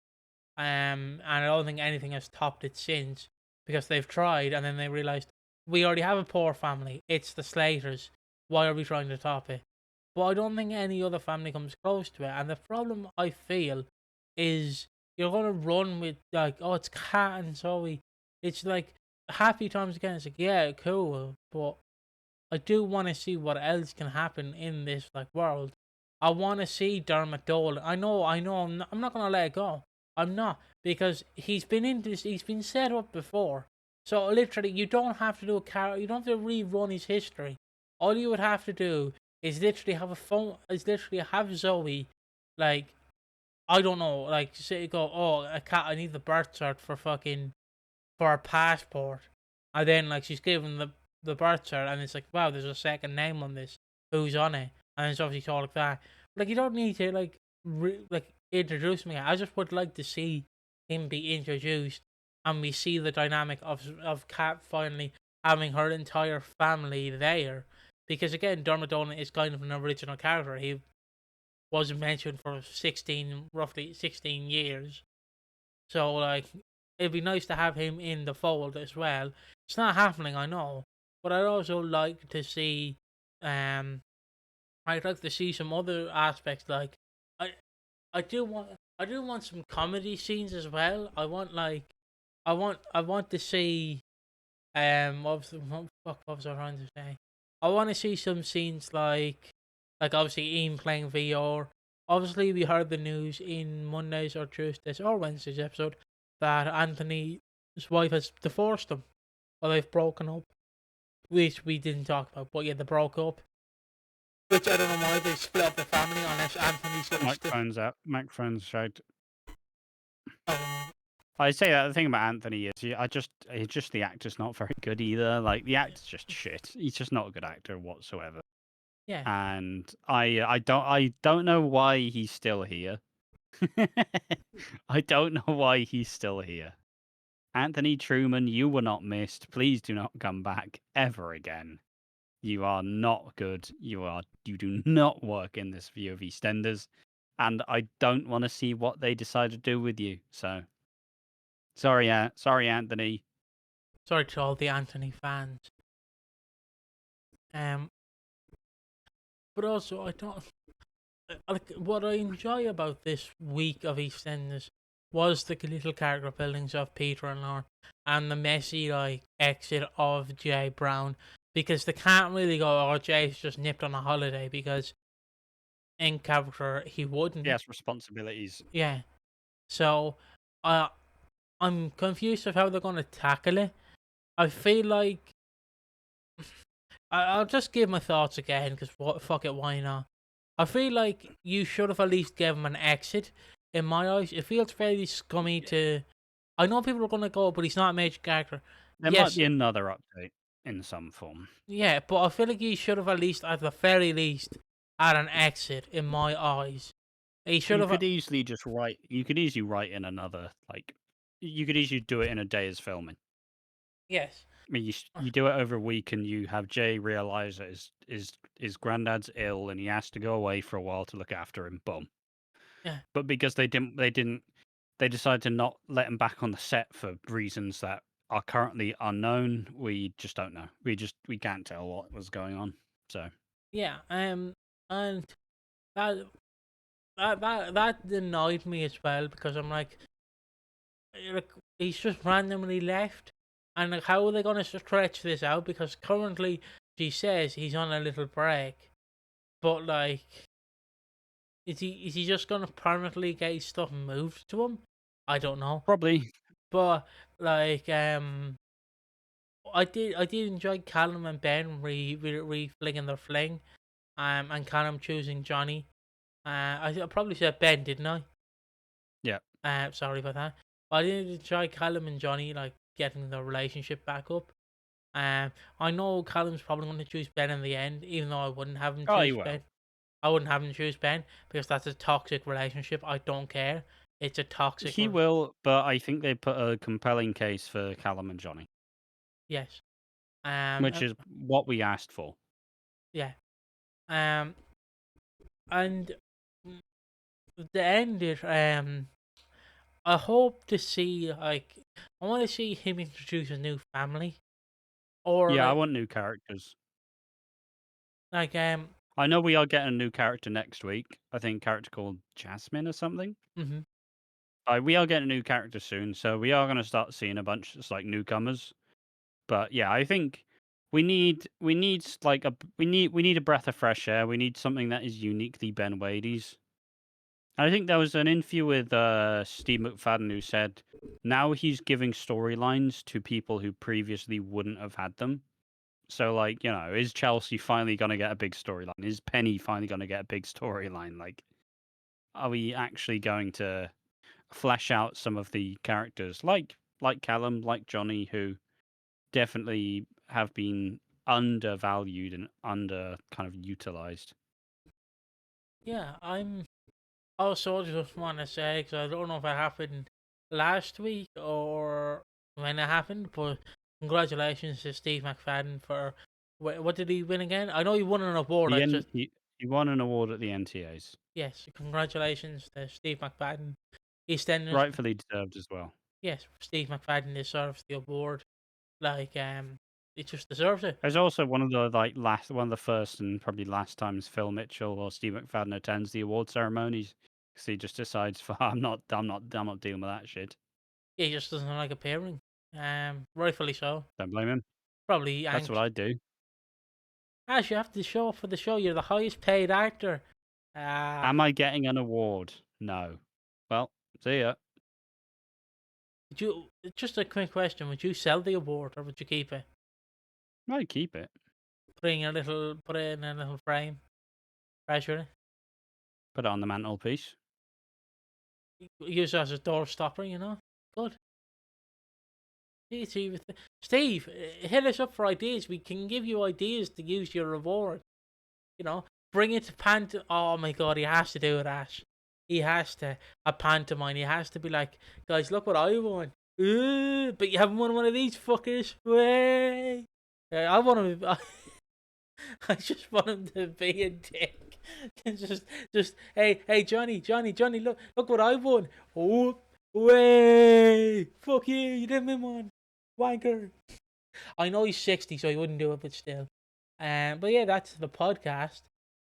Speaker 1: And I don't think anything has topped it since because they've tried and then they realized we already have a poor family. It's the Slaters. Why are we trying to top it? But I don't think any other family comes close to it. And the problem I feel is you're gonna run with like, oh, it's Kat and Zoe. It's like happy times again. It's like, yeah, cool, but I do want to see what else can happen in this like world. I want to see Dermot Dolan. I know. I'm not gonna let it go. I'm not because he's been in this. He's been set up before. So literally, you don't have to do a car. You don't have to rerun his history. All you would have to do is literally have a phone. Is literally have Zoe, like I don't know, like say go. Oh, a cat. I need the birth cert for a passport, and then like she's given the birth cert, and it's like, wow, there's a second name on this. Who's on it? And it's obviously called like that. Like you don't need to like introduce me. I just would like to see him be introduced, and we see the dynamic of Kat finally having her entire family there. Because again, Dermot Dolan is kind of an original character. He wasn't mentioned for roughly 16 years. So like, it'd be nice to have him in the fold as well. It's not happening, I know, but I'd also like to see, um, I'd like to see some other aspects. Like, I, I do want some comedy scenes as well. I want to see, what was I trying to say? I want to see some scenes like obviously Ian playing VR. Obviously, we heard the news in Monday's or Tuesday's or Wednesday's episode that Anthony's wife has divorced him, or they've broken up, which we didn't talk about. But yeah, they broke up. Which I don't know why they split up the family unless Anthony's going to
Speaker 2: Microphone's out. Microphone's out.
Speaker 1: Oh,
Speaker 2: I say that the thing about Anthony is, he's just the actor's not very good either. Like the actor's just shit. He's just not a good actor whatsoever.
Speaker 1: yeah.
Speaker 2: And I don't know why he's still here. I don't know why he's still here. Anthony Truman, you were not missed. Please do not come back ever again. You are not good. You do not work in this view of EastEnders, and I don't want to see what they decide to do with you. So, sorry, Anthony.
Speaker 1: Sorry to all the Anthony fans. But also I don't like what I enjoy about this week of EastEnders was the little character buildings of Peter and Lauren and the messy like exit of Jay Brown because they can't really go, oh, Jay's just nipped on a holiday because in character he wouldn't.
Speaker 2: Yes, responsibilities.
Speaker 1: Yeah. So I'm confused of how they're gonna tackle it. I feel like I'll just give my thoughts again because fuck it, why not? I feel like you should have at least given him an exit. In my eyes, it feels very scummy to. I know people are gonna go, but he's not a major character.
Speaker 2: There might
Speaker 1: Yes,
Speaker 2: be another update in some form.
Speaker 1: yeah, but I feel like he should have at least, at the very least, had an exit. In my eyes, he should
Speaker 2: You
Speaker 1: have.
Speaker 2: could easily just write. You could easily write in another like. You could easily do it in a day as filming.
Speaker 1: Yes.
Speaker 2: I mean, you do it over a week, and you have Jay realize that his granddad's ill, and he has to go away for a while to look after him. Boom.
Speaker 1: Yeah.
Speaker 2: But because they decided to not let him back on the set for reasons that are currently unknown. We just don't know. We can't tell what was going on. So
Speaker 1: Yeah, and that that annoyed me as well because I'm like he's just randomly left, and like how are they gonna stretch this out? Because currently she says he's on a little break, but like, is he just gonna permanently get his stuff moved to him? I don't know,
Speaker 2: probably,
Speaker 1: but like I did enjoy Callum and Ben re flinging their fling, and Callum choosing Johnny. I probably said Ben, didn't I?
Speaker 2: yeah.
Speaker 1: Sorry about that. But I did enjoy Callum and Johnny like getting their relationship back up. I know Callum's probably going to choose Ben in the end, even though I wouldn't have him
Speaker 2: Oh, he
Speaker 1: choose Ben.
Speaker 2: will.
Speaker 1: I wouldn't have him choose Ben because that's a toxic relationship. I don't care. It's a toxic.
Speaker 2: He will, but I think they put a compelling case for Callum and Johnny,
Speaker 1: Yes.
Speaker 2: which is what we asked for.
Speaker 1: Yeah. Um, and the end is I hope to see like I want to see him introduce a new family or
Speaker 2: Yeah, I want new characters.
Speaker 1: like
Speaker 2: I know we are getting a new character next week. I think a character called Jasmine or something.
Speaker 1: mhm.
Speaker 2: We are getting a new character soon, so we are going to start seeing a bunch of like newcomers. But yeah, I think we need a breath of fresh air. We need something that is uniquely Ben Wade's. I think there was an interview with Steve McFadden who said now he's giving storylines to people who previously wouldn't have had them. So, like, is Chelsea finally going to get a big storyline? Is Penny finally going to get a big storyline? Like, are we actually going to flesh out some of the characters, like Callum, like Johnny, who definitely have been undervalued and under kind of utilized?
Speaker 1: Yeah, I'm also just want to say because I don't know if it happened last week or when it happened, but congratulations to Steve McFadden for what did he win again? I know he won an award.
Speaker 2: The
Speaker 1: I
Speaker 2: N-
Speaker 1: just
Speaker 2: he, he won an award at the NTAs,
Speaker 1: yes, congratulations to Steve McFadden. EastEnders,
Speaker 2: rightfully deserved as well.
Speaker 1: yes, Steve McFadden deserves the award. Like he just deserves it.
Speaker 2: There's also one of the first and probably last times Phil Mitchell or Steve McFadden attends the award ceremonies because he just decides, I'm not dealing with that shit.
Speaker 1: He just doesn't like appearing. Rightfully so.
Speaker 2: Don't blame him.
Speaker 1: Probably
Speaker 2: That's what
Speaker 1: anxious.
Speaker 2: I do.
Speaker 1: As you have to show up for the show. You're the highest paid actor. Uh,
Speaker 2: Am I getting an award? No. Well, see ya.
Speaker 1: would you just a quick question? Would you sell the award or would you keep it?
Speaker 2: I keep it.
Speaker 1: Put it in a little frame, treasure it.
Speaker 2: Put it on the mantelpiece.
Speaker 1: Use it as a door stopper. Good. See, Steve, hit us up for ideas. We can give you ideas to use your reward. Bring it to Oh my god, he has to do it, Ash. He has to a pantomime. He has to be like, guys, look what I won. Ooh, but you haven't won one of these fuckers. Way. I want him. I just want him to be a dick. just, hey, Johnny, look what I won. Oh, way, fuck you didn't win one, wanker. I know he's 60, so he wouldn't do it, but still. But yeah, that's the podcast.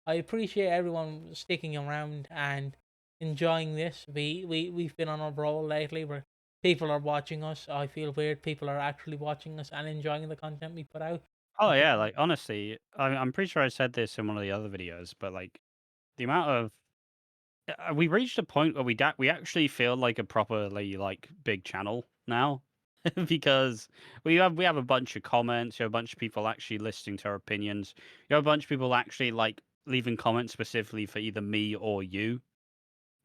Speaker 1: I appreciate everyone sticking around and enjoying this. We've been on a roll lately where people are watching us. I feel weird. People are actually watching us and enjoying the content we put out.
Speaker 2: Oh yeah, like honestly, I'm pretty sure I said this in one of the other videos, but like the amount of we reached a point where we actually feel like a properly like big channel now because we have a bunch of comments, you have a bunch of people actually listening to our opinions, you have a bunch of people actually like leaving comments specifically for either me or you.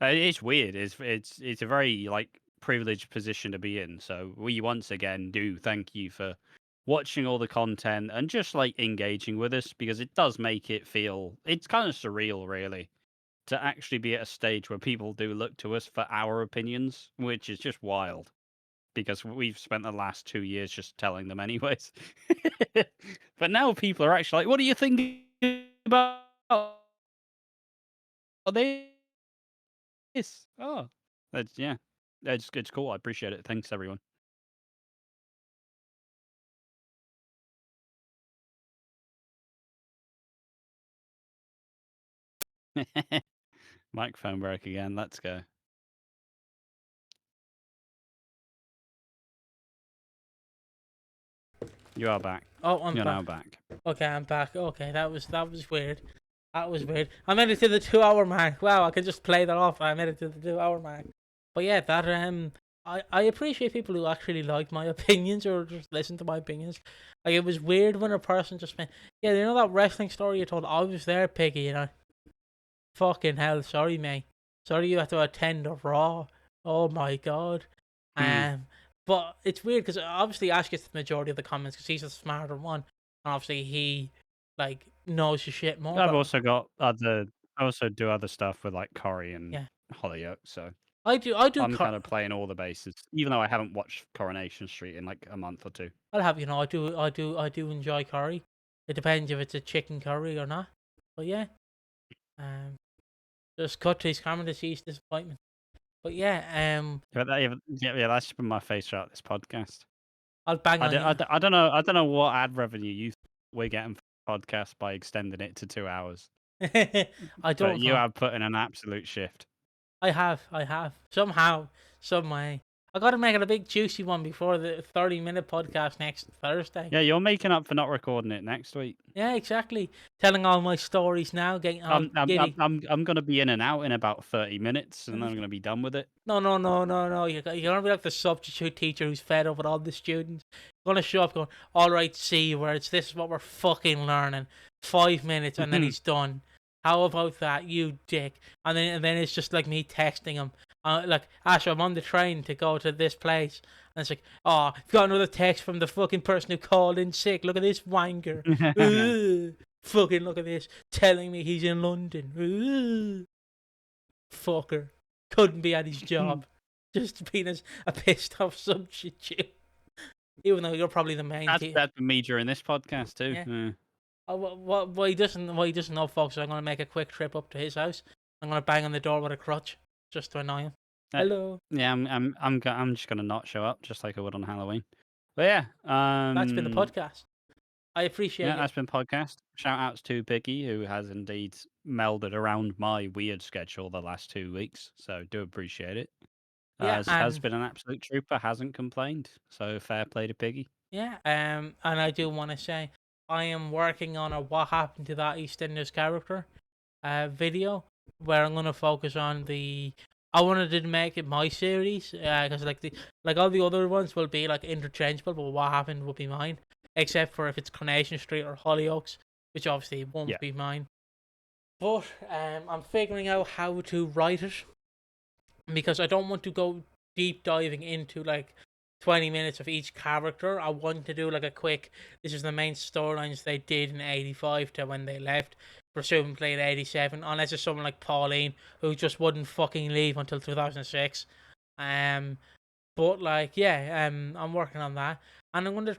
Speaker 2: It's weird. It's a very like privileged position to be in. So we once again do thank you for watching all the content and just like engaging with us because it does make it feel it's kind of surreal really to actually be at a stage where people do look to us for our opinions, which is just wild because we've spent the last 2 years just telling them anyways. But now people are actually like, what do you think about this? Oh, that's yeah. It's cool. I appreciate it. Thanks everyone. Microphone broke again. Let's go. You are back.
Speaker 1: Oh, I'm
Speaker 2: You're
Speaker 1: back.
Speaker 2: now back.
Speaker 1: Okay, I'm back. Okay, that was weird. That was weird. I made it to the 2 hour mark. Wow, I could just play that off. I made it to the 2 hour mark. But yeah, that I appreciate people who actually like my opinions or just listen to my opinions. Like it was weird when a person just went, yeah, you know that wrestling story you told? I was there, Piggy. You know, fucking hell. Sorry, mate. Sorry you had to attend a Raw. Oh my god.
Speaker 2: Hmm.
Speaker 1: But it's weird because obviously Ash gets the majority of the comments because he's the smarter one, and obviously he like knows his shit more.
Speaker 2: I've
Speaker 1: But
Speaker 2: also got other. I also do other stuff with like Corrie and
Speaker 1: yeah,
Speaker 2: Hollyoaks, so
Speaker 1: I do.
Speaker 2: I'm kind of playing all the bases, even though I haven't watched Coronation Street in like a month or two.
Speaker 1: I'll have you know, I do enjoy curry. It depends if it's a chicken curry or not. But yeah, um, just cut to his camera to see his disappointment. But yeah,
Speaker 2: Yeah, that's just been my face throughout this podcast.
Speaker 1: I'll bang on you.
Speaker 2: I don't know. I don't know what ad revenue we're getting for the podcast by extending it to 2 hours,
Speaker 1: I
Speaker 2: but
Speaker 1: don't
Speaker 2: you
Speaker 1: know.
Speaker 2: have put in an absolute shift.
Speaker 1: I have somehow, some way. I got to make it a big juicy one before the 30-minute podcast next Thursday.
Speaker 2: Yeah, you're making up for not recording it next week.
Speaker 1: Yeah, exactly. Telling all my stories now, getting all giddy.
Speaker 2: I'm gonna be in and out in about 30 minutes, and then I'm gonna be done with it.
Speaker 1: No. You're gonna be like the substitute teacher who's fed up with all the students. You're gonna show up going, all right, see, words, this is what we're fucking learning. 5 minutes and then he's done. How about that, you dick? And then it's just like me texting him. Like, Ash, I'm on the train to go to this place. And it's like, oh, I've got another text from the fucking person who called in sick. Look at this wanker. Fucking look at this. Telling me he's in London. Fucker. Couldn't be at his job. Just being a pissed off substitute. Even though you're probably the main
Speaker 2: That's been me during this podcast too.
Speaker 1: Yeah. What he doesn't know, folks, is I'm gonna make a quick trip up to his house. I'm gonna bang on the door with a crutch just to annoy him. Hello.
Speaker 2: Yeah, I'm just gonna not show up, just like I would on Halloween. But yeah,
Speaker 1: That's been the podcast. I appreciate it.
Speaker 2: That's been podcast. Shout outs to Piggy, who has indeed melded around my weird schedule the last 2 weeks. So do appreciate it.
Speaker 1: Yeah,
Speaker 2: has been an absolute trooper, hasn't complained. So fair play to Piggy.
Speaker 1: Yeah, and I do want to say I am working on a what happened to that EastEnders character video where I'm gonna focus on I wanted to make it my series because like all the other ones will be like interchangeable, but what happened will be mine, except for if it's Coronation Street or Hollyoaks, which obviously won't be mine. But I'm figuring out how to write it because I don't want to go deep diving into like 20 minutes of each character. I want to do like a quick, this is the main storylines they did in 85 to when they left, presumably in 87, unless it's someone like Pauline who just wouldn't fucking leave until 2006. But like, yeah, I'm working on that. And I'm going to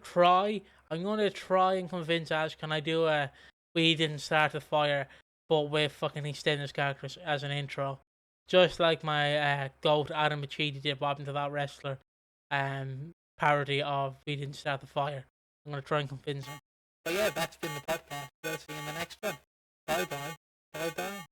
Speaker 1: try and convince Ash, can I do a We Didn't Start the Fire, but with fucking EastEnders characters as an intro. Just like my GOAT Adam Machidi did what happened to that wrestler parody of We Didn't Start the Fire. I'm going to try and convince him. But yeah, that's been the podcast. We'll see you in the next one. Bye bye. Bye bye.